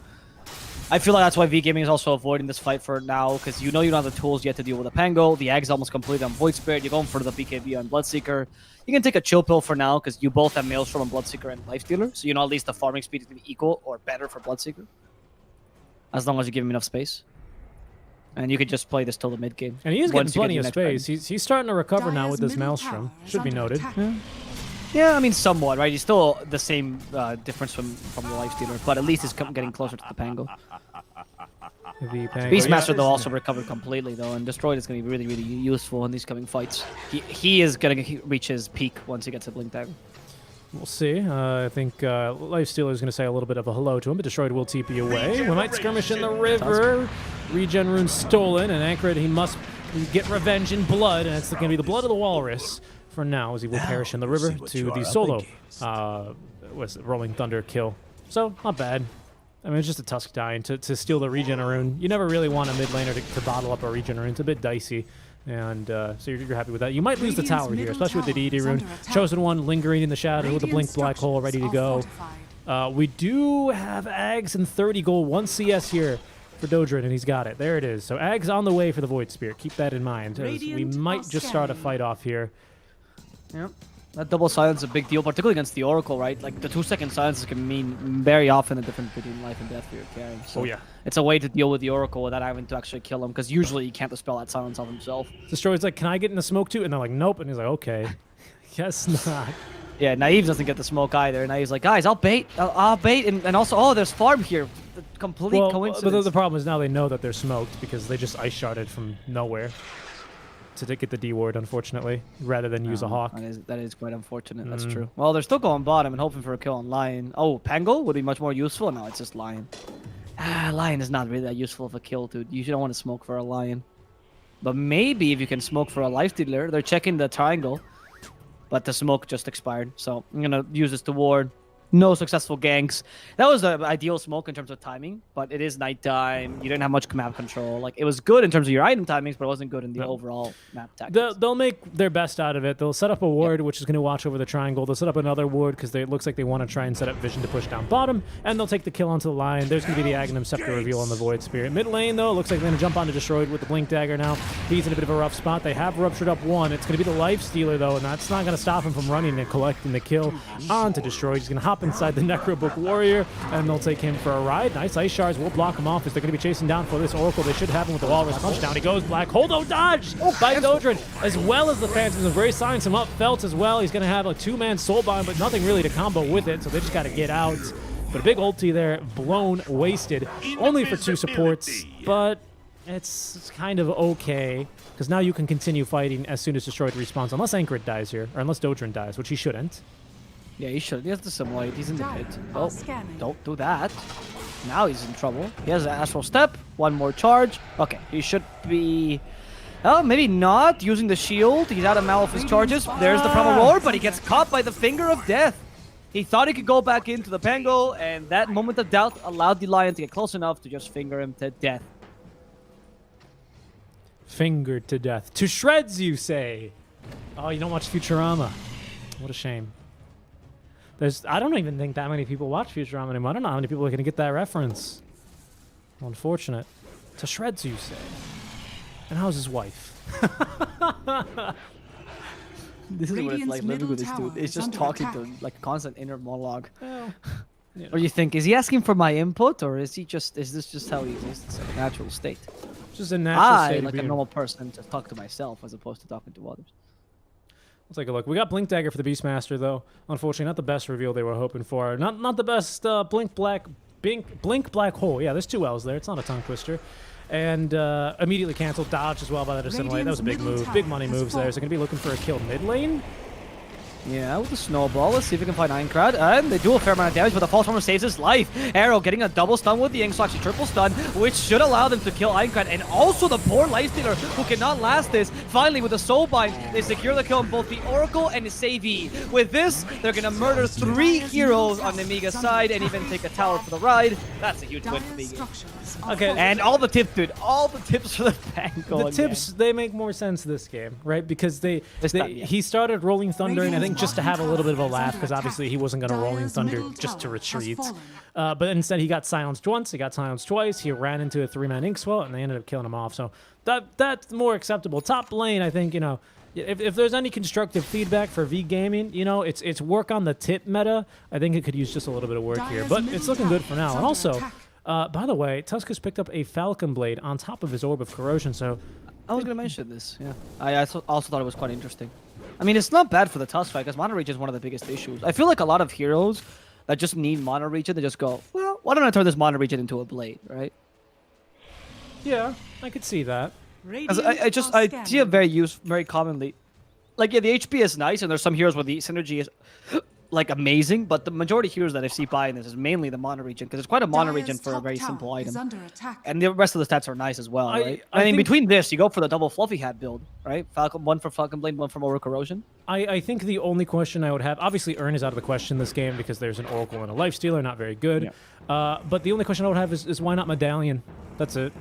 I feel like that's why V Gaming is also avoiding this fight for now, because you know you don't have the tools yet to deal with a Pango. The Ag's almost completed on Void Spirit. You're going for the BKB on Bloodseeker. You can take a chill pill for now, because you both have Maelstrom on Bloodseeker and Lifestealer, so you know at least the farming speed is going to be equal or better for Bloodseeker, as long as you give him enough space. And you could just play this till the mid game. And he is getting plenty of space. He's starting to recover now with this Maelstrom. Should be noted. Yeah, I mean, somewhat, right? He's still the same difference from the Lifestealer, but at least he's getting closer to the Pango. Beastmaster, though, also recovered completely, though, and Destroyed is going to be really, really useful in these coming fights. He is going to reach his peak once he gets a Blink Dagger. We'll see. I think Lifestealer is going to say a little bit of a hello to him, but Destroyed will TP away. We might skirmish in the river. Regen rune stolen, and Anchored, he must get revenge in blood, and it's going to be the blood of the Walrus for now, as he will perish in the river to the solo Rolling Thunder kill. So, not bad. I mean, it's just a Tusk dying to steal the Regen rune. You never really want a mid laner to bottle up a Regen rune. It's a bit dicey. And so you're happy with that. You might lose the tower here, especially with the DD rune. Chosen One lingering in the shadow with a Blink Black Hole ready to go. We do have Ags and 30 gold, 1 CS here for Dodrin, and he's got it. There it is. So Ags on the way for the Void Spear. Keep that in mind, as we might just start a fight off here. Yep. That double silence is a big deal, particularly against the Oracle, right? Like, the 2-second silences can mean very often the difference between life and death for your carry. So yeah. It's a way to deal with the Oracle without having to actually kill him, because usually he can't dispel that silence of himself. Destroyer's like, can I get in the smoke too? And they're like, nope. And he's like, okay. Guess not. Yeah, Naive doesn't get the smoke either. Naive's like, guys, I'll bait. I'll bait. And also, oh, there's farm here. The complete coincidence. But the problem is now they know that they're smoked because they just ice sharded from nowhere. to get the D ward, unfortunately, rather than use a Hawk. That is quite unfortunate. That's true. Well, they're still going bottom and hoping for a kill on Lion. Oh, Pango would be much more useful. No, it's just Lion. Lion is not really that useful of a kill, dude. You don't want to smoke for a Lion. But maybe if you can smoke for a lifestealer, they're checking the triangle. But the smoke just expired. So I'm going to use this to ward. No successful ganks. That was the ideal smoke in terms of timing, but it is nighttime. You didn't have much map control. Like, it was good in terms of your item timings, but it wasn't good in the overall map tactics. They'll make their best out of it. They'll set up a ward, which is going to watch over the triangle. They'll set up another ward because it looks like they want to try and set up vision to push down bottom, and they'll take the kill onto the Lion. There's going to be the Aghanim Scepter reveal on the Void Spirit. Mid lane, though, looks like they're going to jump onto Destroyed with the Blink Dagger now. He's in a bit of a rough spot. They have ruptured up one. It's going to be the Life Stealer, though, and that's not going to stop him from running and collecting the kill onto Destroyed. He's going to hop inside the Necro Book Warrior, and they'll take him for a ride. Nice Ice Shards will block him off as they're going to be chasing down for this Oracle. They should have him with the Walrus Punch down. He goes black. Holdo dodge by Dodrin, as well as the Phantasm. Very signs him up. Felt as well. He's going to have a two-man Soulbind, but nothing really to combo with it, so they just got to get out. But a big ulti there, blown, wasted. Only for 2 supports, but it's kind of okay, because now you can continue fighting as soon as Destroyed respawns, unless Anchored dies here, or unless Dodrin dies, which he shouldn't. Yeah, he should. He has the Simulate. He's in the pit. Oh, don't do that. Now he's in trouble. He has an Astral Step. One more charge. Okay, he should be... Oh, maybe not. Using the shield. He's out of Malefic's charges. There's the Primal Roar, but he gets caught by the Finger of Death. He thought he could go back into the Pango, and that moment of doubt allowed the Lion to get close enough to just finger him to death. Fingered to death. To shreds, you say? Oh, you don't watch Futurama. What a shame. I don't even think that many people watch Futurama anymore. I don't know how many people are going to get that reference. Unfortunate. To shreds, you say? And how's his wife? This is what it's like living with this dude. It's just talking to him, like a constant inner monologue. Well, you know. Or you think, is he asking for my input, or is this just how he exists, like a natural state? Just a natural state. Like a normal person, just talk to myself as opposed to talking to others. Let's take a look. We got Blink Dagger for the Beastmaster, though. Unfortunately, not the best reveal they were hoping for. Not the best Blink Black Hole. Yeah, there's 2 L's there. It's not a tongue twister. And immediately canceled. Dodge as well by that Assimilate. That was a big move. Big money moves there. So going to be looking for a kill mid lane. Yeah, with the snowball. Let's see if we can find Aincrad. And they do a fair amount of damage, but the False Armor saves his life. Arrow getting a double stun with the ENG, so actually triple stun, which should allow them to kill Aincrad. And also the poor Lifestealer, who cannot last this. Finally, with the Soulbind, they secure the kill on both the Oracle and the Savvy. With this, they're going to murder 3 heroes on Nemiga's side and even take a tower for the ride. That's a huge win for the game. Okay, and all the tips, dude. All the tips for the Pango. The tips, they make more sense this game, right? Because he started Rolling Thunder, and I think just to have a little bit of a laugh, because obviously he wasn't going to Rolling Thunder just to retreat. But instead he got silenced once, he got silenced twice, he ran into a 3-man Inkswell, and they ended up killing him off. So that's more acceptable. Top lane, I think, you know, if there's any constructive feedback for V Gaming, you know, it's work on the tip meta. I think it could use just a little bit of work here, but it's looking good for now. And also, by the way, Tusk has picked up a Falcon Blade on top of his Orb of Corrosion, so... I was going to mention this, yeah. I also thought it was quite interesting. I mean, it's not bad for the Tusk fight, because Mono Regen is one of the biggest issues. I feel like a lot of heroes that just need Mono Regen, they just go, well, why don't I turn this Mono Regen into a blade, right? Yeah, I could see that. I see it very commonly. Like, yeah, the HP is nice, and there's some heroes where the synergy is like amazing, but the majority of heroes that I see buying this is mainly the Mono Regen, because it's quite a Mono Regen for a very simple item. And the rest of the stats are nice as well, right? I mean, between this, you go for the double Fluffy Hat build, right? One for Falcon Blade, one for Orb of Corrosion. I think the only question I would have, obviously Urn is out of the question this game because there's an Oracle and a Lifestealer, not very good. Yeah. But the only question I would have is why not Medallion? That's it.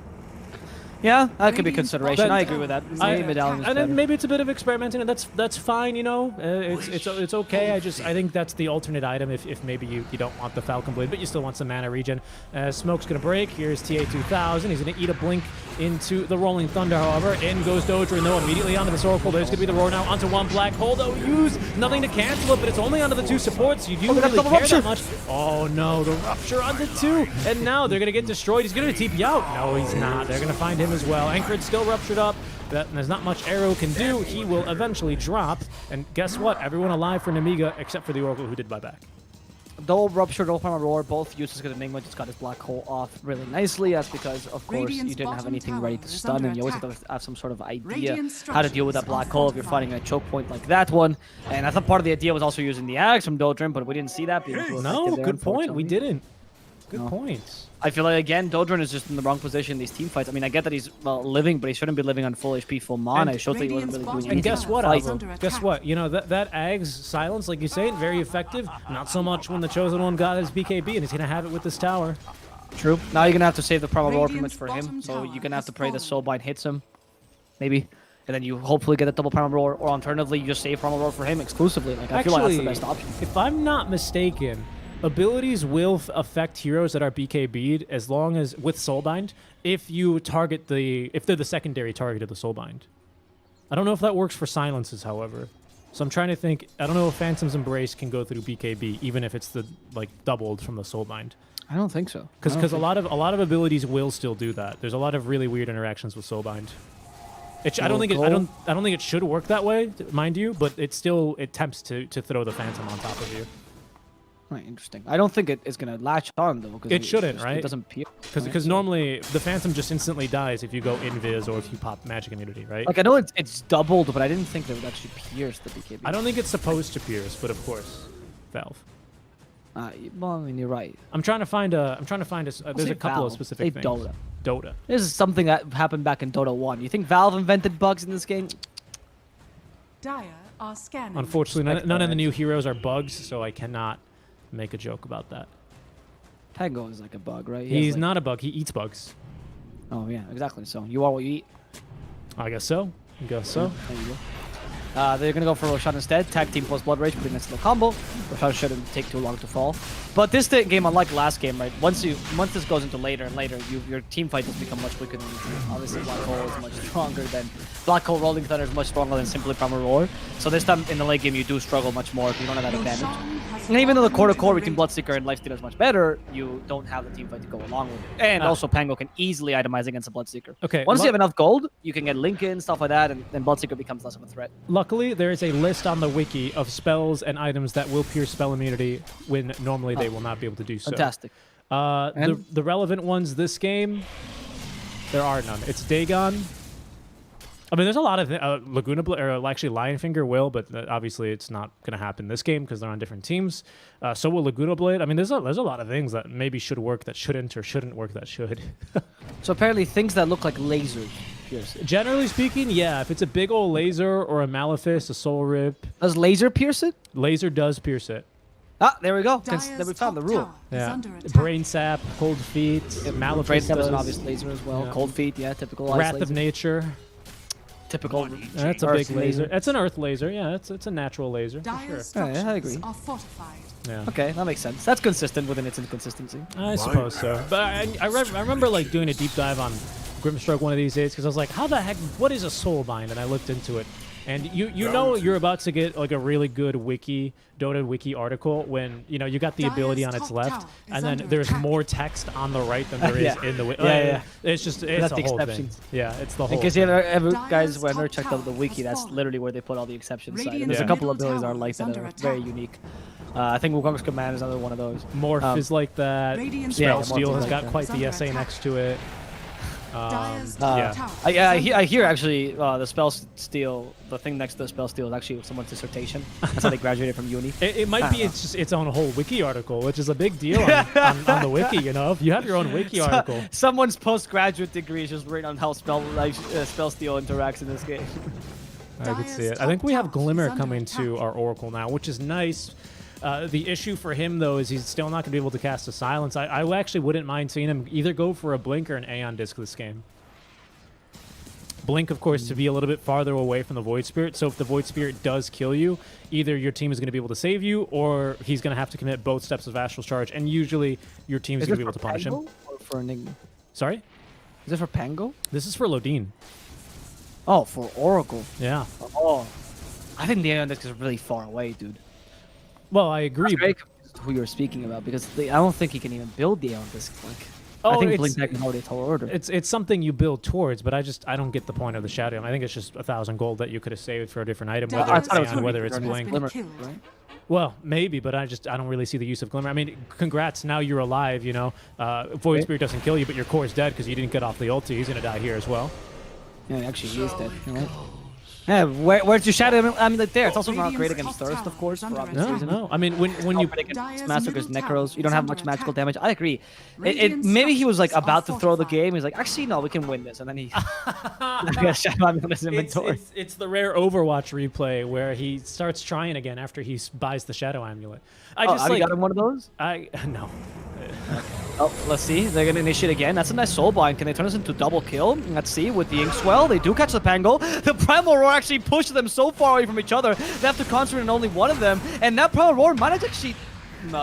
Yeah, that could be consideration. I agree with that. And then maybe it's a bit of experimenting, and that's fine. You know, it's okay. I think that's the alternate item if maybe you don't want the Falcon Blade, but you still want some mana regen. Smoke's gonna break. Here's TA2000. He's gonna eat a blink into the Rolling Thunder. However, in goes Dodrin though immediately onto this Oracle. There's gonna be the roar now onto one black hole though. Use nothing to cancel it, but it's only onto the 2 supports. You do really care that much. Oh no, the rupture onto 2, and now they're gonna get destroyed. He's gonna TP out. No, he's not. They're gonna find him as well. Anchored's still ruptured up. There's not much Arrow can do. He will eventually drop. And guess what? Everyone alive for Nemiga except for the Oracle who did buyback. Double Rupture, Double Primal Roar, both uses because Enigma just got his Black Hole off really nicely. That's because, of course, Radiant's you didn't have bottom anything ready to tower is stun, under and you always have attack. to have some sort of idea Radiant how to deal with that structures Black are Hole if you're fortified. fighting a choke point like that one. And I thought part of the idea was also using the Axe from Dodrin, but we didn't see that being too No, effective there, good point. We unfortunately. didn't. Good No. points. I feel like, again, Dodrin is just in the wrong position in these team fights. I mean, I get that he's living, but he shouldn't be living on full HP, full mana. And It shows that he wasn't really doing Radiant's anything. And guess Anything what, else Alvo? under Guess attack. what? You know, that Ag's silence, like you say, very effective. Not so much when the Chosen One got his BKB, and he's going to have it with this tower. True. Now you're going to have to save the Primal Roar pretty much Radiant's for him. bottom So tower you're going to have has to pray that fallen. Soulbind hits him. Maybe. And then you hopefully get a double Primal Roar, or alternatively, you just save Primal Roar for him exclusively. Like, I feel like that's the best option. If I'm not mistaken, abilities will affect heroes that are BKB'd as long as, with Soulbind, if you target if they're the secondary target of the Soulbind. I don't know if that works for silences, however. So I'm trying to think, I don't know if Phantom's Embrace can go through BKB, even if it's doubled from the Soulbind. I don't think so. Because a lot of abilities will still do that. There's a lot of really weird interactions with Soulbind. I don't think it should work that way, mind you, but it tempts to throw the Phantom on top of you. Right, interesting. I don't think it is going to latch on, though. Cause It shouldn't, right? It doesn't pierce. Because normally the Phantom just instantly dies if you go Invis or if you pop Magic Immunity, right? Like, I know it's doubled, but I didn't think that would actually pierce the BKB. I don't think it's supposed to pierce, but of course, Valve. Well, I mean, you're right. I'm trying to find a. There's say a couple Valve. of Say specific things. Dota. Dota. This is something that happened back in Dota 1. You think Valve invented bugs in this game? Dire are scanning. Unfortunately, none of the new heroes are bugs, so I cannot make a joke about that. Pango is like a bug, right? He has, He's like- not a bug. He eats bugs. Oh, yeah, exactly. So you are what you eat. I guess so. I guess so. There you go. They're going to go for Roshan instead. Tag team plus Blood Rage, putting next to the combo. Roshan shouldn't take too long to fall. But this game, unlike last game, right? Once this goes into later and later, your team fight has become much weaker than usual. Obviously, Black Hole is much stronger than Black Hole. Rolling Thunder is much stronger than simply Primal Roar. So this time in the late game, you do struggle much more if you don't have that advantage. Roshan has And even though the fallen core to between Bloodseeker and Lifestealer is much better, you don't have the team fight to go along with it. And Ah. also, Pango can easily itemize against a Bloodseeker. Okay, Once you have enough gold, you can get Lincoln, stuff like that, and then Bloodseeker becomes less of a threat. Luckily, there is a list on the wiki of spells and items that will pierce spell immunity when normally they will not be able to do so. Fantastic. The relevant ones this game, there are none. It's Dagon. I mean, there's a lot of Laguna or actually Lionfinger will, but obviously it's not going to happen this game because they're on different teams. So will Laguna Blade. I mean, there's a lot of things that maybe should work that shouldn't, or shouldn't work that should. So apparently things that look like lasers pierce it. Generally speaking, yeah. If it's a big old laser or a Malefice, a Soul Rip, Does laser pierce it? laser does pierce it. Ah, there we go. Dire's Then we found the top rule. tower is Yeah. under attack. Brain Sap, Cold Feet, Malefice Brain Sap is does. an obvious laser as well. Yeah. Cold Feet, yeah, typical ice Wrath of laser. Nature. Typical. That's a Earth big laser. That's an Earth laser. Yeah, it's a natural laser. For sure. Dire Yeah, structures I agree. are fortified. Yeah. Okay, that makes sense. That's consistent within its inconsistency. I suppose so. But I remember like doing a deep dive on Grimstroke one of these days because I was like, how the heck, what is a Soulbind? And I looked into it. And you know you're about to get like a really good Dota wiki article when you know you got the ability on its top left, tower is and then under there's attack. more text on the right than there is Yeah. in the wiki. Yeah. It's just it's That's a the whole thing. exceptions. Yeah, it's the whole. In case you thing. ever Dire's guys who have never top checked out the tower wiki, has that's fallen. literally where they put all the exceptions. Side. And Radiant's there's a couple middle abilities that are tower like is that under are attack. very unique. I think Wukong's Command is another one of those. Morph is like that. Radiant's Spell Yeah, Steel Morph has is got like quite that. the SA next to it. Dire's yeah. top tower I is hear under actually the spell steal, the thing next to the spell steal is actually someone's dissertation. That's how they graduated from uni. It might be it's just its own whole wiki article, which is a big deal on the wiki. You know, if you have your own wiki article. Someone's postgraduate degree is just written on how spell steal interacts in this game. I could see Dire's it. I think top we have tower is Glimmer under coming to attack. our Oracle now, which is nice. The issue for him, though, is he's still not going to be able to cast a Silence. I actually wouldn't mind seeing him either go for a Blink or an Aeon Disc this game. Blink, of course, to be a little bit farther away from the Void Spirit. So if the Void Spirit does kill you, either your team is going to be able to save you, or he's going to have to commit both steps of Astral Charge, and usually your team is going to be able to punish him. Or for Enigma? Sorry? Is it for Pango? This is for Lodine. Oh, for Oracle. Yeah. Oh, I think the Aeon Disc is really far away, dude. Well, I agree. I'm very confused who you're speaking about because I don't think he can even build the Aeon Disc. Like, I Oh, think it's- Blink Deck is already a tall order. It's something you build towards, but I don't get the point of the Shadow. I think it's just 1,000 gold that you could have saved for a different item, Dire's whether it's I thought it was Aeon, whether it's Glimmer. Blink. Been Glimmer, killed. right? Well, maybe, but I don't really see the use of Glimmer. I mean, congrats, now you're alive, you know. Void Spirit doesn't kill you, but your core is dead because you didn't get off the ulti. He's going to die here as well. Yeah, actually, he is dead. You know what? Yeah, where's your shadow? I mean, like there. It's also not great against Thirst, of course, for obvious reasons. No. I mean, when you Massacres, Necros, you don't have much magical damage. I agree. Maybe he was like about to throw the game. He's like, actually, no, we can win this, and then he got Shadow on his inventory. It's the rare Overwatch replay where he starts trying again after he buys the Shadow Amulet. Have you gotten one of those? No. Oh, let's see. They're going to initiate again. That's a nice soulbind. Can they turn this into double kill? Let's see. With the Inkswell, they do catch the Pango. The Primal Roar actually pushed them so far away from each other. They have to concentrate on only one of them. And that Primal Roar might actually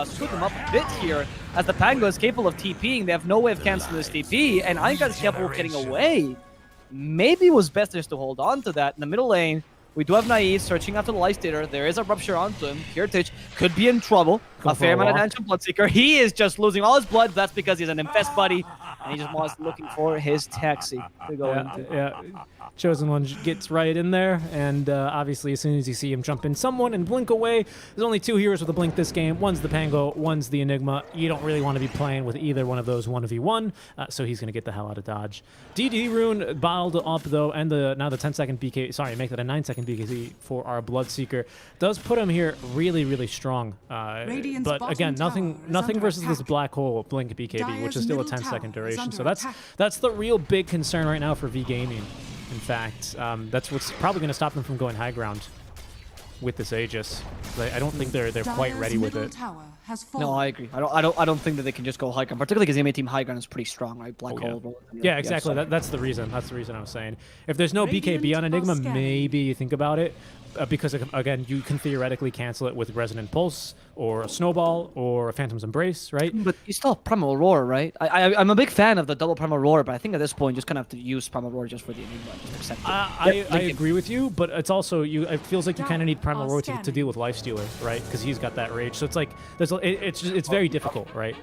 screw them up a bit here. As the Pango is capable of TPing, they have no way of canceling this TP. And Einka is capable of getting away. Maybe it was best just to hold on to that. In the middle lane, we do have Naive searching after the Life Stealer. There is a Rupture onto him. Heritage could be in trouble. A fair amount of damage from Bloodseeker. He is just losing all his blood. That's because he's an Infest buddy. And he just wants looking for his taxi to go into. Yeah. Chosen One gets right in there. And obviously, as soon as you see him jump in someone and blink away, there's only two heroes with a blink this game. One's the Pango, one's the Enigma. You don't really want to be playing with either one of those 1v1. So he's going to get the hell out of dodge. DD Rune bottled up, though, and now the 10-second BK. Sorry, make that a 9-second BKB for our Bloodseeker. Does put him here really, really strong. But again, nothing versus this black hole blink BKB, which is still a 10-second duration. So that's the real big concern right now for V Gaming. In fact, that's what's probably going to stop them from going high ground with this Aegis. I don't think they're quite ready with it. No, I agree. I don't think that they can just go high ground, particularly because the enemy team high ground is pretty strong, right? Black hole. Yeah, exactly. That's the reason. That's the reason I was saying. If there's no BKB on Enigma, maybe you think about it. Because, again, you can theoretically cancel it with Resonant Pulse or a Snowball or a Phantom's Embrace, right? But you still have Primal Roar, right? I'm a big fan of the double Primal Roar, but I think at this point you just kind of have to use Primal Roar just for the Enigma. Just accept it. I agree with you, but it's also, it feels like you kind of need Primal Roar to deal with Lifestealer, right? Because he's got that rage. So it's like, it's very difficult, right?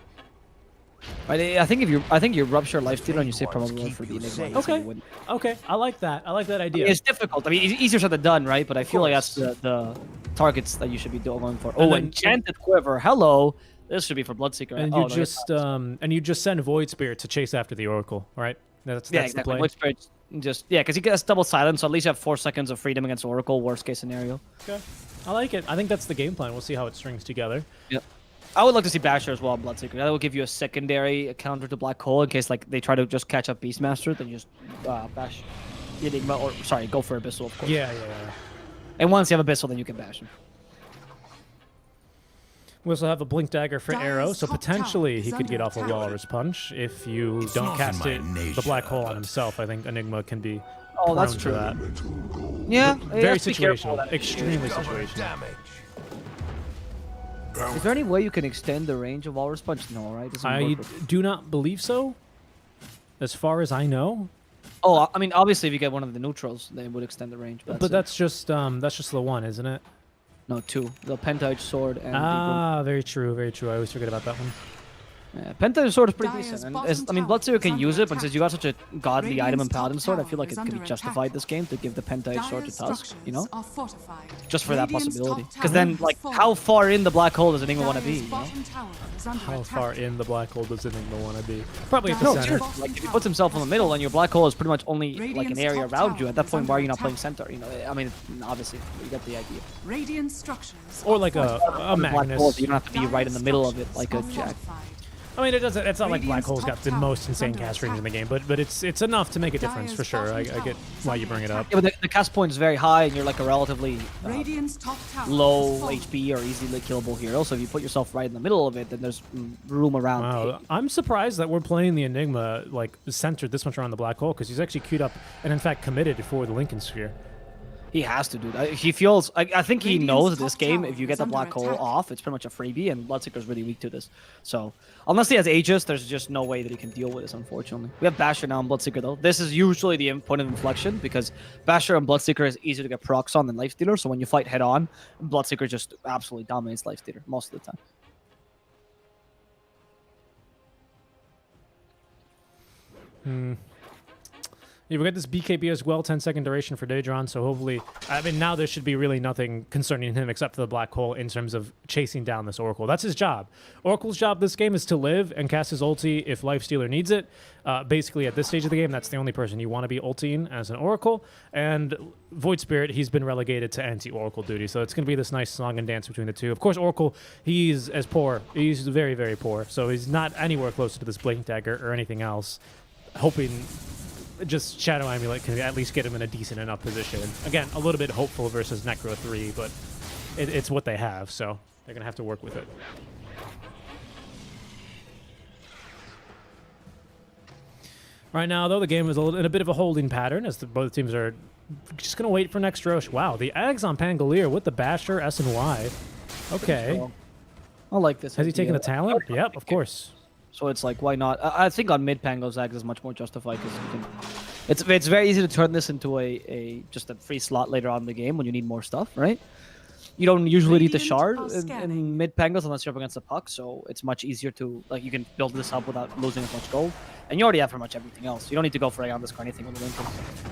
I think you rupture Lifestealer and you save Primal Roar for the Enigma. Okay, I like that. I like that idea. It's difficult. I mean, it's easier said than done, right? But I feel like that's the targets that you should be going for. Oh, Enchanted Quiver. Hello. This should be for Bloodseeker. And you just send Void Spirit to chase after the Oracle, right? That's exactly. The play. Void Spirit because he gets double silence, so at least you have 4 seconds of freedom against Oracle. Worst case scenario. Okay, I like it. I think that's the game plan. We'll see how it strings together. Yep. I would like to see Basher as well on Bloodseeker. That will give you a secondary counter to Black Hole in case like they try to just catch up Beastmaster, then you just bash the Enigma, or sorry, go for Abyssal, of course. Yeah. And once you have Abyssal, then you can bash him. We also have a Blink Dagger for Arrow, so potentially he could get off a Walrus Punch if you don't cast the Black Hole on himself. I think Enigma can be that's true. That. Yeah, very situational, extremely situational. Is there any way you can extend the range of Walrus Punch? No, right? I do not believe so, as far as I know. Oh, I mean, obviously, if you get one of the neutrals, they would extend the range. But that's just the one, isn't it? No, 2. The Penta-Edged Sword and very true, very true. I always forget about that one. Yeah, Penta-Edged Sword is pretty decent. And Bloodseeker can use it, but since you got such a godly item in Paladin Sword, I feel like it could be justified this game to give the Penta-Edged Sword to Tusk, you know? Just for that possibility. Because then, like, how far in the Black Hole does Enigma want to be, you know? How far in the Black Hole does Enigma want to be? Probably at the center. Sure. Like, if he puts himself in the middle and your Black Hole is pretty much only, like, an area around you, at that point, why are you not playing center, you know? I mean, obviously, you get the idea. Radiant structures or like a Magnus. You don't have to be right in the middle of it like a Jack. I mean, it's not like Black Hole's got the most insane cast range in the game, but it's enough to make a difference for sure. I get why you bring it up. Yeah, but the cast point is very high, and you're like a relatively low HP or easily killable hero. So if you put yourself right in the middle of it, then there's room around. Wow, I'm surprised that we're playing the Enigma like centered this much around the Black Hole because he's actually queued up and in fact committed for the Lincoln Sphere. He has to do that. He feels... I think he knows this game, if you get the Black Hole off, it's pretty much a freebie, and Bloodseeker's really weak to this. So, unless he has Aegis, there's just no way that he can deal with this, unfortunately. We have Basher now and Bloodseeker, though. This is usually the point of inflection, because Basher and Bloodseeker is easier to get procs on than Lifestealer, so when you fight head-on, Bloodseeker just absolutely dominates Lifestealer most of the time. Yeah, we got this BKB as well, 10-second duration for Daedron, so hopefully... I mean, now there should be really nothing concerning him except for the Black Hole in terms of chasing down this Oracle. That's his job. Oracle's job this game is to live and cast his ulti if Lifestealer needs it. Basically, at this stage of the game, that's the only person you want to be ulting as an Oracle. And Void Spirit, he's been relegated to anti-Oracle duty, so it's going to be this nice song and dance between the two. Of course, Oracle, he's as poor. He's very, very poor, so he's not anywhere closer to this Blink Dagger or anything else. Hoping... just Shadow Amulet can at least get him in a decent enough position. Again, a little bit hopeful versus Necro 3, but it's what they have, so they're going to have to work with it. Right now, though, the game is in a bit of a holding pattern as both teams are just going to wait for next Roche. Wow, the Ags on Pangolier with the Basher, S and Y. Okay. I like this. Has he taken idea. the talent? Yep, of course. So it's like, why not? I think on mid Pango Zags is much more justified because it's very easy to turn this into just a free slot later on in the game when you need more stuff, right? You don't usually need the shard in mid Pangos unless you're up against the puck, so it's much easier to you can build this up without losing as much gold, and you already have pretty much everything else. You don't need to go for Aeon Disc or anything with the Lincoln.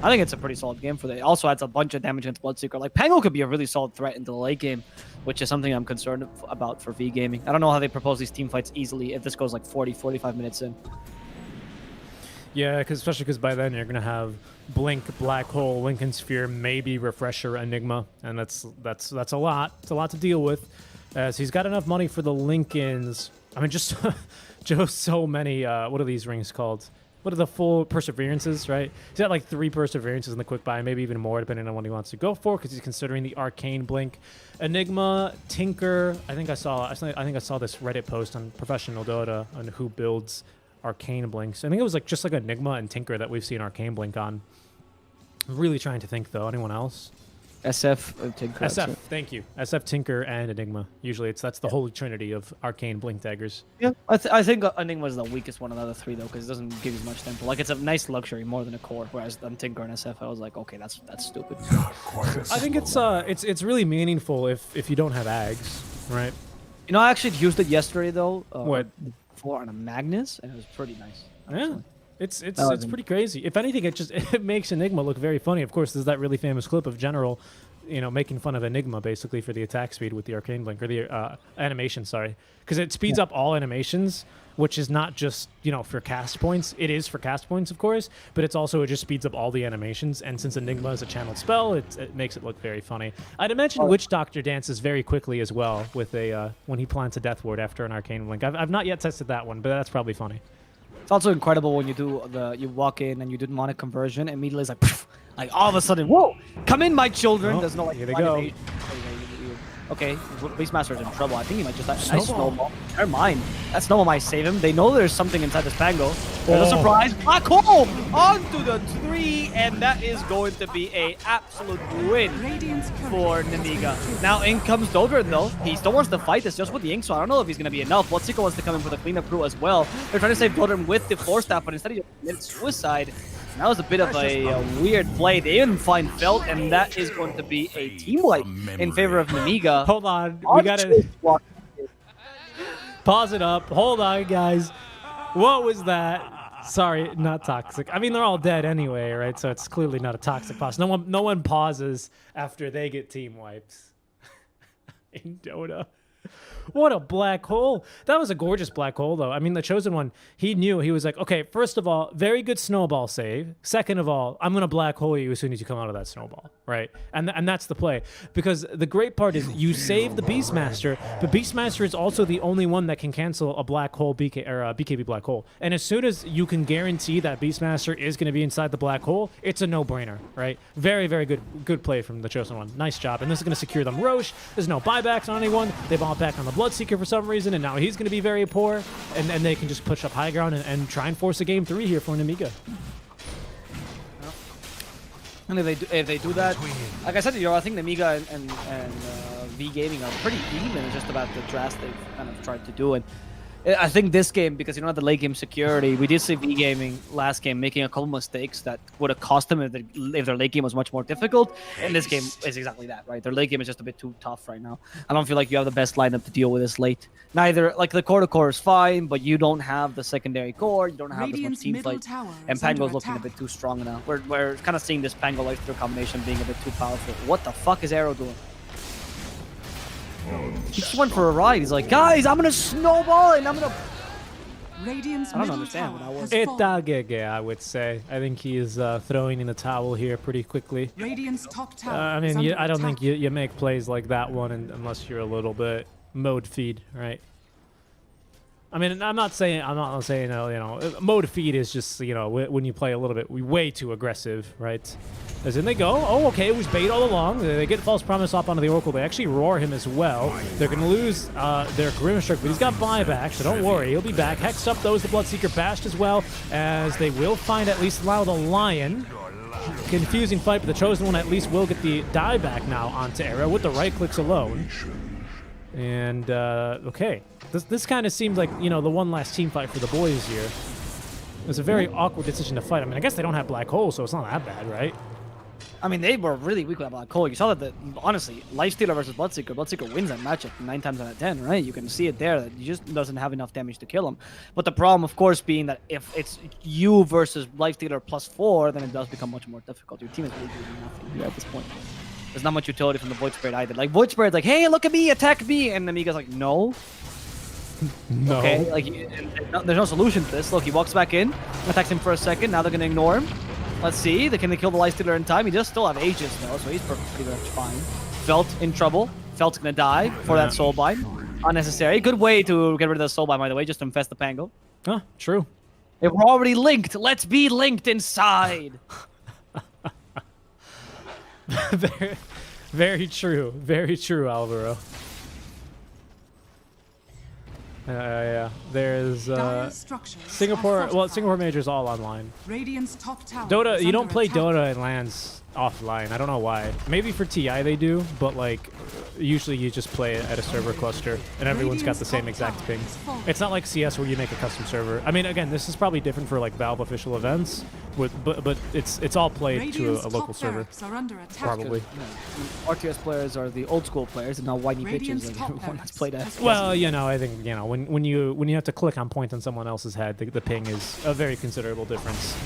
I think it's a pretty solid game for it. It also adds a bunch of damage against Bloodseeker. Like Pango could be a really solid threat into the late game, which is something I'm concerned about for V Gaming. I don't know how they propose these team fights easily if this goes like 40-45 minutes in. Yeah, especially because by then you're gonna have Blink, Black Hole, Lincoln Sphere, maybe Refresher, Enigma, and that's a lot. It's a lot to deal with. So he's got enough money for the Lincolns. I mean, just so many. What are these rings called? What are the full perseverances? Right? He's got like 3 perseverances in the quick buy, maybe even more, depending on what he wants to go for, because he's considering the Arcane Blink, Enigma, Tinker. I think I saw this Reddit post on Professional Dota on who builds Arcane Blinks. I think it was just like Enigma and Tinker that we've seen Arcane Blink on. I'm really trying to think though. Anyone else? SF Tinker. SF, thank you. SF, Tinker, and Enigma. Usually that's the holy trinity of Arcane Blink daggers. Yeah, I think Enigma is the weakest one of the other 3 though, because it doesn't give you much tempo. Like it's a nice luxury more than a core. Whereas on Tinker and SF, I was like, okay, that's stupid. I think it's really meaningful if you don't have Ags, right? You know, I actually used it yesterday though. What? Before on a Magnus, and it was pretty nice. Yeah. It's pretty crazy. If anything, it makes Enigma look very funny. Of course, there's that really famous clip of General, making fun of Enigma basically for the attack speed with the Arcane Blink, or the animation, sorry. Because it speeds up all animations, which is not just, for cast points. It is for cast points, of course, but it just speeds up all the animations. And since Enigma is a channeled spell, it makes it look very funny. I'd imagine Witch Doctor dances very quickly as well with when he plants a Death Ward after an Arcane Blink. I've not yet tested that one, but that's probably funny. It's also incredible when you walk in and you didn't want a conversion, immediately it's like, poof, like all of a sudden, whoa, come in, my children. Oh, There's no here they go. Okay, Beastmaster's in trouble. I think he might just have a nice snowball. Never mind. That snowball might save him. They know there's something inside this Pango. There's a surprise. Black Hole onto the 3, and that is going to be a absolute win for Nemiga. Now in comes Dogran though. He still wants to fight this just with the ink, so I don't know if he's going to be enough. Bloodseeker wants to come in for the cleanup crew as well. They're trying to save Dogran with the Force Staff, but instead he just committed suicide. That was a bit of a weird play. They didn't find Felt, and that is going to be a team wipe in favor of Nemiga. Hold on. We gotta pause it up. Hold on, guys. What was that? Sorry, not toxic. I mean, they're all dead anyway, right? So it's clearly not a toxic pause. No one pauses after they get team wipes. In Dota. What a black hole. That was a gorgeous black hole, though. I mean, the Chosen One, he knew. He was like, okay, first of all, very good snowball save. Second of all, I'm going to black hole you as soon as you come out of that snowball, right? And that's the play. Because the great part is you save the Beastmaster, but Beastmaster is also the only one that can cancel a black hole BKB black hole. And as soon as you can guarantee that Beastmaster is going to be inside the black hole, it's a no-brainer, right? Very, very good play from the Chosen One. Nice job. And this is going to secure them Roche. There's no buybacks on anyone. They bought back on the Bloodseeker for some reason, and now he's going to be very poor, and they can just push up high ground and try and force a game 3 here for Nemiga. And if they do that, like I said, I think Nemiga and V Gaming are pretty even just about the drafts they've kind of tried to do. And I think this game, because you don't have the late game security, we did see V Gaming last game making a couple mistakes that would have cost them if their late game was much more difficult. And this game is exactly that, right? Their late game is just a bit too tough right now. I don't feel like you have the best lineup to deal with this late. Neither, like the core to core is fine, but you don't have the secondary core, you don't have this much team fight. And Pango's looking a bit too strong now. We're kind of seeing this Pango Lifestealer combination being a bit too powerful. What the fuck is Arrow doing? He just went for a ride. He's like, guys, I'm gonna snowball and I'm gonna. Radiant's I don't middle understand what tower that was. has fallen. Itagege, I would say. I think he's throwing in the towel here pretty quickly. Radiant's top tower I is mean, under I don't attack. think you make plays like that one unless you're a little bit mode feed, right? I mean, I'm not saying mode feed is just, when you play a little bit way too aggressive, right? As in they go, oh, okay, it was bait all along. They get false promise off onto the Oracle. They actually roar him as well. They're going to lose their Grimstrike, but he's got buyback, so don't worry. He'll be back. Hex up, those the Bloodseeker bashed as well, as they will find at least Lao the Lion. Confusing fight, but the Chosen One at least will get the dieback now onto Arrow with the right clicks alone. And, okay. This kind of seemed like, the one last team fight for the boys here. It was a very awkward decision to fight. I mean, I guess they don't have Black Hole, so it's not that bad, right? I mean, they were really weak with Black Hole. You saw that, honestly, Lifestealer versus Bloodseeker. Bloodseeker wins that matchup 9 times out of 10, right? You can see it there that he just doesn't have enough damage to kill him. But the problem, of course, being that if it's you versus Lifestealer +4, then it does become much more difficult. Your team is really doing nothing here at this point. There's not much utility from the Void Spirit either. Like, Void Spirit's like, hey, look at me, attack me! And Nemiga's like, no. No. Okay, like, there's no solution to this. Look, he walks back in, attacks him for a second, now they're gonna ignore him. Let's see, can they kill the Lifestealer in time? He does still have Aegis though, so he's pretty much fine. Felt in trouble. Felt's gonna die for that Soulbind. Unnecessary. Good way to get rid of the Soulbind, by the way, just to infest the Pango. Huh, true. If we're already linked, let's be linked inside. very, very true. Very true, Alvaro. Yeah. There's Dire structures are Singapore. Well, fortified. Singapore Major's all online. Radiant's top tower Dota, is you don't under play attack. Dota in LANs offline. I don't know why. Maybe for TI they do, but like usually you just play it at a server cluster and everyone's got the same exact ping. It's not like CS where you make a custom server. I mean, again, this is probably different for like Valve official events, but it's all played to Radiant's a local top server. barracks are under attack. Probably. RTS players are the old school players, and now whitey Radiant's pitches are top everyone that's barracks played has at. Well, I think when you have to click on point on someone else's head, the ping is a very considerable difference.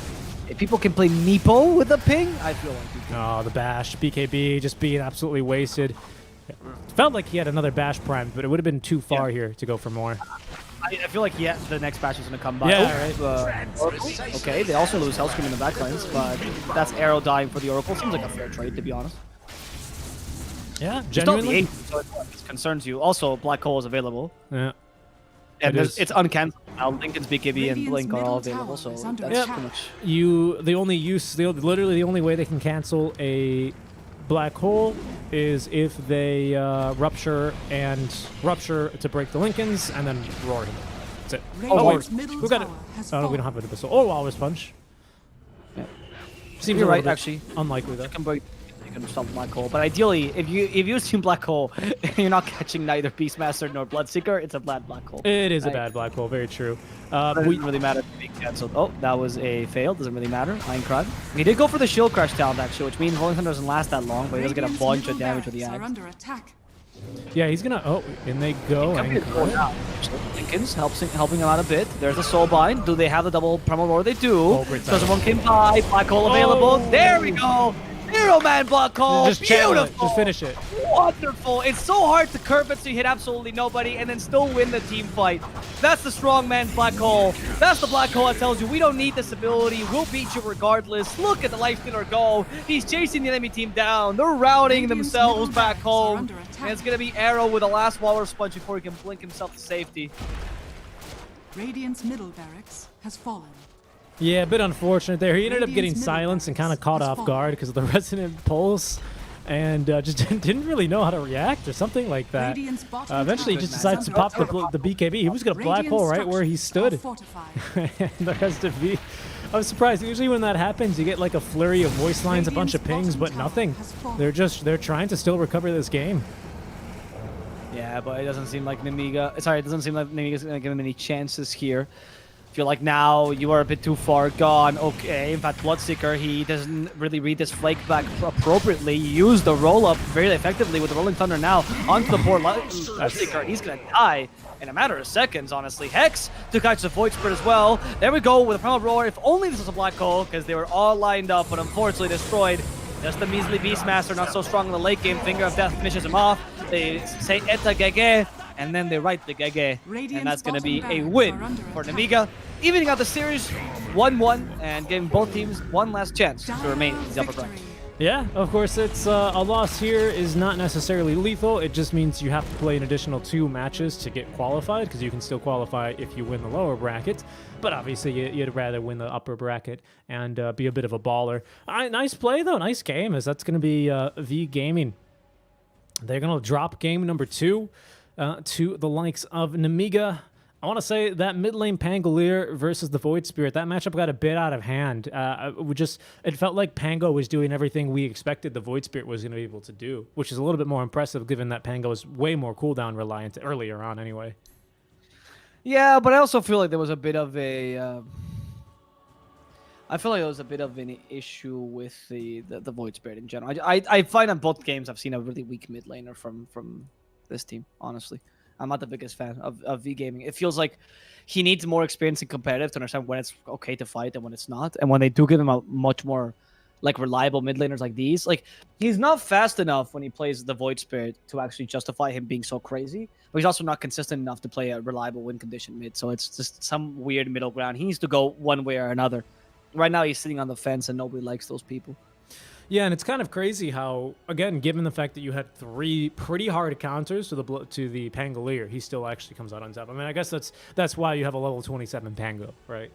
If people can play Nepo with a ping, I feel like you can. Oh, the bash, BKB just being absolutely wasted. Felt like he had another bash prime, but it would have been too far here to go for more. I feel like the next bash is going to come by. Yeah. Oracle. Okay, they also lose Hellscream in the backlines, but that's Arrow dying for the Oracle. Seems like a fair trade, to be honest. Yeah, It's not the genuinely. 8, so it concerns you. Also, Black Hole is available. Yeah. And It is. it's uncancelled now. Lincoln's BKB and Radiant's Blink are all middle available, tower so is under that's attack. pretty much... Literally the only way they can cancel a Black Hole is if they rupture to break the Lincolns and then roar him. That's it. Radiant's wait. middle We got it. tower has Oh, we fallen. don't have a pistol. Or Walrus Punch. Yeah. Seems You're a right, little bit actually. unlikely though. You can stop Black Hole, but ideally, if you assume Black Hole, you're not catching neither Beastmaster nor Bloodseeker. It's a bad Black Hole. It is a Right. bad Black Hole, very true. Doesn't really matter if being cancelled. Oh, that was a fail. Doesn't really matter. Ironcrad. He did go for the Shield Crash talent actually, which means Holy Thunder doesn't last that long, but he does get a Radiant's bunch middle of damage with the barracks are axe. under attack. Yeah, he's gonna. Oh, in they go. Could be a Anchor. goal now. Lincoln's helping him out a bit. There's the Soulbind. Do they have the double promo roar? They do. Oh, great So timing. someone came by. Black Hole available. Oh. There we go. Hero Man Black Hole. Just channel it. Beautiful. Just finish it. Wonderful. It's so hard to curve it so you hit absolutely nobody and then still win the team fight. That's the strong man's Black Hole. That's the Black Hole that tells you we don't need this ability. We'll beat you regardless. Look at the Lifestealer go. He's chasing the enemy team down. They're routing Radiant's themselves middle back barracks are home. under attack. And it's going to be Arrow with the last Walrus Punch before he can blink himself to safety. Radiant's middle barracks has fallen. Yeah, a bit unfortunate there. He ended up getting Radiant's middle silenced and kind of barracks caught has off fallen. guard because of the resonant pulse, and just didn't really know how to react or something like that. Radiant's bottom Eventually, he tower just is decides to under pop attack. the BKB. He was gonna Black Radiant Hole right where he structures stood. are fortified. And the rest of V. I was surprised. Usually when that happens, you get like a flurry of voice lines, a bunch of Radiant's pings, but bottom tower nothing. has fallen. They're trying to still recover this game. Yeah, but it doesn't seem like Nemiga. Sorry, it doesn't seem like Nemiga's gonna give him any chances here. Feel like now you are a bit too far gone. Okay, in fact, Bloodseeker, he doesn't really read this flake back appropriately. Use the roll up very effectively with the Rolling Thunder now onto the poor Bloodseeker, and he's gonna die in a matter of seconds, honestly. Hex to catch the Void Spirit as well. There we go with a Primal Roar. If only this was a Black Hole, because they were all lined up, but unfortunately destroyed. Just the measly Beastmaster, not so strong in the late game. Finger of Death finishes him off. They say Eta Gege, and then they write the Gege. And that's going to be a win for Nemiga. Evening out the series 1-1 and giving both teams one last chance to remain in the upper bracket. Yeah, of course, it's a loss here is not necessarily lethal. It just means you have to play an additional 2 matches to get qualified, because you can still qualify if you win the lower bracket. But obviously, you'd rather win the upper bracket and be a bit of a baller. Nice play, though. Nice game, as that's going to be V Gaming. They're going to drop game number 2 to the likes of Nemiga. I want to say that mid lane Pangolier versus the Void Spirit, that matchup got a bit out of hand. It felt like Pango was doing everything we expected the Void Spirit was going to be able to do, which is a little bit more impressive given that Pango is way more cooldown reliant earlier on anyway. Yeah, but I also feel like there was a bit of a... I feel like there was a bit of an issue with the Void Spirit in general. I find on both games I've seen a really weak mid laner from this team, honestly. I'm not the biggest fan of V Gaming. It feels like he needs more experience in competitive to understand when it's okay to fight and when it's not. And when they do give him a much more like reliable mid laners like these, like he's not fast enough when he plays the Void Spirit to actually justify him being so crazy. But he's also not consistent enough to play a reliable win condition mid. So it's just some weird middle ground. He needs to go one way or another. Right now he's sitting on the fence and nobody likes those people. Yeah, and it's kind of crazy how, again, given the fact that you had 3 pretty hard counters to the Pangolier, he still actually comes out on top. I mean, I guess that's why you have a level 27 Pango, right?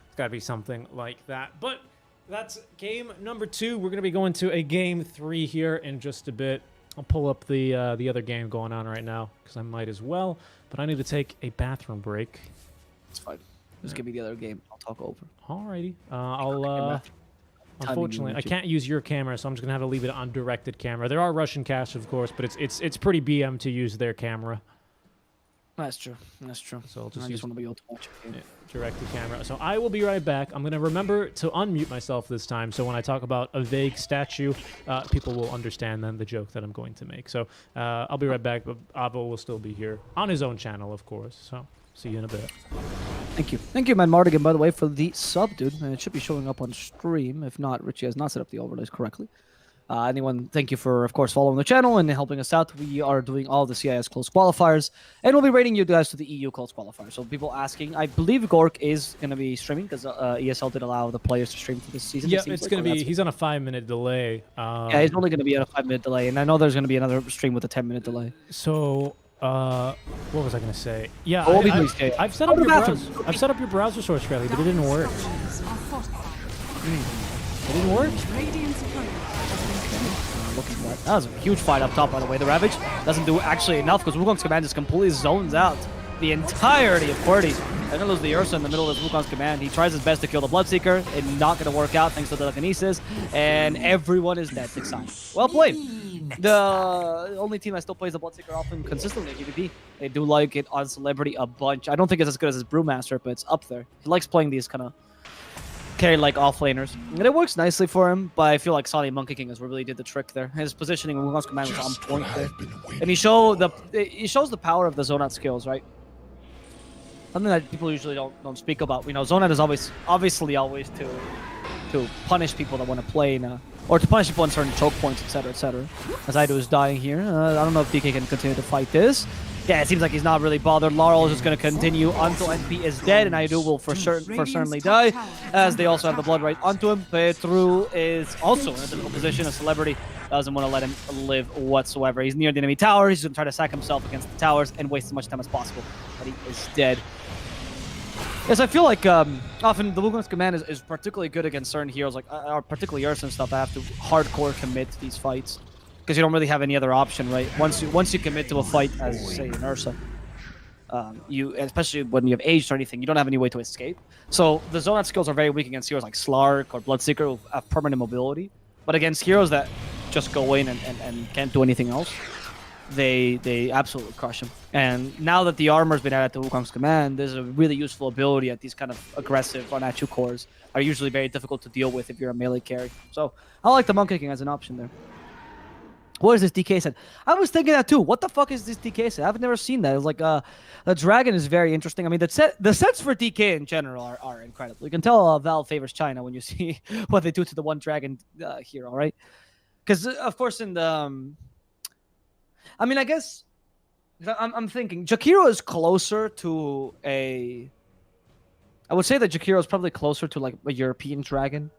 It's got to be something like that. But that's game number 2. We're going to be going to a game 3 here in just a bit. I'll pull up the other game going on right now because I might as well. But I need to take a bathroom break. It's fine. Just give me the other game. I'll talk over. Alrighty. Unfortunately, I can't use your camera, so I'm just gonna have to leave it on directed camera. There are Russian casts, of course, but it's pretty BM to use their camera. That's true. That's true. So I'll I just want to be able to watch it. Yeah, directed camera. So I will be right back. I'm gonna remember to unmute myself this time, so when I talk about a vague statue, people will understand then the joke that I'm going to make. So I'll be right back, but Avo will still be here on his own channel, of course. So see you in a bit. Thank you. Thank you, man Mardigan, by the way, for the sub, dude. And it should be showing up on stream. If not, Richie has not set up the overlays correctly. Anyone, thank you for, of course, following the channel and helping us out. We are doing all the CIS close qualifiers, and we'll be rating you guys to the EU close qualifiers. So people asking, I believe Gork is going to be streaming because ESL did allow the players to stream for this season. Yeah, it's going to be, he's on a 5-minute delay. Yeah, he's only going to be on a 5-minute delay, and I know there's going to be another stream with a 10-minute delay. So... what was I gonna say? Yeah, I've set up your browser. I've set up your browser source correctly, but it didn't work. It didn't work. That was a huge fight up top, by the way. The Ravage doesn't do actually enough because Wukong's command just completely zones out the entirety of QWERTY. They're gonna lose the Ursa in the middle of Wukong's command. He tries his best to kill the Bloodseeker. It's not gonna work out thanks to the telekinesis, and everyone is dead. Well played. The only team that still plays the Bloodseeker often consistently at PvP. They do like it on Celebrity a bunch. I don't think it's as good as his Brewmaster, but it's up there. He likes playing these kind of carry-like off-laners. And it works nicely for him, but I feel like Sonny Monkey King has really did the trick there. His positioning in Wukong's command was on point there. And he shows the power of the Zonat skills, right? Something that people usually don't speak about. You know, Zonat is obviously always to punish people that want to play in or to punish people on certain choke points, etc., etc. As Ido is dying here. I don't know if DK can continue to fight this. Yeah, it seems like he's not really bothered. Laurel is just going to continue until NP is dead, and Ido will for certainly die, as they also have the blood right onto him. Petru is also in a difficult position. A Celebrity doesn't want to let him live whatsoever. He's near the enemy tower. He's going to try to sack himself against the towers and waste as much time as possible, but he is dead. Yes, I feel like often the Wukong's command is particularly good against certain heroes, like particularly Ursa and stuff, that have to hardcore commit to these fights. Because you don't really have any other option, right? Once you commit to a fight, as say in Ursa, especially when you have aged or anything, you don't have any way to escape. So the Zonat skills are very weak against heroes like Slark or Bloodseeker who have permanent mobility. But against heroes that just go in and can't do anything else, they absolutely crush him. And now that the armor's been added to Wukong's command, there's a really useful ability at these kind of aggressive run-at-you cores are usually very difficult to deal with if you're a melee carry. So I like the monk kicking as an option there. What is this DK set? I was thinking that too. What the fuck is this DK set? I've never seen that. It's like the dragon is very interesting. I mean, the sets for DK in general are incredible. You can tell Valve favors China when you see what they do to the one dragon hero, right? Because of course in the, I mean, I guess I'm thinking Jakiro is closer to a. I would say that Jakiro is probably closer to like a European dragon.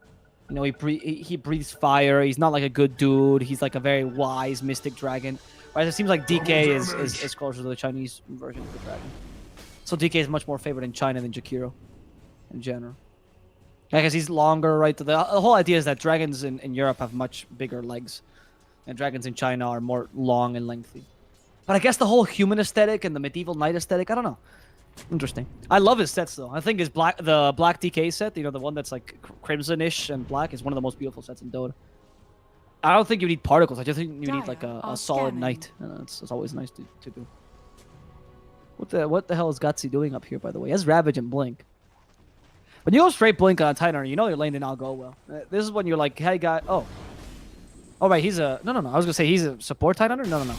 You know, he breathes fire. He's not like a good dude. He's like a very wise mystic dragon. Whereas it seems like DK is closer to the Chinese version of the dragon. So DK is much more favored in China than Jakiro in general. Because he's longer, right? The whole idea is that dragons in Europe have much bigger legs. And dragons in China are more long and lengthy. But I guess the whole human aesthetic and the medieval knight aesthetic, I don't know. Interesting. I love his sets though. I think the black DK set, you know, the one that's like crimson-ish and black, is one of the most beautiful sets in Dota. I don't think you need particles. I just think you need like a solid knight. It's always nice to do. What the hell is Gutsy doing up here, by the way? He has Ravage and Blink. When you go straight Blink on a Titan, you know your lane did not go well. This is when you're like, hey, guy. Oh, right. He's a no. I was gonna say he's a support Titan. No.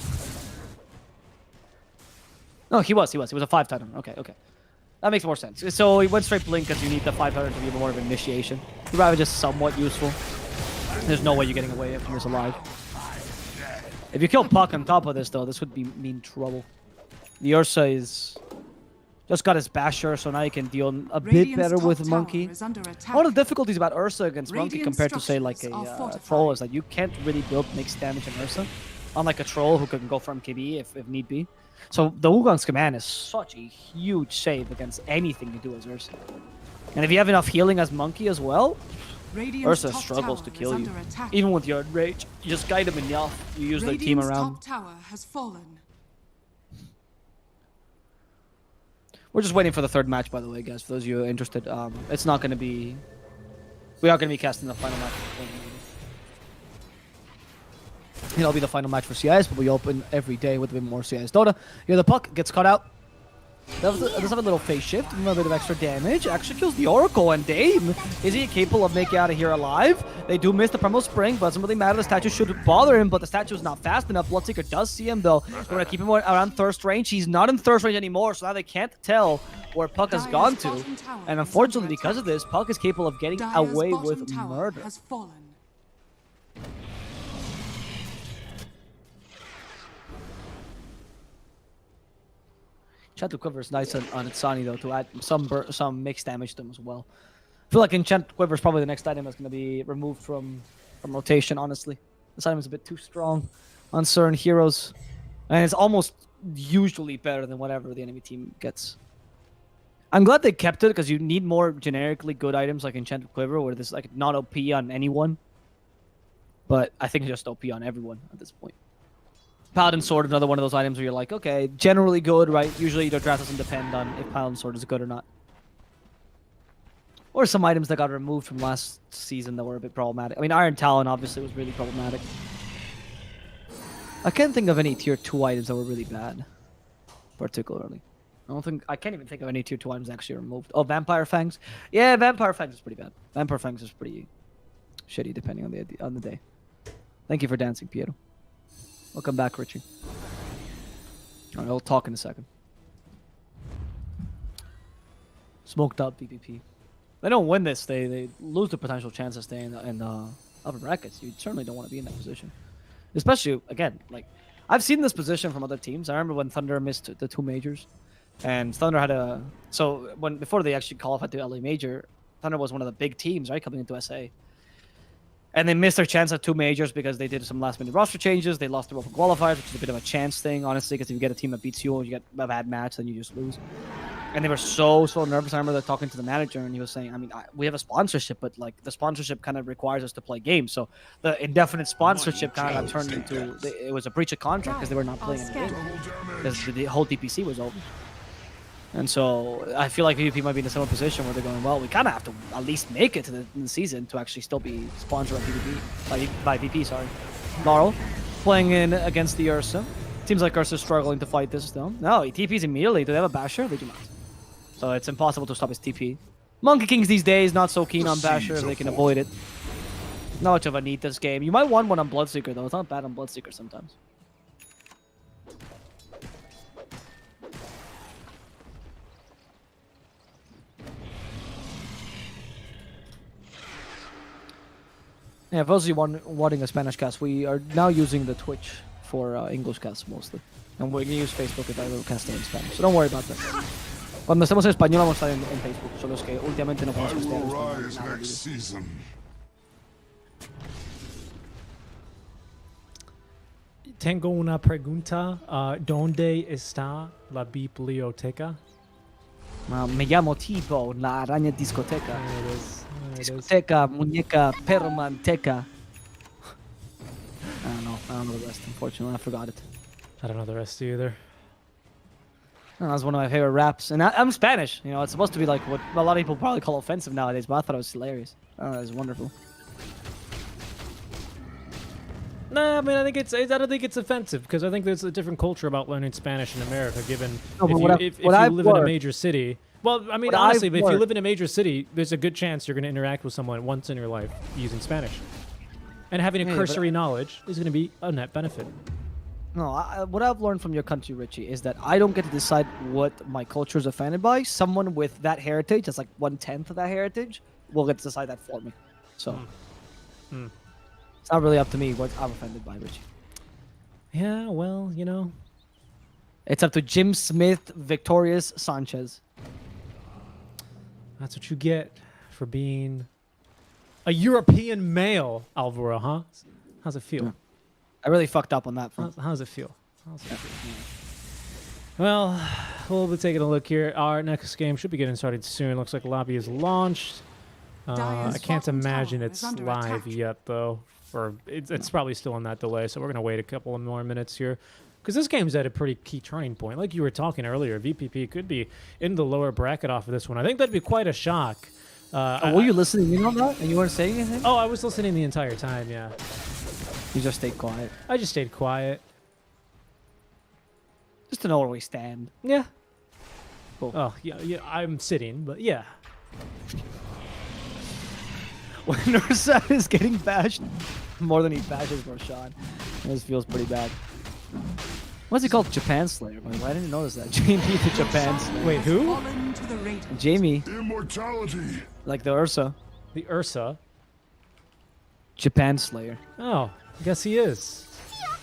No, he was a 5 Titan. Okay. That makes more sense. So he went straight Blink because you need the 5 Titan to be more of an initiation. The Ravage is somewhat useful. There's no way you're getting away from this alive. If you kill Puck on top of this, though, this would mean trouble. The Ursa is just got his Basher, so now you can deal a bit better with Monkey. One of the difficulties about Ursa against Monkey compared to, say, like a Troll is that you can't really build mixed damage in Ursa. Unlike a Troll who can go for MKB if need be. So the Wukong's command is such a huge save against anything you do as Ursa. And if you have enough healing as Monkey as well, Ursa struggles to kill you. Even with your rage, you just guide him enough. You use the team around. Top tower has fallen. We're just waiting for the third match, by the way, guys. For those of you who are interested, it's not going to be. We are going to be casting the final match. It'll be the final match for CIS, but we open every day with a bit more CIS Dota. Here the Puck gets cut out. Does have a little phase shift, a little bit of extra damage. Actually kills the Oracle, and Dame, is he capable of making out of here alive? They do miss the Primal Spring, but doesn't really matter. The statue should bother him, but the statue is not fast enough. Bloodseeker does see him, though. They're going to keep him around thirst range. He's not in thirst range anymore, so now they can't tell where Puck has gone to. And unfortunately, because of this, Puck is capable of getting away with murder. Enchanted Quiver is nice on Itsani, though, to add some mixed damage to him as well. I feel like Enchanted Quiver is probably the next item that's going to be removed from rotation, honestly. This item is a bit too strong on certain heroes. And it's almost usually better than whatever the enemy team gets. I'm glad they kept it, because you need more generically good items like Enchanted Quiver, where there's like not OP on anyone. But I think it's just OP on everyone at this point. Paladin Sword, another one of those items where you're like, okay, generally good, right? Usually your draft doesn't depend on if Paladin Sword is good or not. Or some items that got removed from last season that were a bit problematic. I mean, Iron Talon obviously was really problematic. I can't think of any tier 2 items that were really bad, particularly. I can't even think of any tier 2 items actually removed. Oh, Vampire Fangs? Yeah, Vampire Fangs is pretty bad. Vampire Fangs is pretty shitty depending on the day. Thank you for dancing, Piero. Welcome back, Richie. Alright, I'll talk in a second. Smoked up VPP. They don't win this, they lose the potential chance of staying in the upper brackets. You certainly don't want to be in that position. Especially, again, like, I've seen this position from other teams. I remember when Thunder missed the 2 majors. And Thunder had a... So, before they actually qualified to LA Major, Thunder was one of the big teams, right, coming into SA. And they missed their chance at 2 majors because they did some last-minute roster changes. They lost their open qualifiers, which is a bit of a chance thing, honestly, because if you get a team that beats you and you get a bad match, then you just lose. And they were so nervous. I remember talking to the manager, and he was saying, I mean, we have a sponsorship, but like the sponsorship kind of requires us to play games. So the indefinite sponsorship kind of turned into, it was a breach of contract because they were not playing any games. Because the whole DPC was over. And so I feel like VP might be in a similar position where they're going, well, we kind of have to at least make it to the season to actually still be sponsored by VP, sorry. Laurel playing in against the Ursa. Seems like Ursa's struggling to fight this still. No, he TPs immediately. Do they have a Basher? They do not. So it's impossible to stop his TP. Monkey Kings these days not so keen on Basher if they can avoid it. Not much of a need this game. You might want one on Bloodseeker though. It's not bad on Bloodseeker sometimes. Yeah, for those of you wanting a Spanish cast, we are now using the Twitch for English casts mostly. And we're going to use Facebook if I will cast in Spanish. So don't worry about that. Cuando estemos en español vamos a estar en Facebook. Son los que últimamente no podemos castear en español. Tengo una pregunta. ¿Dónde está la biblioteca? Me llamo Tipo, la araña discoteca. There it is. Discoteca, muñeca, perro manteca. I don't know the rest, unfortunately. I forgot it. I don't know the rest either. That's one of my favorite raps. And I'm Spanish. You know, it's supposed to be like what a lot of people probably call offensive nowadays, but I thought it was hilarious. It's wonderful. Nah, I mean, I don't think it's offensive because I think there's a different culture about learning Spanish in America. Given if you live in a major city, well, I mean, honestly, if you live in a major city, there's a good chance you're going to interact with someone once in your life using Spanish, and having a cursory knowledge is going to be a net benefit. No, what I've learned from your country, Richie, is that I don't get to decide what my culture is offended by. Someone with that heritage, that's like 1/10 of that heritage, will get to decide that for me. So. It's not really up to me what I'm offended by, Richie. Yeah, well, you know. It's up to Jim Smith, Victorious Sanchez. That's what you get for being a European male, Alvaro, huh? How's it feel? Yeah. I really fucked up on that front. How's it feel? Well, we'll be taking a look here. Our next game should be getting started soon. Looks like lobby is launched. I can't imagine it's live yet, though. Or it's probably still on that delay, so we're going to wait a couple of more minutes here. Because this game's at a pretty key turning point. Like you were talking earlier, VPP could be in the lower bracket off of this one. I think that'd be quite a shock. Were you listening in on that and you weren't saying anything? Oh, I was listening the entire time, yeah. You just stayed quiet. I just stayed quiet. Just to know where we stand. Yeah. Cool. Oh, yeah, I'm sitting, but yeah. When Ursa is getting bashed more than he bashes Roshan. This feels pretty bad. What's he called? Japan Slayer. Wait, I didn't notice that. Jamie the Japan Slayer. Wait, who? Jamie. Immortality. Like the Ursa. The Ursa? Japan Slayer. Oh, I guess he is.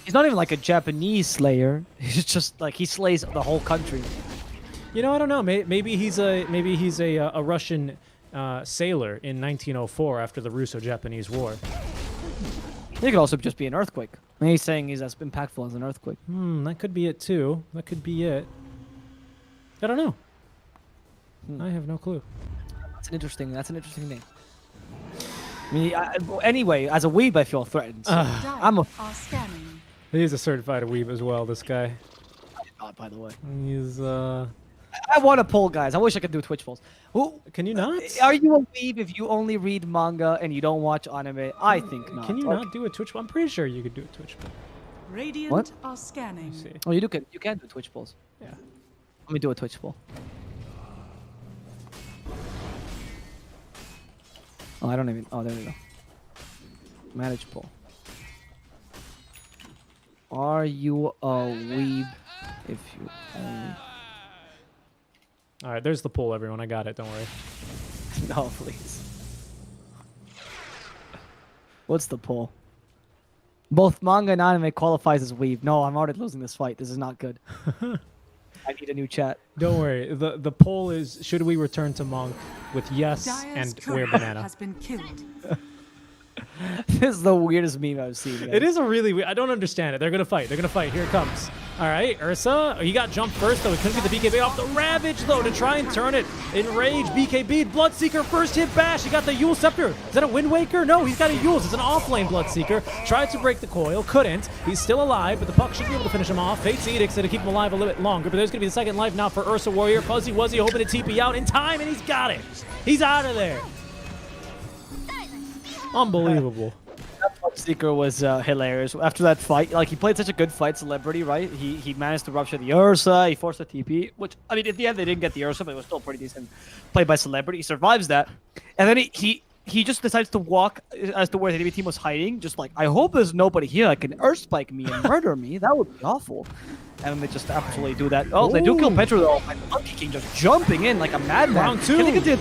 He's not even like a Japanese Slayer. He's just like he slays the whole country. You know, I don't know. Maybe he's a Russian sailor in 1904 after the Russo-Japanese War. He could also just be an earthquake. And he's saying he's as impactful as an earthquake. That could be it too. That could be it. I don't know. I have no clue. That's an interesting name. I mean, anyway, as a weeb, I feel threatened. So He's a certified weeb as well, this guy. By the way. He's, I want to poll, guys. I wish I could do Twitch polls. Can you not? Are you a weeb if you only read manga and you don't watch anime? I think not. Can you not do a Twitch poll? I'm pretty sure you could do a Twitch poll. Radiant are scanning. Oh, you can do Twitch polls. Yeah. Let me do a Twitch poll. Oh, I don't even... Oh, there we go. Manage poll. Are you a weeb if you only... All right, there's the poll, everyone. I got it. Don't worry. No, please. What's the poll? Both manga and anime qualifies as weeb. No, I'm already losing this fight. This is not good. I need a new chat. Don't worry. The poll is, should we return to Monk with yes and wear banana? Has been killed. This is the weirdest meme I've seen. Guys. It is a really weird... I don't understand it. They're going to fight. Here it comes. All right, Ursa. He got jumped first, though. He couldn't get the BKB off the Ravage, though, to try and turn it. Enraged, BKB, Bloodseeker, first hit bash. He got the Yule Scepter. Is that a Wind Waker? No, he's got a Yule's. It's an off-lane Bloodseeker. Tried to break the coil. Couldn't. He's still alive, but the puck should be able to finish him off. Fate's Edict's going to keep him alive a little bit longer, but there's going to be the second life now for Ursa Warrior. Fuzzy Wuzzy hoping to TP out in time, and he's got it. He's out of there. Unbelievable. Bloodseeker was hilarious. After that fight, like, he played such a good fight, Celebrity, right? He managed to rupture the Ursa, he forced a TP, which, I mean, at the end, they didn't get the Ursa, but it was still pretty decent play by Celebrity. He survives that, and then he just decides to walk as to where the enemy team was hiding, just like, I hope there's nobody here that can Earth Spike me and murder me. That would be awful. And they just absolutely do that. Oh, they do kill Petro, though. And Monkey King just jumping in like a madman. Round 2. Can they get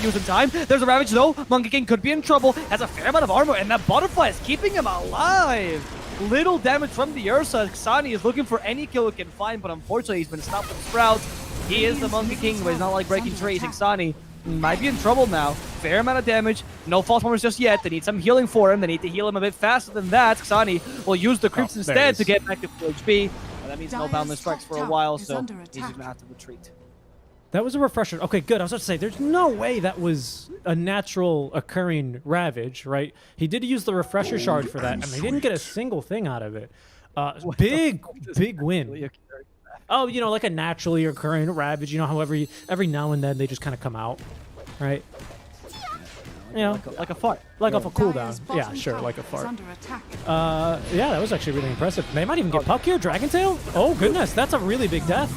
using time? There's a Ravage, though. Monkey King could be in trouble. Has a fair amount of armor, and that Butterfly is keeping him alive. Little damage from the Ursa. Xani is looking for any kill he can find, but unfortunately, he's been stopped with Sprouts. He is the Monkey King, but he's not like breaking trees. Xani might be in trouble now. Fair amount of damage. No false moments just yet. They need some healing for him. They need to heal him a bit faster than that. Xani will use the creeps instead to get back to full HP. But that means no boundless strikes for a while, so he's just gonna have to retreat. That was a refresher. Okay, good. I was about to say, there's no way that was a natural occurring Ravage, right? He did use the refresher shard for that, and they didn't get a single thing out of it. Big win. Oh, you know, like a naturally occurring Ravage. You know how every now and then they just kind of come out, right? You know, like a fart. Like off a cooldown. Yeah, sure, like a fart. Yeah, that was actually really impressive. They might even get Puck here. Dragon Tail? Oh, goodness. That's a really big death.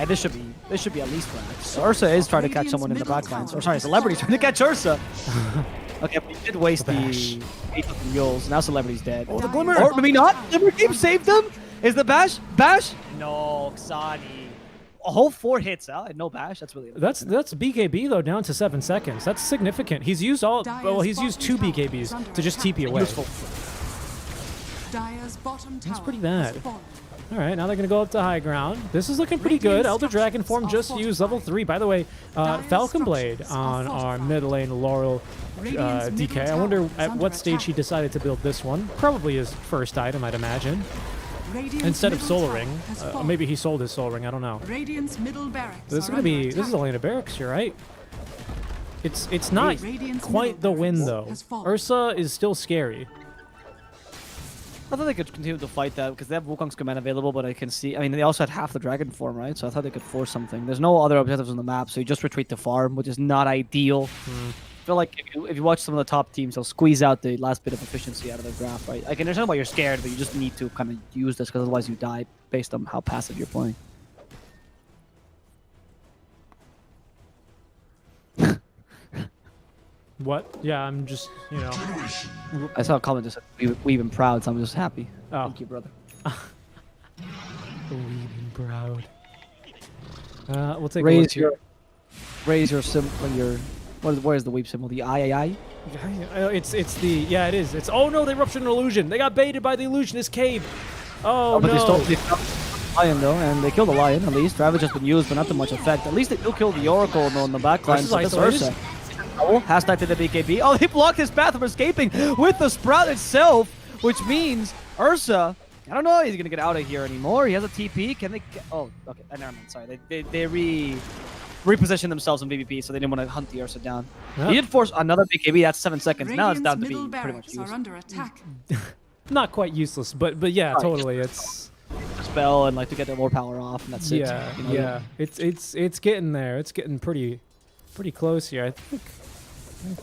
This should be at least one. Ursa is trying to catch someone in the backlines. Or sorry, Celebrity's trying to catch Ursa. Okay, but he did waste the 8 of the Yules. Now Celebrity's dead. Oh, the Glimmer! Or maybe not? Glimmer Keep saved him? Is the bash? Bash? No, Xani. A whole 4 hits, huh? And no bash. That's really that's BKB though, down to 7 seconds. That's significant. He's used he's used 2 BKBs to just TP away. useful. That's pretty bad. All right, now they're going to go up to high ground. This is looking pretty good. Elder Dragon form just used level 3. By the way, Falcon Blade on our mid lane Laurel DK. I wonder at what stage he decided to build this one. Probably his first item, I'd imagine. Instead of Soul Ring. Maybe he sold his Soul Ring, I don't know. This is going to be, this is a lane of barracks here, right? It's not quite the win, though. Ursa is still scary. I thought they could continue to fight that because they have Wukong's command available, but I can see... I mean, they also had half the dragon form, right? So I thought they could force something. There's no other objectives on the map, so you just retreat to farm, which is not ideal. I feel like if you watch some of the top teams, they'll squeeze out the last bit of efficiency out of their draft, right? I can understand why you're scared, but you just need to kind of use this because otherwise you die based on how passive you're playing. What? Yeah, I'm just, you know. I saw a comment that said, we've been proud, so I'm just happy. Oh. Thank you, brother. We've been proud. We'll take Raise a look raise your symbol, where's the weep symbol? The I. It's the, yeah, it is. It's, oh no, they ruptured an illusion. They got baited by the illusionist cave. Oh, but no. they stole the lion, though, and they killed the lion, at least. Ravage has been used, but not to much effect. At least they do kill the Oracle, though, in the backline. So that's Ursa. Hashtag to the BKB. Oh, they blocked his path from escaping with the Sprout itself, which means Ursa, I don't know, he's going to get out of here anymore. He has a TP. Can they get... Oh, okay. Never mind. Sorry. They repositioned themselves in PvP, so they didn't want to hunt the Ursa down. Yep. He did force another BKB. That's 7 seconds. Now it's down to be pretty much useless. Under attack. Not quite useless, but yeah, right. Totally. It's a spell and like to get their more power off, and that's it. Yeah, you know? Yeah. It's getting there. It's getting pretty close here. I think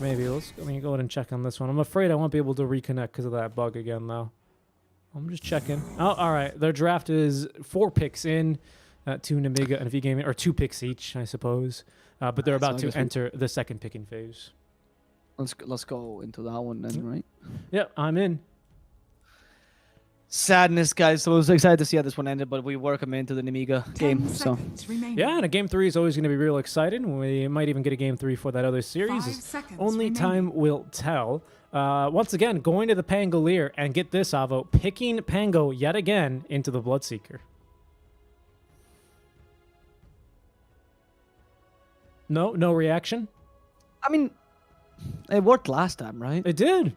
maybe let me go ahead and check on this one. I'm afraid I won't be able to reconnect because of that bug again, though. I'm just checking. Oh, all right. Their draft is 4 picks in, 2 Nemiga and V Gaming, or 2 picks each, I suppose. But they're about to enter the second picking phase. Let's go into that one then, right? Yep, I'm in. Sadness, guys. So I was excited to see how this one ended, but we work them into the Nemiga game. So yeah, and a game 3 is always going to be real exciting. We might even get a game 3 for that other series. Only time will tell. Once again, going to the Pangolier, and get this, Avo, picking Pango yet again into the Bloodseeker. No reaction? I mean, it worked last time, right? It did.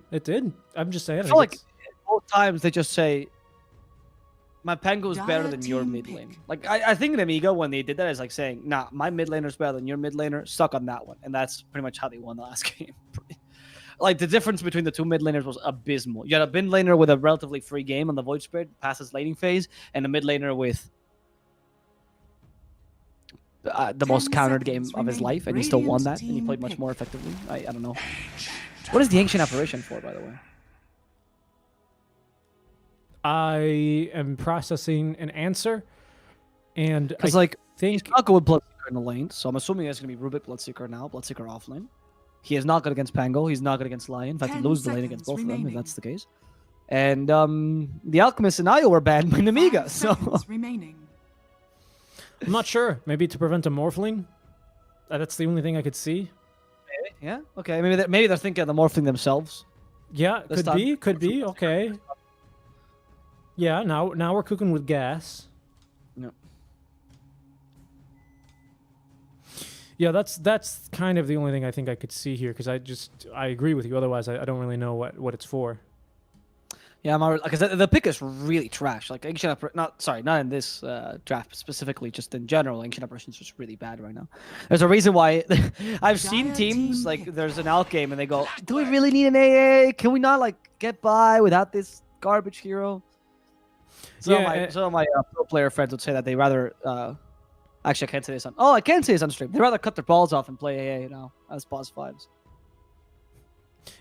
I'm just saying. I feel like both times they just say, my Pango is better than your mid lane. Like, I think Nemiga, when they did that, is like saying, nah, my mid laner is better than your mid laner. Suck on that one. And that's pretty much how they won the last game. Like, the difference between the 2 mid laners was abysmal. You had a mid laner with a relatively free game on the Void Spirit past his laning phase, and a mid laner with the most countered game of his life, and he still won that, and he played much more effectively. I don't know. What is the Ancient Apparition for, by the way? I am processing an answer, and Because I like think he's not good with Bloodseeker in the lane, so I'm assuming it's gonna be Rubik Bloodseeker now, Bloodseeker offlane. He is not good against Pango. He's not good against Lion. In fact, he 10 loses the lane against seconds both of them if remaining. that's the case. And the Alchemist and Io were banned by Nemiga, 5 so seconds remaining. I'm not sure. Maybe to prevent a Morphling. That's the only thing I could see. yeah, okay, maybe they're thinking of the morphing themselves. Yeah, This could be. Okay. Yeah, now we're cooking with gas. No. Yeah, that's kind of the only thing I think I could see here, because I agree with you. Otherwise, I don't really know what it's for. Yeah, because the pick is really trash. Like Ancient not in this draft specifically, just in general. Ancient Apparition is just really bad right now. There's a reason why I've seen Dire teams team like pick. there's an out game and they go, "Do we really need an AA? Can we not like get by without this garbage hero?" Some of my pro player friends would say that they rather. Actually, I can't say this on. Oh, I can say this on stream. They rather cut their balls off and play AA now as boss 5s.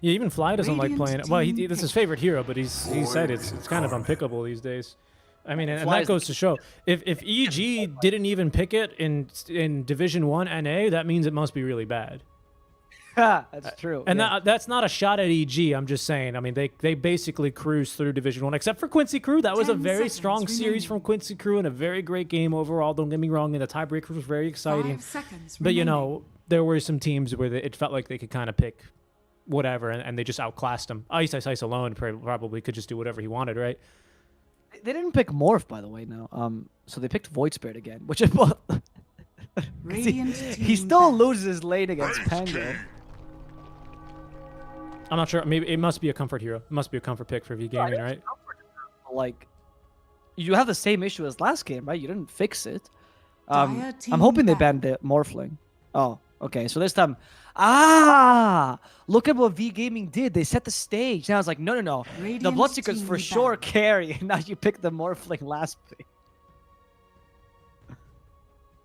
Yeah, even Fly doesn't like Radiant playing it. Well, team that's his pick. favorite hero, but he said it's kind of unpickable these days. I mean, and Fly that is goes to show if EG didn't even pick it in Division 1 NA, that means it must be really bad. That's true. And yeah. that's not a shot at EG. I'm just saying. I mean, they basically cruised through Division 1, except for Quincy Crew. That was a 10 very seconds strong series remaining. from Quincy Crew and a very great game overall. Don't get me wrong, and the tiebreaker was very exciting. 5 seconds But you remaining. know, there were some teams where it felt like they could kind of pick whatever, and they just outclassed them. Ice alone probably could just do whatever he wanted, right? They didn't pick Morph, by the way. Now, so they picked Void Spirit again, which is Radiant he team still back. loses his lane against Pango. I'm not sure. Maybe it must be a comfort hero. It must be a comfort pick for V Gaming, right? Like, you have the same issue as last game, right? You didn't fix it. Dire I'm team hoping they back. banned the Morphling. Oh, okay. So this time, look at what V Gaming did. They set the stage. Now it's like, no. The Radiant Bloodseekers team for back. sure carry, and now you pick the Morphling last pick.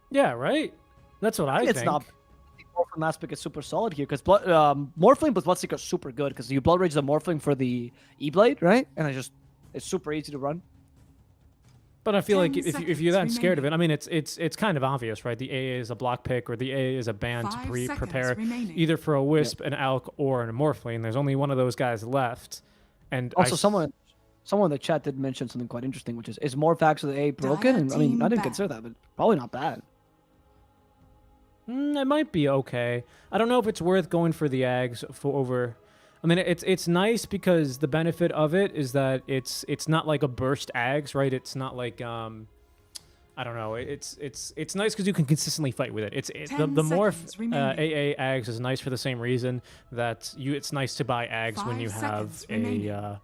Yeah, right. That's what I It's think. not. Morphling last pick is super solid here because Morphling plus Bloodseeker is super good because you Blood Rage the Morphling for the E-Blade, right? And it's super easy to run. But I feel 10 like if you're that seconds scared of it, I mean, it's kind of obvious, right? The AA is a block pick, or the AA is a ban to 5 prepare seconds remaining. either for a Wisp, an Alk, or an Morphling. There's only one of those guys left. And Also, someone in the chat did mention something quite interesting, which is Morphax with the A broken? And I mean, I didn't team consider that, but probably not bad. It might be okay. I don't know if it's worth going for the Ags for over. I mean, it's nice because the benefit of it is that it's not like a burst Ags, right? It's not like I don't know. It's nice because you can consistently fight with it. The 10 morph seconds remaining. AA Ags is nice for the same reason that it's nice to buy Ags when 5 you have seconds remaining.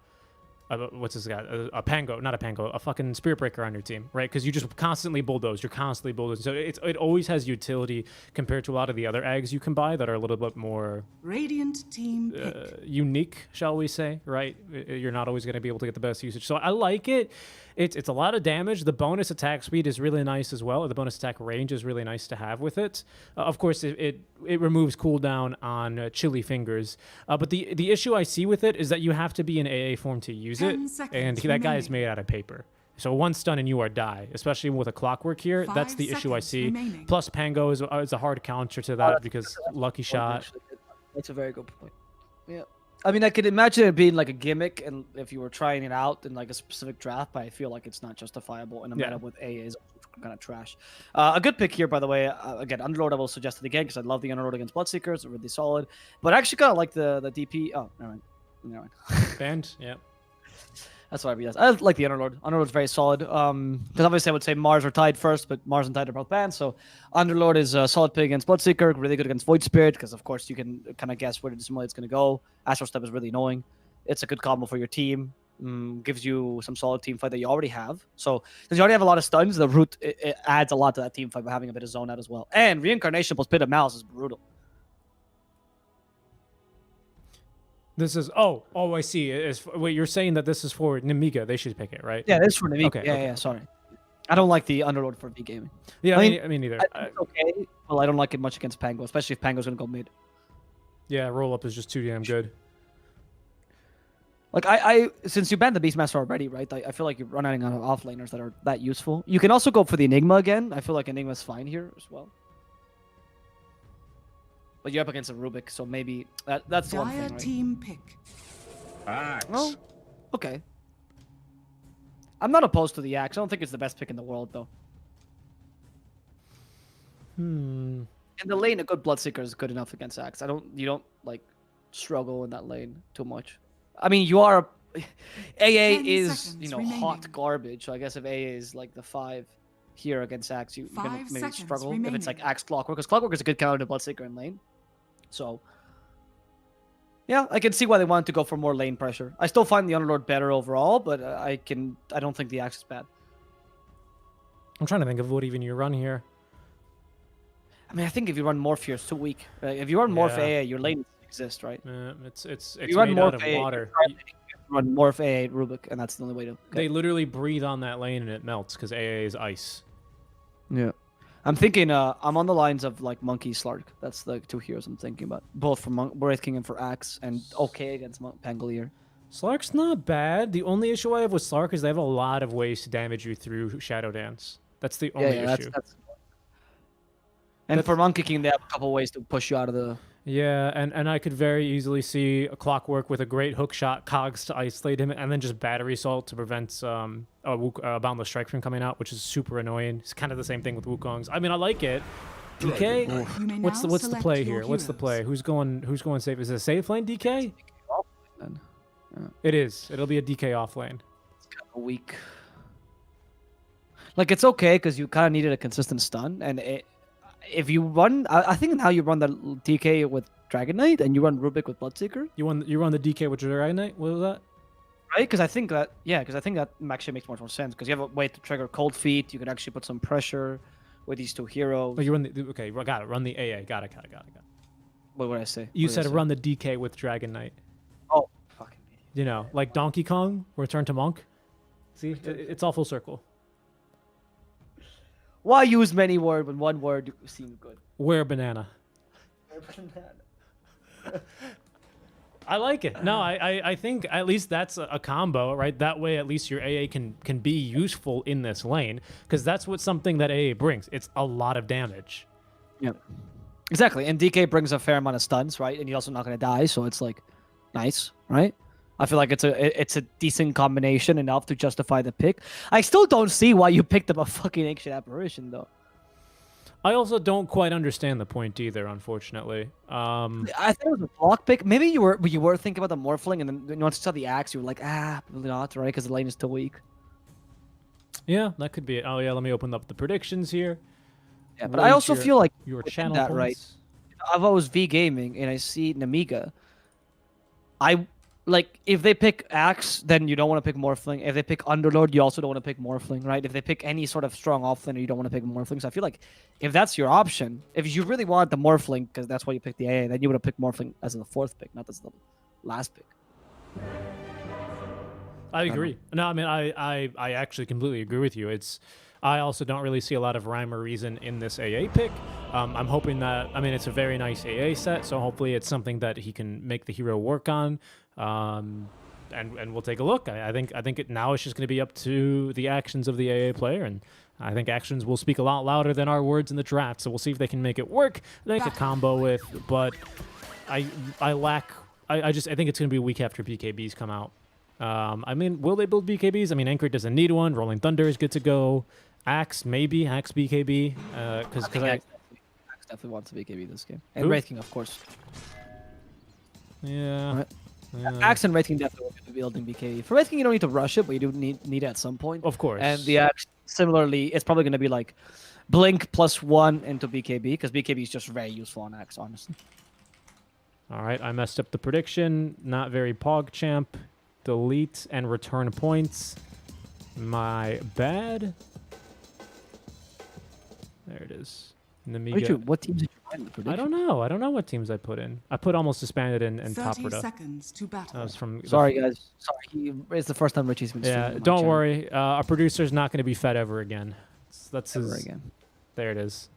what's this guy? A Pango, not a Pango, a fucking Spirit Breaker on your team, right? Because you just constantly bulldoze. You're constantly bulldozing. So it always has utility compared to a lot of the other Ags you can buy that are a little bit more Radiant team pick. unique, shall we say, right? You're not always going to be able to get the best usage. So I like it. It's a lot of damage. The bonus attack speed is really nice as well. The bonus attack range is really nice to have with it. Of course, it removes cooldown on chilly fingers. But the issue I see with it is that you have to be in AA form to use 10 it. seconds And that guy is remaining. made out of paper. So one stun and you are die, especially with a clockwork here. 5 That's the issue I seconds see. remaining. Plus Pango is a hard counter to that because lucky shot. Actually, that's a very good point. Yeah. I mean, I could imagine it being like a gimmick, and if you were trying it out in like a specific draft, but I feel like it's not justifiable in a meta with AA is kind of trash. A good pick here, by the way. Again, Underlord I will suggest it again because I love the Underlord against Bloodseekers. They're really solid. But I actually kind of like the DP. Oh, never mind. Band, yeah. That's what I realized. I like the Underlord. Underlord's very solid. Because obviously I would say Mars or Tide first, but Mars and Tide are both banned. So Underlord is a solid pick against Bloodseeker, really good against Void Spirit, because of course you can kind of guess where the Dissimulate's going to go. Astral Step is really annoying. It's a good combo for your team. Gives you some solid team fight that you already have. So since you already have a lot of stuns, the root it adds a lot to that team fight by having a bit of zone out as well. And Reincarnation plus Pit of Malice is brutal. This is I see. Wait, you're saying that this is for Nemiga. They should pick it, right? Yeah, this is for Nemiga. Okay, yeah, okay. yeah, sorry. I don't like the Underlord for V Gaming. Yeah, I I mean neither. I think it's okay. Well, I don't like it much against Pango, especially if Pango's going to go mid. Yeah, roll up is just too damn good. Like I since you banned the Beastmaster already, right? I feel like you're running out of offlaners that are that useful. You can also go for the Enigma again. I feel like Enigma's fine here as well. But you're up against a Rubik, so maybe that's the one Dire thing, right? team pick. Axe. Oh, okay. I'm not opposed to the Axe. I don't think it's the best pick in the world, though. In the lane, a good Bloodseeker is good enough against Axe. You don't like struggle in that lane too much. I mean, you are. AA 10 is seconds hot remaining. garbage. So I guess if AA is like the 5 here against Axe, you're gonna 5 maybe seconds struggle if it's like remaining. Axe Clockwork, because Clockwork is a good counter to Bloodseeker in lane. So. Yeah, I can see why they wanted to go for more lane pressure. I still find the Underlord better overall, but I don't think the Axe is bad. I'm trying to think of what even you run here. I mean, I think if you run Morpheus, it's too weak. If you run Morph Yeah. AA, your lane doesn't exist, right? It's If you run made out Morph of AA, water. you run Morph AA Rubik, and that's the only way to. They literally breathe on that lane and it melts because AA is ice. Yeah. I'm thinking. I'm on the lines of like Monkey Slark. That's the 2 heroes I'm thinking about, both for Wraith King and for Axe, and okay against Pangolier. Slark's not bad. The only issue I have with Slark is they have a lot of ways to damage you through Shadow Dance. That's the only issue. And for Monkey King, they have a couple ways to push you out of the. Yeah, and I could very easily see a Clockwork with a great hook shot, Cogs to isolate him, and then just Battery Salt to prevent Boundless Strike from coming out, which is super annoying. It's kind of the same thing with Wukong's. I mean, I like it. DK, You may what's the now play select here? your What's the play? heroes. Who's going safe? Is it a safe lane, DK? It is. It'll be a DK off lane. It's kind of weak. Like it's okay because you kind of needed a consistent stun, and if you run, I think now you run the DK with Dragon Knight and you run Rubik with Bloodseeker, You run the DK with Dragon Knight? What was that? right? Because I think that actually makes more sense because you have a way to trigger Cold Feet. You can actually put some pressure with these 2 heroes. Oh, you run the okay. Got it. Run the AA. Got it. What would I say? You What did I said say? run the DK with Dragon Knight. Oh, fucking idiot. You know, like Donkey Kong, Return to Monk. See, it's all full circle. Why use many words when one word seems good? Where banana? I like it. No, I think at least that's a combo, right? That way, at least your AA can be useful in this lane, because that's what something that AA brings. It's a lot of damage. Yeah, exactly. And DK brings a fair amount of stuns, right? And you're also not going to die, so it's like nice, right? I feel like it's a decent combination enough to justify the pick. I still don't see why you picked up a fucking Ancient Apparition though. I also don't quite understand the point either, unfortunately. I thought it was a block pick. Maybe you were thinking about the Morphling, and then once you saw the Axe, you were like, probably not, right? Because the lane is too weak. Yeah, that could be it. Oh yeah, let me open up the predictions here. Yeah, but I also feel like your within channel that, right? points. If I was V Gaming and I see Nemiga, like if they pick Axe, then you don't want to pick Morphling. If they pick Underlord, you also don't want to pick Morphling, right? If they pick any sort of strong offlaner, you don't want to pick Morphling. So I feel like if that's your option, if you really want the Morphling, because that's why you picked the AA, then you would have picked Morphling as the 4th pick, not as the last pick. I agree. No, I mean, I actually completely agree with you. I also don't really see a lot of rhyme or reason in this AA pick. I'm hoping that, I mean, it's a very nice AA set, so hopefully it's something that he can make the hero work on. And we'll take a look. I think now it's just going to be up to the actions of the AA player, and I think actions will speak a lot louder than our words in the draft. So we'll see if they can make it work, make a combo with. But I think it's going to be a week after BKBs come out. I mean, will they build BKBs? I mean, Anchor doesn't need one. Rolling Thunder is good to go. Axe, maybe. Axe BKB. Because Axe definitely wants a BKB this game. And Who? Wraith King, of course. Yeah. Right. Yeah. Axe and Wraith King definitely will be building BKB. For Wraith King, you don't need to rush it, but you do need it at some point. Of course. And the Axe, similarly, it's probably going to be like Blink +1 into BKB, because BKB is just very useful on Axe, honestly. All right, I messed up the prediction. Not very PogChamp. Delete and return points. My bad. There it is. Nemiga. What teams did you find in the prediction? I don't know. I don't know what teams I put in. I put Almost Disbanded and 30 Toprita. seconds to battle. That was from. Sorry, guys. Sorry, it's the first time Richie's been streaming Yeah, on my don't channel. worry. Our producer's not going to be fed ever again. That's Ever his. again. There it is.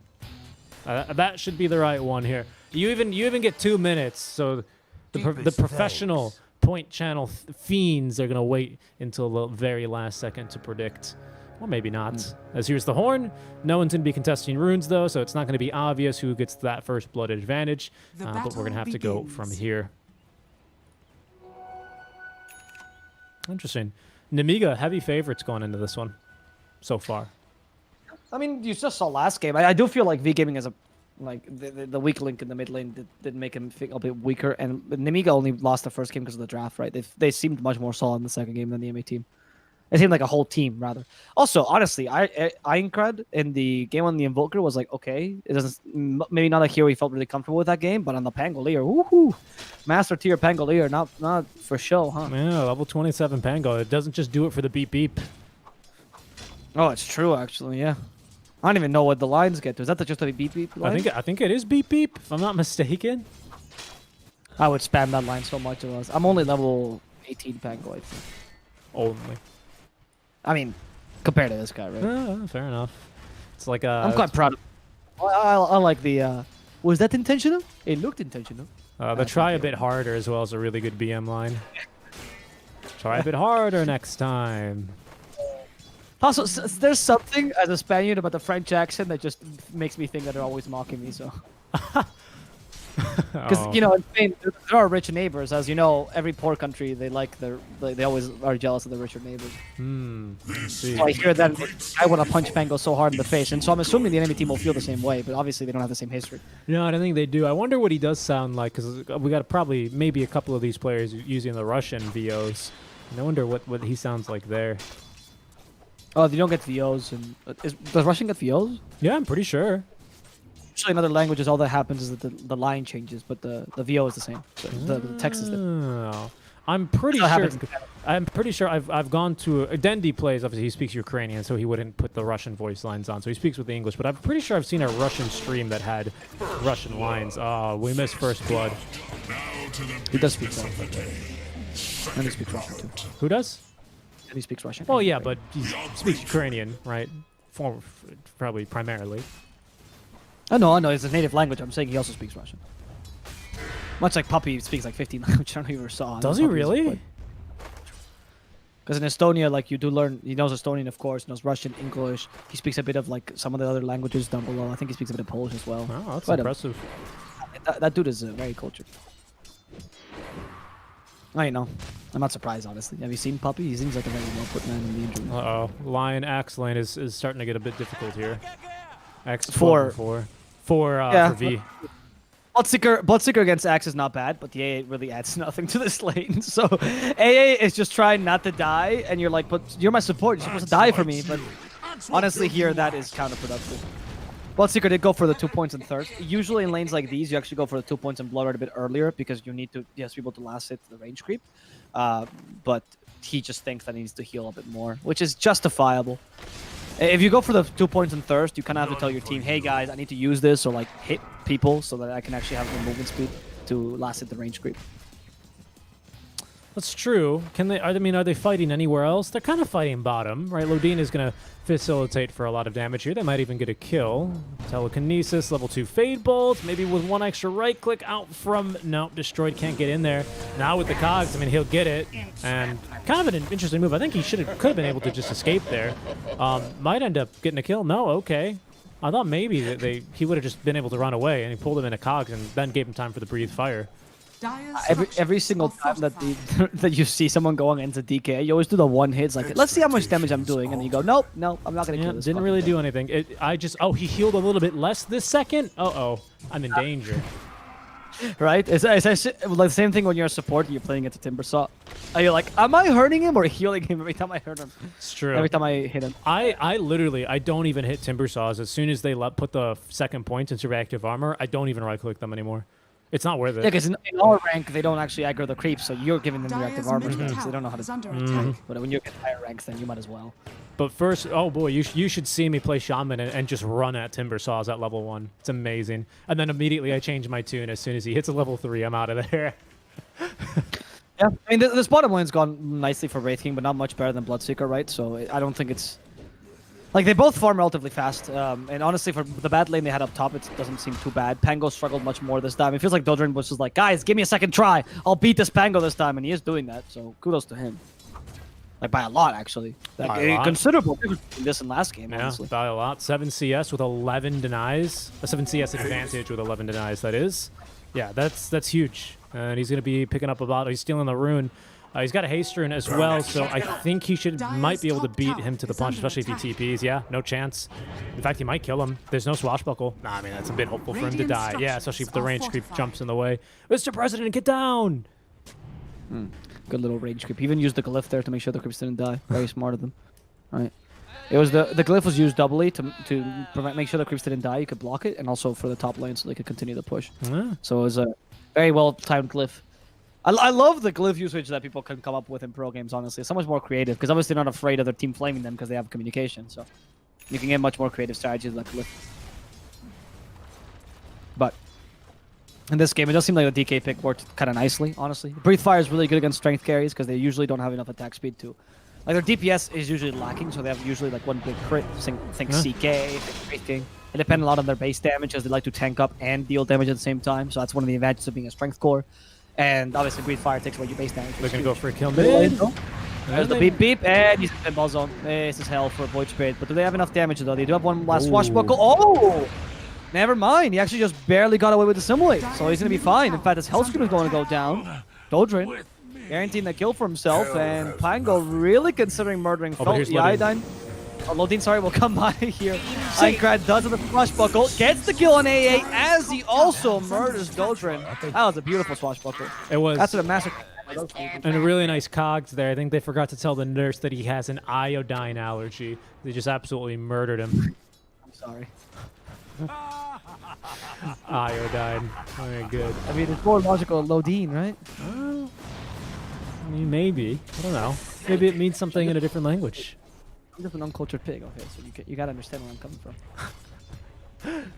That should be the right one here. You even get 2 minutes. So the professional point channel fiends are going to wait until the very last second to predict. Well, maybe not. As here's the horn. No one's going to be contesting runes, though, so it's not going to be obvious who gets that first blood advantage. But we're going to have to go from here. Interesting. Nemiga, heavy favorites going into this one so far. I mean, you just saw last game. I do feel like V Gaming is the weak link in the mid lane did make him feel a bit weaker, and Nemiga only lost the first game because of the draft, right? They seemed much more solid in the second game than the EMA team. It seemed like a whole team, rather. Also, honestly, Ironcrad in the game on the Invoker was like, okay. It doesn't, maybe not a hero he felt really comfortable with that game, but on the Pangolier, woohoo! Master tier Pangolier, not for show, huh? Yeah, level 27 Pango. It doesn't just do it for the beep beep. Oh, it's true, actually, yeah. I don't even know what the lines get to. Is that just a beep beep line? I think it is beep beep, if I'm not mistaken. I would spam that line so much. I'm only level 18 Pango, I think. Only. I mean, compared to this guy, right? Fair enough. It's like I'm quite proud of I like the... was that intentional? It looked intentional. the try a bit harder as well as a really good BM line. Try a bit harder next time. Also, there's something as a Spaniard about the French accent that just makes me think that they're always mocking me, so... Because, you know, in Spain, there are rich neighbors. As you know, every poor country, they always are jealous of their richer neighbors. So I hear that I want to punch Pango so hard in the face. And so I'm assuming the enemy team will feel the same way, but obviously they don't have the same history. No, I don't think they do. I wonder what he does sound like, because we got probably maybe a couple of these players using the Russian VOs. And I wonder what he sounds like there. Oh, they don't get VOs. And does Russian get VOs? Yeah, I'm pretty sure. Usually in other languages, all that happens is that the line changes, but the VO is the same. So the text is different. Oh. I'm pretty sure. I'm pretty sure I've gone to Dendi plays. Obviously, he speaks Ukrainian, so he wouldn't put the Russian voice lines on. So he speaks with the English. But I'm pretty sure I've seen a Russian stream that had Russian lines. Oh, we missed first blood. He does speak Russian. And he speaks Russian too. Who does? And he speaks Russian. Oh yeah, but he speaks Ukrainian, right? Probably primarily. Oh no, it's his native language. I'm saying he also speaks Russian. Much like Puppy speaks like 15 languages. I don't even saw. Does he really? Because in Estonia, like you do learn, he knows Estonian, of course, knows Russian, English. He speaks a bit of like some of the other languages down below. I think he speaks a bit of Polish as well. Oh, that's impressive. That dude is very cultured. I know. I'm not surprised, honestly. Have you seen Puppy? He seems like a very well-put man in the injury. Uh-oh. Lion Axe lane is starting to get a bit difficult here. X for V. Bloodseeker against Axe is not bad, but the AA really adds nothing to this lane. So AA is just trying not to die, and you're like, but you're my support. You're supposed to die for me. But honestly, here that is counterproductive. Bloodseeker did go for the 2 points and thirst. Usually in lanes like these, you actually go for the 2 points and blood right a bit earlier because you need to be able to last hit the range creep. But he just thinks that he needs to heal a bit more, which is justifiable. If you go for the 2 points and thirst, you kind of have to tell your team, hey guys, I need to use this or like hit people so that I can actually have the movement speed to last hit the range creep. That's true. Are they fighting anywhere else? They're kind of fighting bottom, right? Lodin is going to facilitate for a lot of damage here. They might even get a kill. Telekinesis, level 2 Fade Bolt. Maybe with one extra right click out from... No, Destroyed can't get in there. Now with the cogs, I mean, he'll get it. And kind of an interesting move. I think he could have been able to just escape there. Might end up getting a kill. No, okay. I thought maybe that he would have just been able to run away, and he pulled him into cogs and then gave him time for the breathe fire. Every single time that that you see someone going into DK, you always do the one hits like, let's see how much damage I'm doing, and then you go, nope, I'm not gonna kill this. Didn't really do anything. He healed a little bit less this second. I'm in danger. Right? It's like the same thing when you're a support and you're playing into Timbersaw. Are you like, am I hurting him or healing him every time I hurt him? It's true. Every time I hit him. I literally don't even hit Timbersaws. As soon as they put the second point into reactive armor, I don't even right click them anymore. It's not worth it. Yeah, because in our rank, they don't actually aggro the creeps, so you're giving them reactive armor because they don't know how to... But when you're at higher ranks, then you might as well. But first, oh boy, you should see me play Shaman and just run at Timbersaws at level 1. It's amazing. And then immediately I change my tune. As soon as he hits a level 3, I'm out of there. Yeah, I mean, this bottom lane's gone nicely for Wraith King, but not much better than Bloodseeker, right? So I don't think it's... Like, they both farm relatively fast, and honestly, for the bad lane they had up top, it doesn't seem too bad. Pango struggled much more this time. It feels like Doldrin was just like, guys, give me a second try. I'll beat this Pango this time, and he is doing that, so kudos to him. Like, by a lot, actually. Like, By a lot. considerable difference between this and last game, Yeah, honestly. by a lot. 7 CS with 11 denies. A 7 CS advantage with 11 denies, that is. Yeah, that's huge. And he's going to be picking up a bottle. He's stealing the rune. He's got a haste rune as well, so I think he might be able to beat him to the punch, especially if he TPs. Yeah, no chance. In fact, he might kill him. There's no swashbuckle. Nah, I mean, that's a bit hopeful for him to die. Yeah, especially if the range creep jumps in the way. Mr. President, get down! Good little range creep. He even used the glyph there to make sure the creeps didn't die. Very smart of them. Right. It was the glyph was used doubly to make sure the creeps didn't die. You could block it, and also for the top lane so they could continue the push. Yeah. So it was a very well timed glyph. I love the glyph usage that people can come up with in pro games, honestly. It's so much more creative, because obviously they're not afraid of their team flaming them because they have communication. So you can get much more creative strategies like glyph. But in this game, it does seem like the DK pick worked kind of nicely, honestly. Breathe Fire is really good against strength carries because they usually don't have enough attack speed to... Like, their DPS is usually lacking, so they have usually like one big crit. Think CK, think Wraith King. They depend a lot on their base damage as they like to tank up and deal damage at the same time. So that's one of the advantages of being a strength core. And obviously, Breathe Fire takes away your base damage. They're going to go for a kill mid. There's the beep beep, and he's in pinball zone. This is hell for a Void Spirit. But do they have enough damage, though? They do have one last swashbuckle. Oh! Never mind. He actually just barely got away with the Simulate. So he's going to be fine. In fact, his health screen is going to go down. Doldrin guaranteeing the kill for himself. And Pango really considering murdering but here's the Iodine. Oh, Lodin, sorry, will come by here. Ironcrad does with the swashbuckle. Gets the kill on AA as he also murders Doldrin. That was a beautiful swashbuckle. It was. That's what a massive... And a really nice cogs there. I think they forgot to tell the nurse that he has an iodine allergy. They just absolutely murdered him. I'm sorry. Iodine. Very good. I mean, it's more logical Lodin, right? I mean, maybe. I don't know. Maybe it means something in a different language. I'm just an uncultured pig, okay, so you gotta understand where I'm coming from.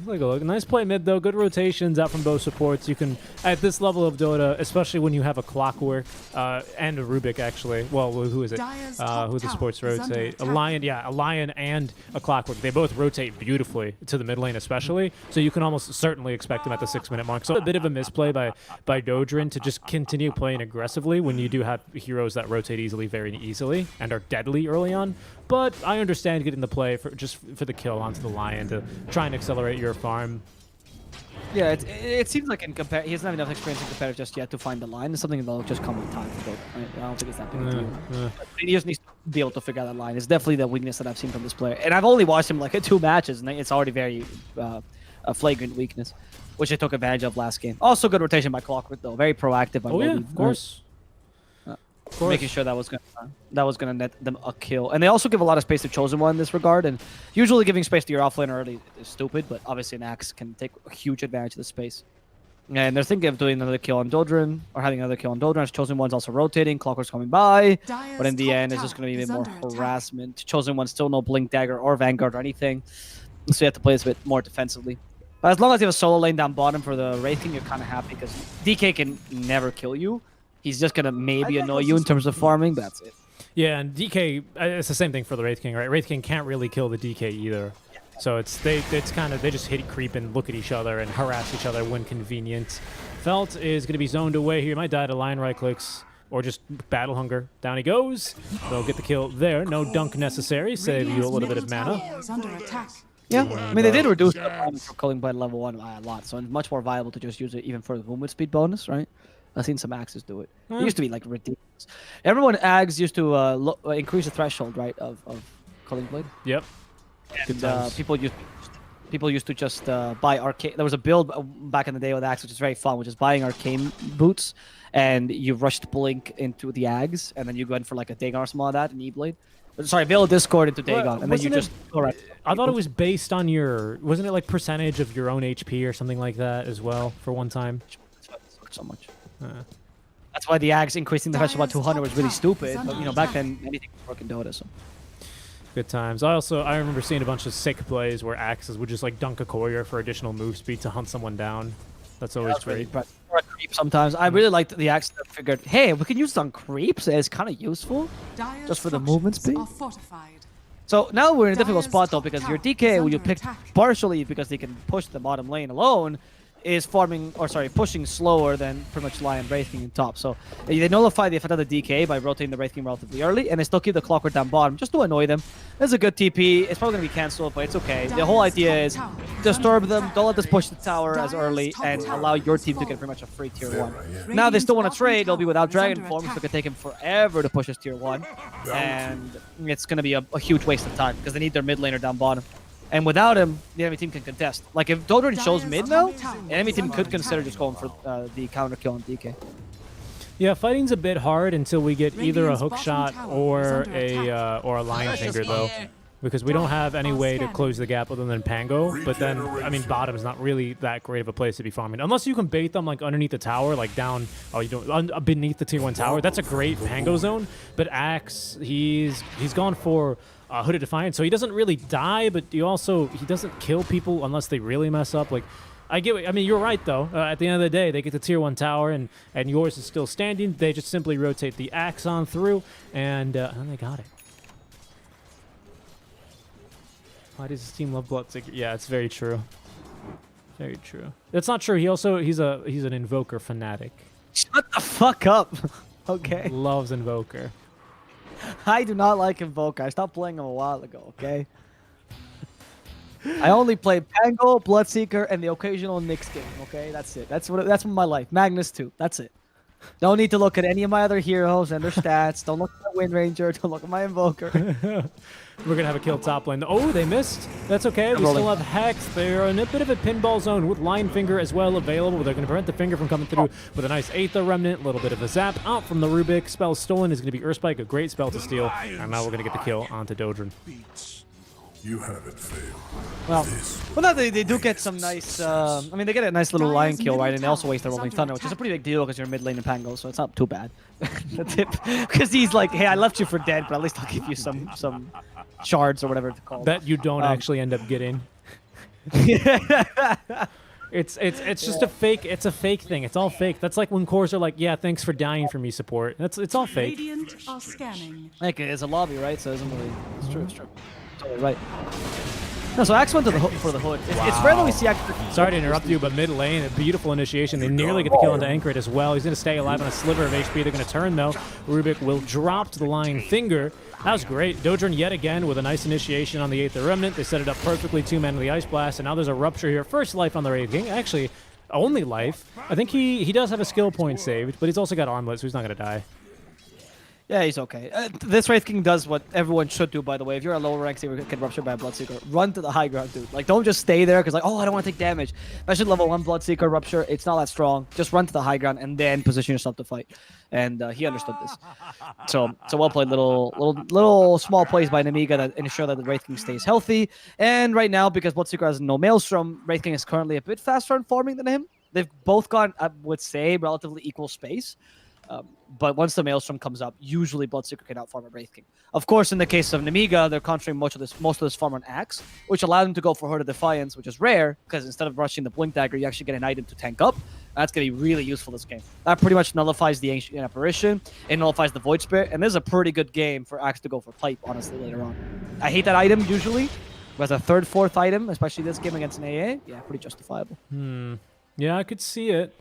Like a look. Nice play mid though. Good rotations out from both supports. You can at this level of Dota, especially when you have a Clockwork and a Rubik actually. Well, who is it? Who the supports rotate? A Lion, yeah, a Lion and a Clockwork. They both rotate beautifully to the mid lane, especially. So you can almost certainly expect them at the 6-minute mark. So a bit of a misplay by Dodrin to just continue playing aggressively when you do have heroes that rotate very easily and are deadly early on. But I understand getting the play for the kill onto the Lion to try and accelerate your farm. Yeah, it seems like he doesn't have enough experience in competitive just yet to find the line. It's something that'll just come with time for both. Right? I don't think it's that big a deal. He just needs to be able to figure out that line. It's definitely the weakness that I've seen from this player. And I've only watched him like in 2 matches, and it's already very a flagrant weakness, which I took advantage of last game. Also good rotation by Clockwork though. Very proactive by Oh yeah, of course. Making sure that was gonna net them a kill, and they also give a lot of space to Chosen One in this regard. And usually giving space to your offlaner early is stupid, but obviously an Axe can take a huge advantage of the space. And they're thinking of doing another kill on Doldrin or having another kill on Doldrin. As Chosen One's also rotating, Clockwork's coming by, but in the end, it's just gonna be a bit more harassment. Chosen One still no Blink Dagger or Vanguard or anything, so you have to play this a bit more defensively. But as long as you have a solo lane down bottom for the Wraith King, you're kind of happy because DK can never kill you. He's just gonna maybe annoy you in terms of farming, but that's it. Yeah, and DK, it's the same thing for the Wraith King, right? Wraith King can't really kill the DK either. So they just hit creep and look at each other and harass each other when convenient. Felt is gonna be zoned away here. He might die to line right clicks or just battle hunger. Down he goes. They'll get the kill there. No dunk necessary. Save you a little bit of mana. Yeah, I mean they did reduce the time for Culling Blade level 1 by a lot, so it's much more viable to just use it even for the movement speed bonus, right? I've seen some Axes do it. It used to be like ridiculous. Everyone Ags used to increase the threshold, right, of Culling Blade. Yep. And people used to just buy arcane. There was a build back in the day with Axe, which is very fun, which is buying arcane boots, and you rushed Blink into the Ags, and then you go in for like a Dagon or something like that, an E-Blade. Sorry, Veil of Discord into Dagon, and then you just go right. I thought it was based on your, wasn't it like percentage of your own HP or something like that as well for one time? So much. That's why the Ags increasing the threshold by 200 was really stupid, but you know, back then anything was working Dota, so. Good times. I remember seeing a bunch of sick plays where Axes would just like dunk a courier for additional move speed to hunt someone down. That's always great. Really, or a creep sometimes. I really liked the Axe that figured, hey, we can use it on creeps. It's kind of useful, just for the movement speed. So now we're in a difficult Dire's spot though, top because tower your is DK, who you under picked attack. partially because they can push the bottom lane alone, is pushing slower than pretty much Lion Wraith King in top. So they nullify the effect of the DK by rotating the Wraith King relatively early, and they still keep the Clockwork down bottom just to annoy them. It's a good TP. It's probably going to be cancelled, but it's okay. The whole idea is disturb them, don't let this push the tower as early, and allow your team to get pretty much a free tier 1. Now they still want to trade, they'll be without Dragon Form, so it could take him forever to push his tier 1. And it's going to be a huge waste of time, because they need their mid laner down bottom. And without him, the enemy team can contest. Like, if Doldrin shows mid now, the enemy team could consider just going for the counter kill on DK. Yeah, fighting's a bit hard until we get either a Radiant's hook bottom shot tower or is under a lion Precious finger though, here. because we don't have any way to close the gap other than Pango. But then, I mean, bottom is not really that great of a place to be farming unless you can bait them like underneath the tower, like down. Oh, you don't beneath the tier 1 tower. That's a great Pango zone. But Axe, he's gone for Hooded Defiance, so he doesn't really die, but he doesn't kill people unless they really mess up. Like, I mean, you're right though. At the end of the day, they get the tier 1 tower, and yours is still standing. They just simply rotate the Axe on through, and they got it. Why does his team love Bloodseeker? Yeah, it's very true. Very true. That's not true. He's an Invoker fanatic. Shut the fuck up. Okay. Loves Invoker. I do not like Invoker. I stopped playing him a while ago, okay? I only play Pango, Bloodseeker, and the occasional Nyx game, okay? That's it. That's my life. Magnus too. That's it. Don't need to look at any of my other heroes and their stats. Don't look at my Wind Ranger. Don't look at my Invoker. We're going to have a kill top lane. Oh, they missed. That's okay. We still have Hex. They're in a bit of a pinball zone with Lion Finger as well available. They're going to prevent the Finger from coming through with a nice Aether Remnant. A little bit of a zap out from the Rubik. Spell stolen is going to be Earthspike, a great spell to steal. And now we're going to get the kill onto Doldrin. You haven't failed. Well, no, they do get some nice. I mean, they get a nice little Lion kill, right? And they also waste their Rolling Thunder, which is a pretty big deal because you're mid lane in Pango, so it's not too bad. The tip, because he's like, hey, I left you for dead, but at least I'll give you some shards or whatever it's called. That you don't actually end up getting. It's just a fake. It's a fake thing. It's all fake. That's like when cores are like, yeah, thanks for dying for me, support. It's all fake. Radiant are scanning. Like, it's a lobby, right? So it isn't really. It's true. It's true. Totally right. No, so Axe went to the hook for the hood. It's rare that we see Axe. Sorry to interrupt you, but mid lane, a beautiful initiation. They nearly get the kill into Anchoret as well. He's going to stay alive on a sliver of HP. They're going to turn, though. Rubik will drop to the Lion Finger. That was great. Doldrin yet again with a nice initiation on the Aether Remnant. They set it up perfectly. 2 men of the Ice Blast, and now there's a Rupture here. First life on the Wraith King. Actually, only life. I think he does have a skill point saved, but he's also got Armlet, so he's not going to die. Yeah, he's okay. This Wraith King does what everyone should do, by the way. If you're a lower rank, say you get ruptured by a Bloodseeker, run to the high ground, dude. Like, don't just stay there because, like, oh, I don't want to take damage. Especially level 1 Bloodseeker Rupture, it's not that strong. Just run to the high ground and then position yourself to fight. And he understood this. So well played. Little small plays by Nemiga that ensure that the Wraith King stays healthy. And right now, because Bloodseeker has no Maelstrom, Wraith King is currently a bit faster on farming than him. They've both gone, I would say, relatively equal space. But once the Maelstrom comes up, usually Bloodseeker can outfarm a Wraith King. Of course, in the case of Nemiga, they're concentrating most of this farm on Axe, which allowed them to go for Hooded Defiance, which is rare, because instead of rushing the Blink Dagger, you actually get an item to tank up. That's going to be really useful this game. That pretty much nullifies the Ancient Apparition, it nullifies the Void Spirit, and this is a pretty good game for Axe to go for Pipe, honestly, later on. I hate that item, usually, but as a third, fourth item, especially this game against an AA, yeah, pretty justifiable. Yeah, I could see it.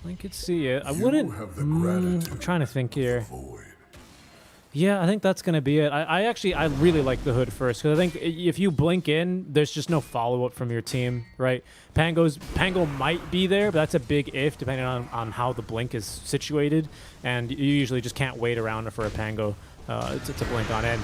I could see it. I wouldn't. I'm trying to think here. Yeah, I think that's going to be it. I really like the hood first because I think if you blink in, there's just no follow-up from your team, right? Pango might be there, but that's a big if depending on how the blink is situated, and you usually just can't wait around for a Pango to blink on in.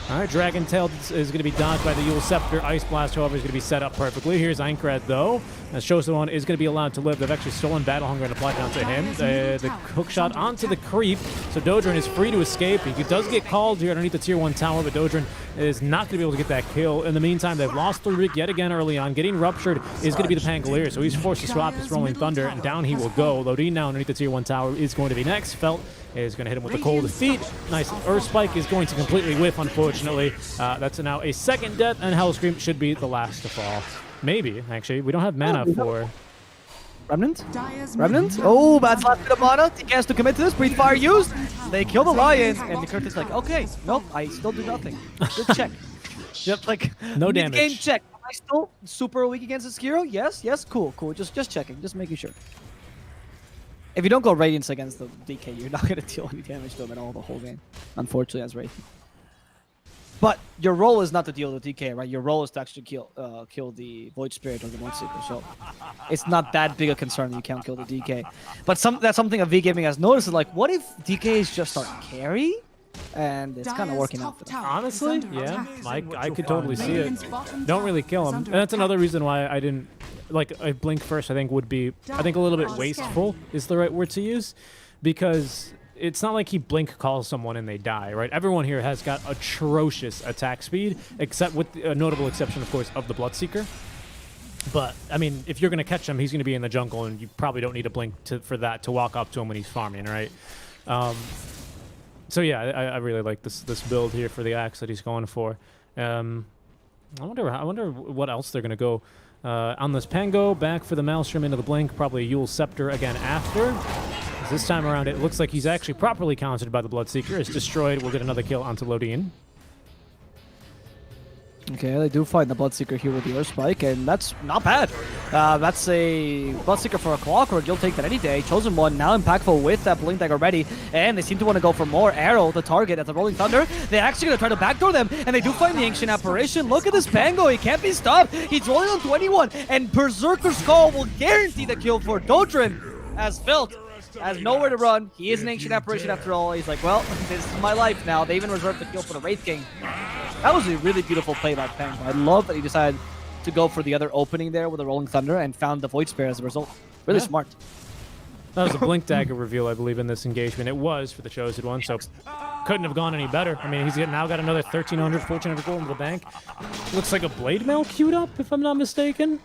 All right, Dragon Tail is going to be dodged by the Yule Scepter. Ice Blast, however, is going to be set up perfectly. Here's Anchoret, though. Shosuon is going to be allowed to live. They've actually stolen Battle Hunger and applied it onto him. The hook shot onto the creep. So Doldrin is free to escape. He does get called here underneath the tier 1 tower, but Doldrin is not going to be able to get that kill. In the meantime, they've lost Rubik yet again early on. Getting ruptured is going to be the Pangolier, so he's forced to swap his Rolling Thunder, and down he will go. Lodin now underneath the tier 1 tower is going to be next. Felt is going to hit him with the cold feet. Nice. Earth Spike is going to completely whiff, unfortunately. That's now a second death, and Hellscream should be the last to fall. Maybe, actually. We don't have mana for... Remnant? Remnant? Oh, that's last bit of mana. TK has to commit to this. Breathe Fire used. They kill the Lion, and the Curtis is like, okay, nope, I still do nothing. Good check. Yep, like No mid-game damage. check. Am I still super weak against this hero? Yes, yes, cool. Just checking, just making sure. If you don't go Radiance against the DK, you're not gonna deal any damage to him at all the whole game. Unfortunately, as Radiant. But your role is not to deal with DK, right? Your role is to actually kill the Void Spirit or the Void Seeker. So it's not that big a concern that you can't kill the DK. But that's something that V Gaming has noticed. Is like, what if DK is just our carry? And it's kind of working out for them. Honestly, yeah, I could totally see it. Don't really kill him. And that's another reason why I didn't like a blink first. I think would be a little bit wasteful is the right word to use, because it's not like he blink calls someone and they die, right? Everyone here has got atrocious attack speed, except with a notable exception, of course, of the Bloodseeker. But I mean, if you're gonna catch him, he's gonna be in the jungle, and you probably don't need a blink for that to walk up to him when he's farming, right? So yeah, I really like this build here for the axe that he's going for. I wonder what else they're gonna go on this Pango. Back for the Maelstrom into the blink. Probably Yule Scepter again after. This time around, it looks like he's actually properly countered by the Bloodseeker. It's destroyed. We'll get another kill onto Lodin. Okay, they do find the Bloodseeker here with the Earth Spike, and that's not bad. That's a Bloodseeker for a Clockwork. You'll take that any day. Chosen One now impactful with that Blink Dagger ready, and they seem to want to go for more. Arrow, the target at the Rolling Thunder. They're actually going to try to backdoor them, and they do find the Ancient Apparition. Look at this Pango. He can't be stopped. He's rolling on 21, and Berserker's Call will guarantee the kill for Dodrin, as Felt has nowhere to run. He is an Ancient Apparition after all. He's like, well, this is my life now. They even reserved the kill for the Wraith King. That was a really beautiful play by Pango. I love that he decided to go for the other opening there with the Rolling Thunder and found the Void Spirit as a result. Really smart. That was a Blink Dagger reveal, I believe, in this engagement. It was for the Chosen One, so couldn't have gone any better. I mean, he's now got another 1,300, 1,400 gold in the bank. Looks like a Blade Mail queued up, if I'm not mistaken.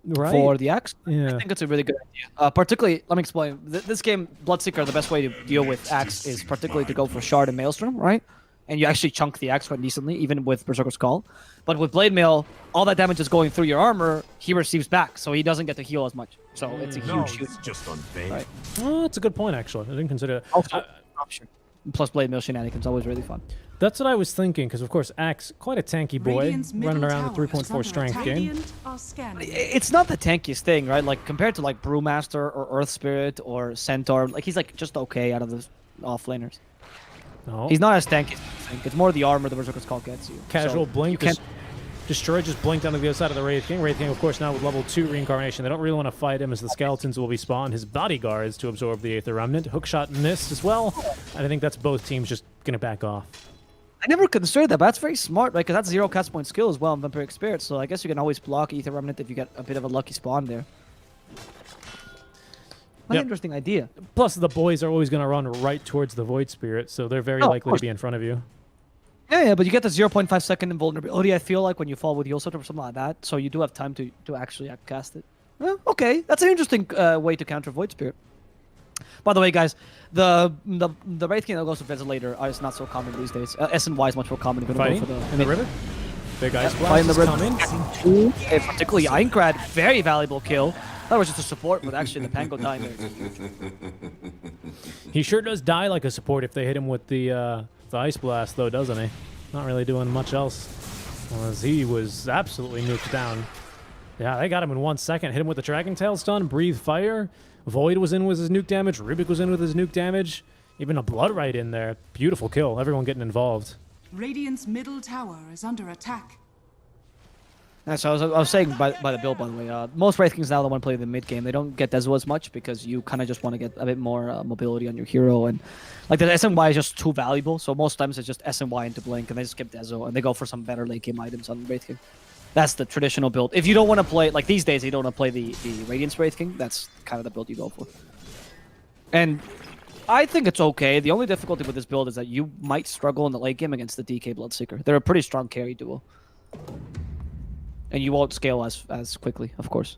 Right? For the axe? Yeah. I think it's a really good idea. Particularly, let me explain. This game, Bloodseeker, the best way to deal with axe is particularly to go for Shard and Maelstrom, right? And you actually chunk the axe quite decently, even with Berserker's Call. But with Blade Mail, all that damage is going through your armor, he receives back, so he doesn't get to heal as much. So it's a huge shoot. It's just unfair. Right. Oh, that's a good point, actually. I didn't consider it. Also, option. Plus Blade Mail shenanigans, always really fun. That's what I was thinking, because, of course, Axe, quite a tanky boy, Radiant's running middle around the tower is 3.4 under strength attack. game. Radiant are scanning. It's not the tankiest thing, right? Like, compared to, like, Brewmaster or Earth Spirit or Centaur, like, he's, like, just okay out of the offlaners. Oh. He's not as tanky as you think. It's more the armor the Berserker's Call gets you. Casual So blink. you can't... Destroy just blinked onto the other side of the Wraith King. Wraith King, of course, now with level 2 reincarnation. They don't really want to fight him as the skeletons will be spawned. His bodyguards to absorb the Aether Remnant. Hookshot missed as well. And I think that's both teams just going to back off. I never considered that, but that's very smart, right? Because that's 0 cast point skill as well in Vampiric Spirit. So I guess you can always block Aether Remnant if you get a bit of a lucky spawn there. What an interesting idea. Plus, the boys are always going to run right towards the Void Spirit, so they're very likely to be in front of you. Yeah, but you get the 0.5 second invulnerability, I feel like, when you fall with Heal Scepter or something like that. So you do have time to actually cast it. Well, okay, that's an interesting way to counter Void Spirit. By the way, guys, the Wraith King that goes to Ventilator is not so common these days. SNY is much more common. Fighting in the river? Big Ice Blast Fighting the is river. coming. Particularly Aincrad, very valuable kill. That was just a support, but actually the Pango dying there. He sure does die like a support if they hit him with the Ice Blast, though, doesn't he? Not really doing much else. As he was absolutely nuked down. Yeah, they got him in 1 second. Hit him with the Dragon Tail stun, Breathe Fire. Void was in with his nuke damage. Rubik was in with his nuke damage. Even a Blood Right in there. Beautiful kill. Everyone getting involved. Radiant's middle tower is under attack. Yeah, so I was saying by the build, by the way, most Wraith Kings now that want to play the mid game, they don't get Dezo as much because you kind of just want to get a bit more mobility on your hero, and like the SNY is just too valuable. So most times it's just SNY into Blink, and they just skip Dezo, and they go for some better late game items on Wraith King. That's the traditional build. If you don't want to play, like these days, you don't want to play the Radiance Wraith King, that's kind of the build you go for. And I think it's okay. The only difficulty with this build is that you might struggle in the late game against the DK Bloodseeker. They're a pretty strong carry duo. And you won't scale as quickly, of course.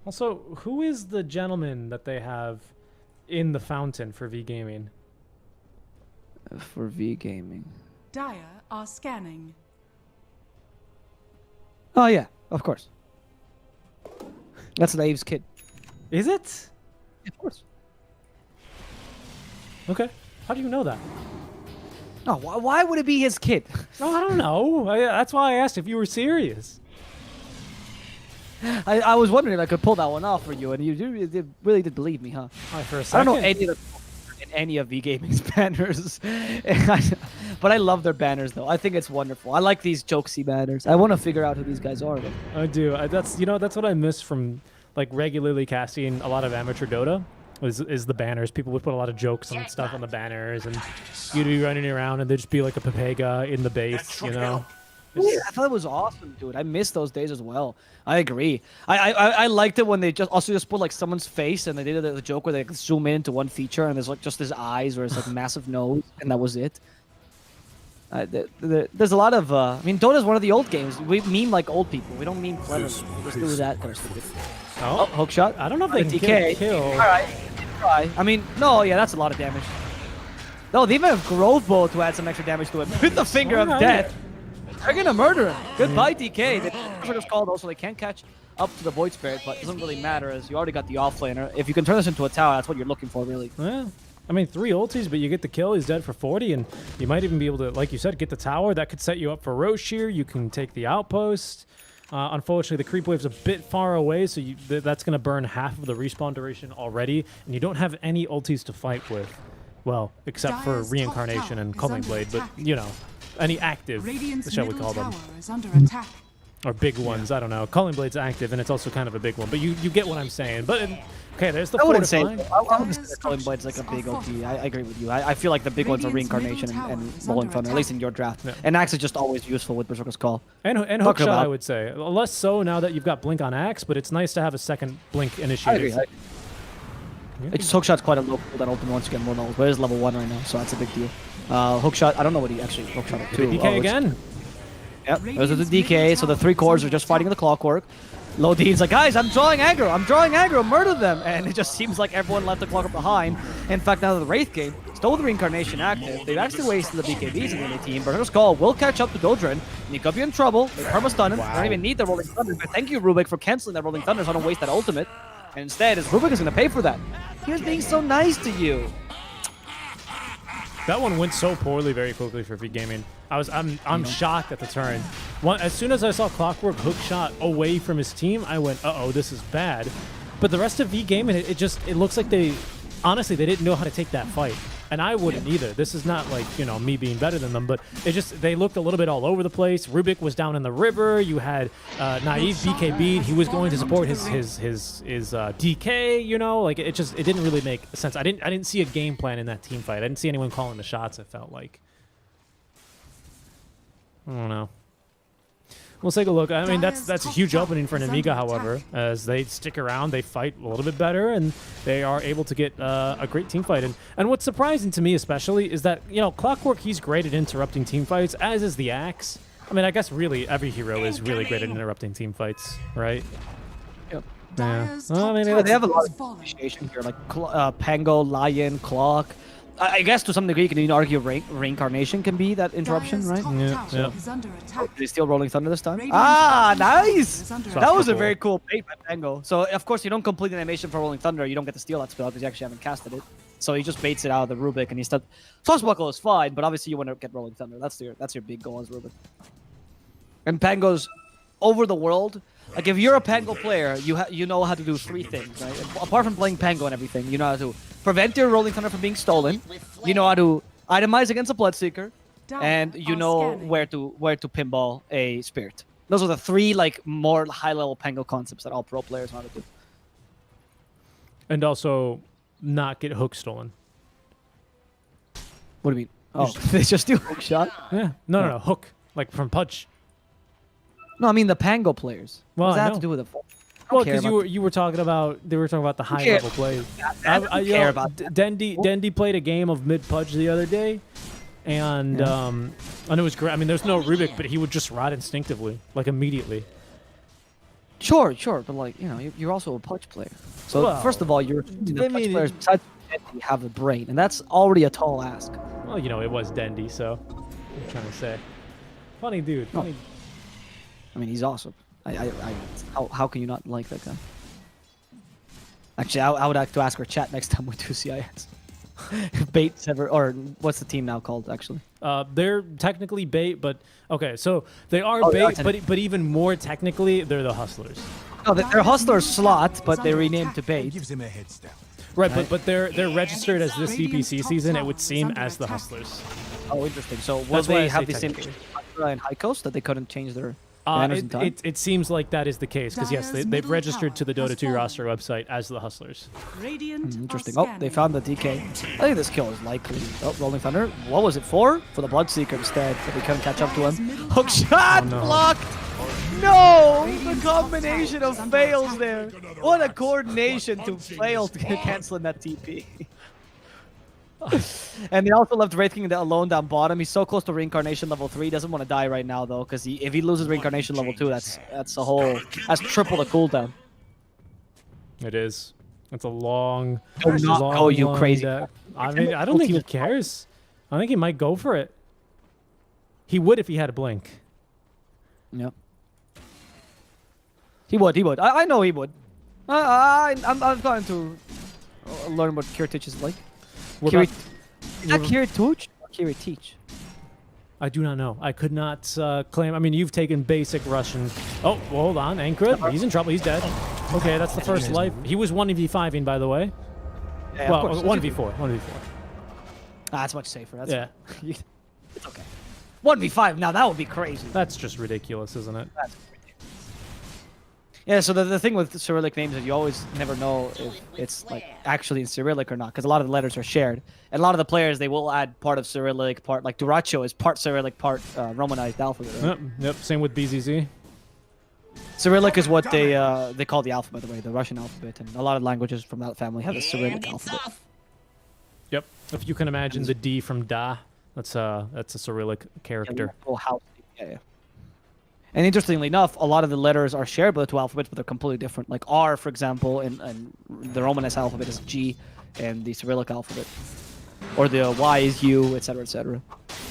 Also, who is the gentleman that they have in the fountain for V Gaming? For V Gaming. Dire are scanning. Oh yeah, of course. That's Naeve's kid. Is it? Of course. Okay. How do you know that? No, why would it be his kid? Oh, I don't know. That's why I asked if you were serious. I was wondering if I could pull that one off for you, and you really did believe me, huh? For a I second. don't know any of V-Gaming's banners, but I love their banners though. I think it's wonderful. I like these jokesy banners. I want to figure out who these guys are. Though. I do. That's what I miss from like regularly casting a lot of amateur Dota. Is the banners. People would put a lot of jokes and stuff on the banners, and you'd be running around, and there'd just be like a Pepega in the base, you know. Yeah, I thought it was awesome, dude. I miss those days as well. I agree. I liked it when they just put like someone's face and they did the joke where they like, zoom in into one feature and there's like just his eyes or his like massive nose and that was it. There's a lot of I mean, Dota's one of the old games. We meme like old people. We don't meme clever. We just do that kind of stuff. Oh, hook shot. I don't know if they can DK. kill. All right, try. I mean, no, yeah, that's a lot of damage. No, they even have growth bow to add some extra damage to it. With the finger of death. They're gonna murder him. Goodbye, DK. The is called also. They can't catch up to the Void Spirit, but it doesn't really matter as you already got the offlaner. If you can turn this into a tower, that's what you're looking for, really. Yeah. I mean, 3 ultis, but you get the kill. He's dead for 40, and you might even be able to, like you said, get the tower. That could set you up for Roche here. You can take the outpost. Unfortunately, the creep wave's a bit far away, so that's going to burn half of the respawn duration already, and you don't have any ultis to fight with. Well, except for Reincarnation and Culling Blade, but, you know, any active, shall we call them. Is under attack. Or big ones, I don't know. Culling Blade's active, and it's also kind of a big one, but you get what I'm saying. But okay, there's the I wouldn't say fortifying. I wouldn't say the Culling Blade's like a big OP. I agree with you. I feel like the big ones are Reincarnation and Rolling Thunder, at least in your draft. Yeah. And Axe is just always useful with Berserker's Call. And Hookshot, I would say. Less so now that you've got Blink on Axe, but it's nice to have a second Blink initiative. I agree. It's just Hookshot's quite a low cooldown ultimate once you get more knowledge, but it is level 1 right now, so that's a big deal. Hookshot, I don't know what he actually Hookshot at 2. DK again. Yep, those are the DK, so the 3 cores are just fighting the clockwork. Low D's like, guys, I'm drawing aggro, murder them! And it just seems like everyone left the clock behind. In fact, now the Wraith game, still with Reincarnation active, they've actually wasted the BKBs in the team. Berserker's Call will catch up to Dodrin. You could be in trouble. They perma-stun him. They don't even need the Rolling Thunder. But thank you, Rubik, for canceling that Rolling Thunder so I don't waste that ultimate. And instead, Rubik is going to pay for that. He was being so nice to you. That one went so poorly very quickly for V-Gaming. I'm shocked at the turn. As soon as I saw Clockwork hook shot away from his team, I went, uh-oh, this is bad. But the rest of V-Gaming, it looks like they didn't know how to take that fight. And I wouldn't either. This is not like, you know, me being better than them, but they looked a little bit all over the place. Rubik was down in the river. You had Naive BKB'd. He was going to support his DK, you know, like it didn't really make sense. I didn't see a game plan in that team fight. I didn't see anyone calling the shots, it felt like. I don't know. We'll take a look. I mean, that's a huge opening for Nemiga, however, as they stick around, they fight a little bit better, and they are able to get a great team fight. And what's surprising to me especially is that, you know, Clockwork, he's great at interrupting team fights, as is the Axe. I mean, I guess really every hero is really great at interrupting team fights, right? Yep. Yeah. Well, I mean, They have a lot of appreciation here, like Pango, Lion, Clock. I guess to some degree you can even argue Reincarnation can be that interruption, right? Yeah. Did he steal Rolling Thunder this time? Ah, nice! That was a very cool bait by Pango. So, of course, you don't complete the animation for Rolling Thunder. You don't get to steal that spell because you actually haven't casted it. So he just baits it out of the Rubik, and he said, Swashbuckle is fine, but obviously you want to get Rolling Thunder. That's your big goal as Rubik. And Pango's over the world. Like, if you're a Pango player, you know how to do 3 things, right? Apart from playing Pango and everything, you know how to prevent your Rolling Thunder from being stolen. You know how to itemize against a Bloodseeker, and you know where to pinball a Spirit. Those are the 3 like more high-level Pango concepts that all pro players know how to do. And also, not get hook stolen. What do you mean? Oh, they just do hook shot? Yeah. No, hook, like from Pudge. No, I mean the Pango players. Well, what does that have to do with it? Well, because you were talking about the high level plays. I care about Dendy played a game of mid Pudge the other day, and it was great. I mean, there's no Rubik, but he would just rot instinctively, like immediately. Sure, but like you're also a Pudge player. So first of all, Pudge players besides Dendy have a brain, and that's already a tall ask. Well, it was Dendy, so I'm trying to say, funny dude. Funny. I mean, he's awesome. How can you not like that guy? Actually, I would like to ask our chat next time we do CIS. Bait Sever, or what's the team now called actually? They're technically bait, but okay, so they are Oh, they are bait, but even more technically, they're the hustlers. No, they're Hustler slot, but they renamed to It bait. gives him a head start. Right, but they're registered as this Radiant's CPC top season. It tower would is seem under as the attack. hustlers. Oh, interesting. So will That's why I they have say the same technically. Hustler and High Coast that they couldn't change their banners in time? It seems like that is the case because yes, Dire's they've middle registered to the tower Dota has 2 fallen. roster website as the hustlers. Radiant Interesting. are Oh, they scanning. found the DK. I think this kill is likely. Oh, Rolling Thunder. What was it for? For the Bloodseeker instead, but they couldn't catch up to him. Hook shot no. blocked. No, the combination of fails there. What a coordination to fail to canceling that TP. And they also left Wraith King alone down bottom. He's so close to Reincarnation level 3. He doesn't want to die right now though, because if he loses Reincarnation level 2, that's triple the cooldown. It is. It's a long. Do not long, go, you long crazy. deck. I mean, I don't think he cares. I think he might go for it. He would if he had a blink. Yep. He would. I know he would. I've gotten to learn what Kiritich is like. What Is about- that Kiritich or Kiritich? I do not know. I could not claim. I mean, you've taken basic Russian. Oh, well, hold on. Ankrit, he's in trouble. He's dead. Okay, that's the first life. He was 1v5ing, by the way. Yeah, Well, of course. 1v4. 1v4. That's much safer. That's Yeah. it's okay. 1v5. Now that would be crazy. That's just ridiculous, isn't it? Yeah, so the thing with Cyrillic names is you always never know if it's like actually in Cyrillic or not, because a lot of the letters are shared. And a lot of the players, they will add part of Cyrillic, part, like Duracho is part Cyrillic, part Romanized alphabet. Right? Yep. Same with BZZ. Cyrillic is what they call the alphabet, by the way, the Russian alphabet, and a lot of languages from that family have the And Cyrillic it's alphabet. off. Yep. If you can imagine the D from Da, that's a Cyrillic character. Full house. Yeah. And interestingly enough, a lot of the letters are shared by the two alphabets, but they're completely different. Like R, for example, and the Romanesque alphabet is G, and the Cyrillic alphabet, or the Y is U, etc., etc.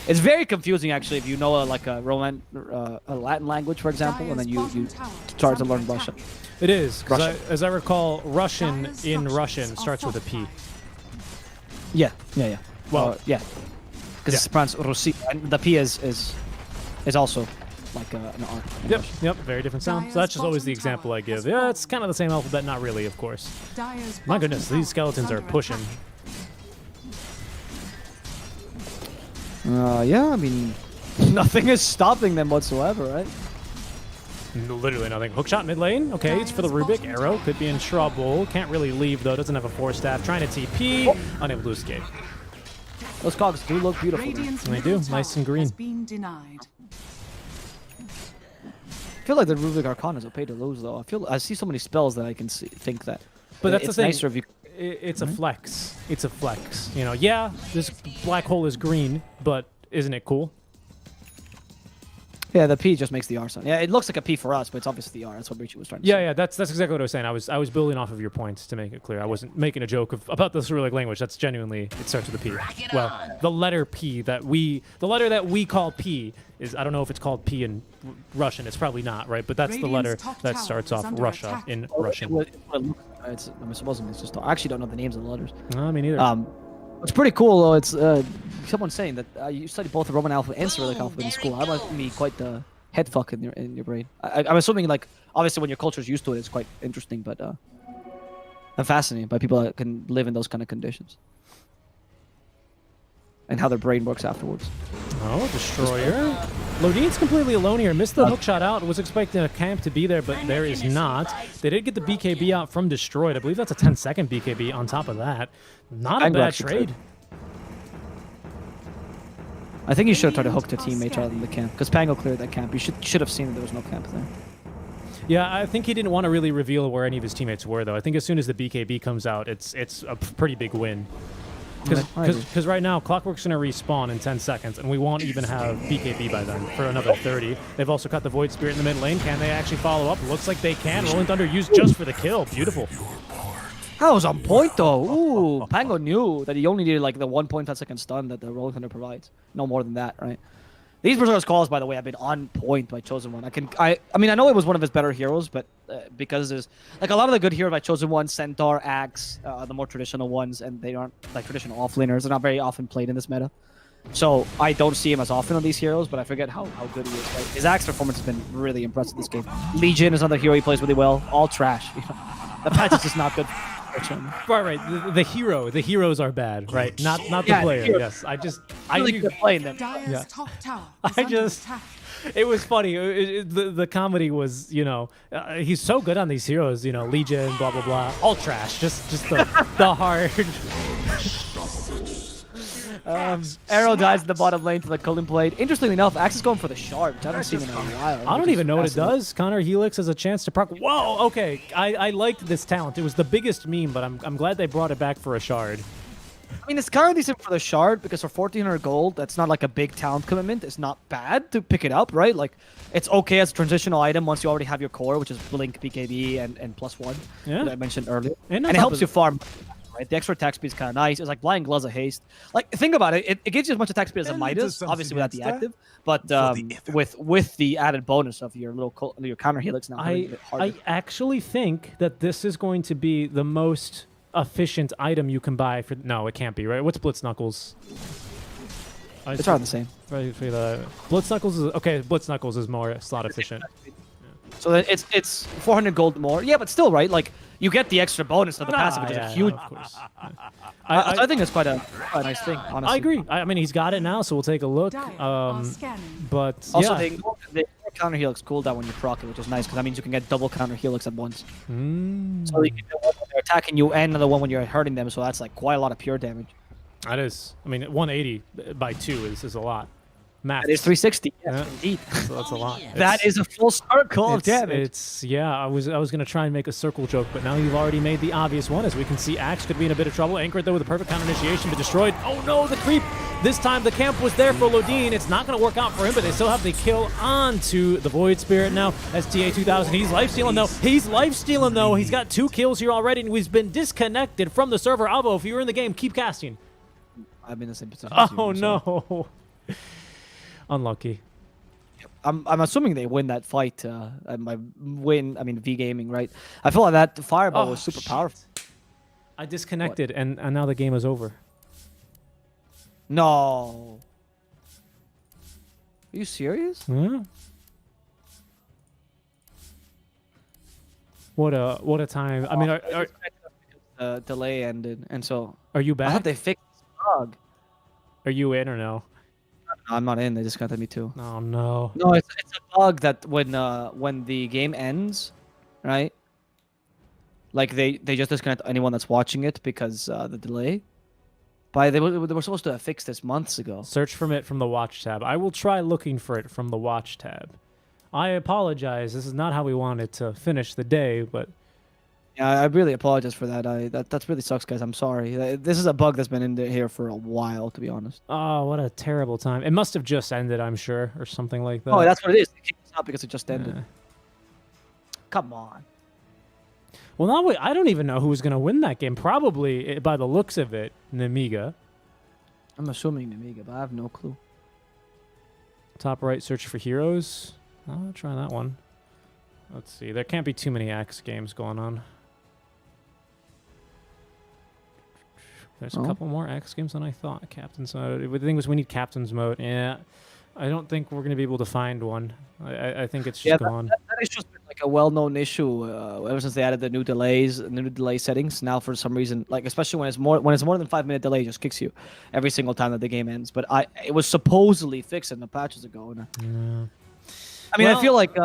It's very confusing actually if you know a Latin language, for example, and then you start to learn Russian. It is, 'cause Russian. as I recall, Russian Dire's in structures Russian are starts with a P. fortified. Yeah. Well, Yeah, because it's pronounced Russi, and the P is also like an R. Yep. Very different sound. So that's just always the example I give. Yeah, it's kind of the same alphabet, not really, of course. Dire's My bottom goodness, tower these skeletons is are under pushing. attack. Yeah, I mean, nothing is stopping them whatsoever, right? Literally nothing. Hookshot mid lane. Okay, it's for the Rubik. Arrow could be in trouble. Can't really leave though. Doesn't have a 4-staff. Trying to TP. Unable to escape. Those cogs do look beautiful. man. Radiant's They middle do, nice tower and green. has been denied. I feel like the Rubik Arcana is okay to lose, though. I see so many spells that I can think that. But that's it's the thing. nicer if you. It's a flex. It's a flex. You know, yeah, this black hole is green, but isn't it cool? Yeah, the P just makes the R sound. Yeah, it looks like a P for us, but it's obviously the R. That's what Richie was trying to say. Yeah, that's exactly what I was saying. I was building off of your points to make it clear. I wasn't making a joke about the Cyrillic language. That's genuinely, it starts with a P. it Well, on. the letter P the letter that we call P is, I don't know if it's called P in Russian. It's probably not, right? But that's the letter Radiant's top that tower starts is off under Russia attack. in Oh, Russian. I'm supposing it's just. I actually don't know the names of the letters. I mean, either. It's pretty cool though. It's someone's saying that you study both the Roman alphabet and Cyrillic Boom, alphabet in there school. we That must go. be quite the head fuck in your brain. I'm assuming like obviously when your culture's used to it, it's quite interesting, but I'm fascinated by people that can live in those kind of conditions and how their brain works afterwards. Oh, Destroyer. Lodine's completely alone here. Missed the hook shot out. Was expecting a camp to be there, but there is not. They did get the BKB out from Destroyed. I believe that's a 10-second BKB on top of that. Not a Angle bad actually trade. cleared. I think you should have tried to hook the teammate rather than the camp, because Pango cleared that camp. You should have seen that there was no camp there. Yeah, I think he didn't want to really reveal where any of his teammates were, though. I think as soon as the BKB comes out, it's a pretty big win. I agree. Because right now, Clockwork's going to respawn in 10 seconds, and we won't even have BKB by then for another 30. They've also got the Void Spirit in the mid lane. Can they actually follow up? Looks like they can. Rolling Thunder used just for the kill. Beautiful. That was on point though. Ooh, Pango knew that he only needed like the 1.5-second stun that the Rolling Thunder provides. No more than that, right? These Berserker's calls, by the way, have been on point by Chosen One. I mean, I know it was one of his better heroes, but because there's like a lot of the good heroes like Chosen One, Centaur, Axe, the more traditional ones, and they aren't like traditional offlaners. They're not very often played in this meta. So I don't see him as often on these heroes, but I forget how good he is. Right? His Axe performance has been really impressive this game. Legion is another hero he plays really well. All trash. The patch is just not good. Right. The heroes are bad, right? Not the player. Hero. Yes, I Really knew. good playing them. Dire's top tower is I under just- attack. It was funny. The comedy was, he's so good on these heroes. Legion, blah blah blah, all trash. Just the hard. Arrow dies in the bottom lane to the Cullen Blade. Interestingly enough, Axe is going for the shard, which I haven't seen in a while. I don't even know what it does. Connor Helix has a chance to proc. Whoa. Okay. I liked this talent. It was the biggest meme, but I'm glad they brought it back for a shard. I mean, it's kind of decent for the shard because for 1,400 gold, that's not like a big talent commitment. It's not bad to pick it up, right? Like, it's okay as a transitional item once you already have your core, which is Blink, BKB, and +1 Yeah. that I mentioned earlier. And And it helps you farm, right? The extra attack speed is kind of nice. It's like Blind Gloves of Haste. Like, think about it. It gives you as much attack speed as a And Midas, does something obviously without the extra active, but for the effort. with the added bonus of your your counter helix now. having a bit harder. I actually think that this is going to be the most efficient item you can buy for. No, it can't be, right? What's Blitz Knuckles? It's around the same. Right, for the Blitz Knuckles is okay. Blitz Knuckles is more slot efficient. So that it's 400 gold more. Yeah, but still, right? Like, you get the extra bonus of the passive, which is a huge. Of course. I think it's quite a nice thing, honestly. I agree. I mean, he's got it now, so we'll take a look. Dire are scanning. But Also, yeah. the counter helix cooldown when you proc it, which is nice because that means you can get double counter helix at once. Mm, So you can do one when they're attacking you and another one when you're hurting them. So that's like quite a lot of pure damage. that is. I mean, 180 by 2 is a lot. Math. That is 360. Yes, Yeah. indeed. So that's a lot. That is a full circle of damage. It's yeah. I was gonna try and make a circle joke, but now you've already made the obvious one. As we can see, Axe could be in a bit of trouble. Anchored though with a perfect counter initiation, but destroyed. Oh no, the creep. This time the camp was there for Lodine. It's not gonna work out for him, but they still have the kill onto the Void Spirit now. As TA2000, he's lifestealing though. He's got 2 kills here already, and he's been disconnected from the server. Avo, if you're in the game, keep casting. I'm in the same position. as you, Oh so- no. Unlucky. I'm assuming they win that fight. And by win, I mean V Gaming, right? I feel like that fireball was super powerful. I disconnected, and now the game is over. No. Are you serious? Yeah. What a time. I mean, Delay ended, and so are you I back? thought they fixed this bug. Are you in or no? No, I'm not in. They disconnected me too. Oh no. No, it's a bug that when the game ends, right? Like they just disconnect anyone that's watching it because the delay. But they were supposed to have fixed this months ago. Search from it from the watch tab. I will try looking for it from the watch tab. I apologize. This is not how we wanted to finish the day, but Yeah, I really apologize for that. That really sucks, guys. I'm sorry. This is a bug that's been in here for a while, to be honest. oh, what a terrible time. It must have just ended, I'm sure, or something like that. Oh, that's what it is. They kicked us out because it just ended. Yeah. Come on. Well, now I don't even know who's going to win that game. Probably, by the looks of it, Nemiga. I'm assuming Nemiga, but I have no clue. Top right, search for heroes. I'll try that one. Let's see. There can't be too many Axe games going on. There's a Oh. couple more Axe games than I thought. Captain's mode. The thing was, we need Captain's mode. Yeah. I don't think we're going to be able to find one. I think it's just gone. That is just like a well-known issue ever since they added the new delays, the new delay settings. Now, for some reason, like especially when it's more than 5-minute delay, it just kicks you every single time that the game ends. But it was supposedly fixed in the patches ago. And, I mean, I Well- feel like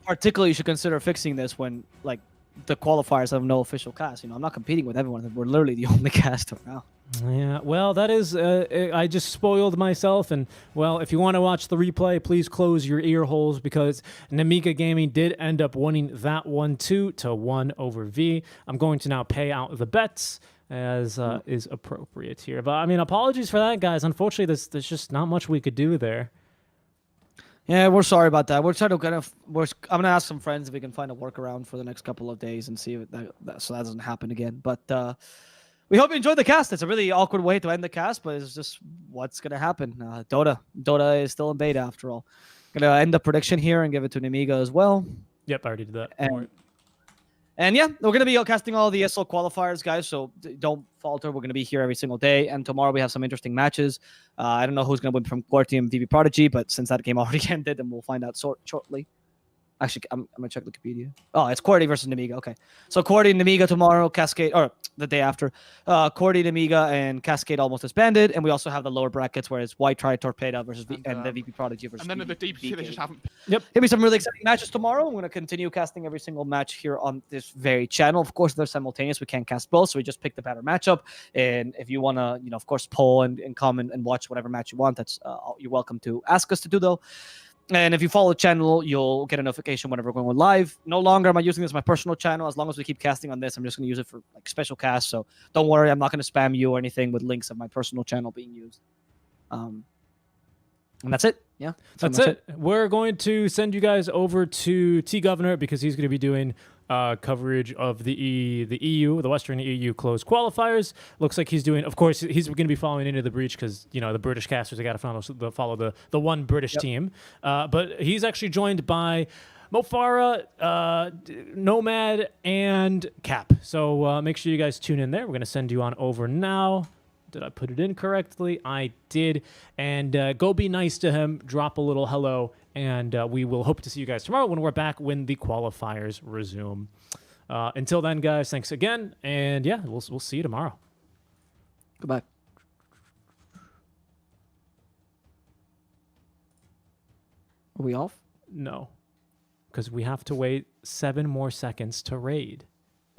particularly you should consider fixing this when like the qualifiers have no official cast. You know, I'm not competing with everyone. We're literally the only cast right now. Yeah, well, that is, I just spoiled myself, and, well, if you want to watch the replay, please close your ear holes, because Nemiga Gaming did end up winning that one 2-1 over V. I'm going to now pay out the bets, as is appropriate here. But, I mean, apologies for that, guys. Unfortunately, there's just not much we could do there. Yeah, we're sorry about that. We're trying to I'm gonna ask some friends if we can find a workaround for the next couple of days and see if so that doesn't happen again. But we hope you enjoyed the cast. It's a really awkward way to end the cast, but it's just what's gonna happen. Dota is still in beta after all. Gonna end the prediction here and give it to Nemiga as well. Yep, I already did that. And And yeah, we're going to be casting all the ESL qualifiers, guys, so don't falter. We're going to be here every single day. And tomorrow we have some interesting matches. I don't know who's going to win from Core Team VP Prodigy, but since that game already ended, and we'll find out shortly. Actually, I'm going to check Wikipedia. Oh, it's Cordy versus Nemiga. Okay. So Cordy and Nemiga tomorrow, Cascade, or the day after. Cordy, Nemiga, and Cascade almost disbanded. And we also have the lower brackets where it's White Tri Torpedo versus and the VP Prodigy versus And then in the DPC, they just haven't... Yep. Give me some really exciting matches tomorrow. I'm going to continue casting every single match here on this very channel. Of course, they're simultaneous. We can't cast both, so we just pick the better matchup. And if you want to, of course, poll and comment and watch whatever match you want, that's you're welcome to ask us to do, though. And if you follow the channel, you'll get a notification whenever we're going live. No longer am I using this as my personal channel. As long as we keep casting on this, I'm just going to use it for like special casts. So don't worry, I'm not going to spam you or anything with links of my personal channel being used. And that's it. Yeah, that's it. We're going to send you guys over to T Governor because he's going to be doing coverage of the EU, the Western EU closed qualifiers. Looks like he's doing. Of course, he's going to be following Into the Breach because the British casters, they got to follow the one British team. But he's actually joined by Mofara, Nomad, and Cap. So make sure you guys tune in there. We're going to send you on over now. Did I put it in correctly? I did. And go be nice to him. Drop a little hello. And we will hope to see you guys tomorrow when we're back when the qualifiers resume. Until then, guys, thanks again. And yeah, we'll see you tomorrow. Goodbye. Are we off? No. Because we have to wait 7 more seconds to raid.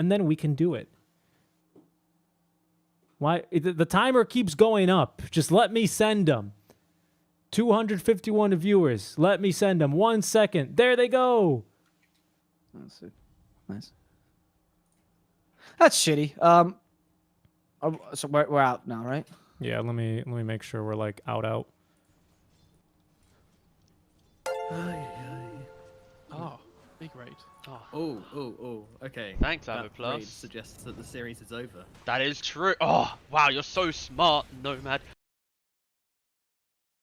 And then we can do it. Why? The timer keeps going up. Just let me send them. 251 viewers. Let me send them. 1 second. There they go. That's it. Nice. That's shitty. So we're out now, right? Yeah. Let me make sure we're like out. Oh, big raid. Oh, okay. Thanks, that Avoplus. raid suggests that the series is over. That is true. Oh, wow, you're so smart, Nomad.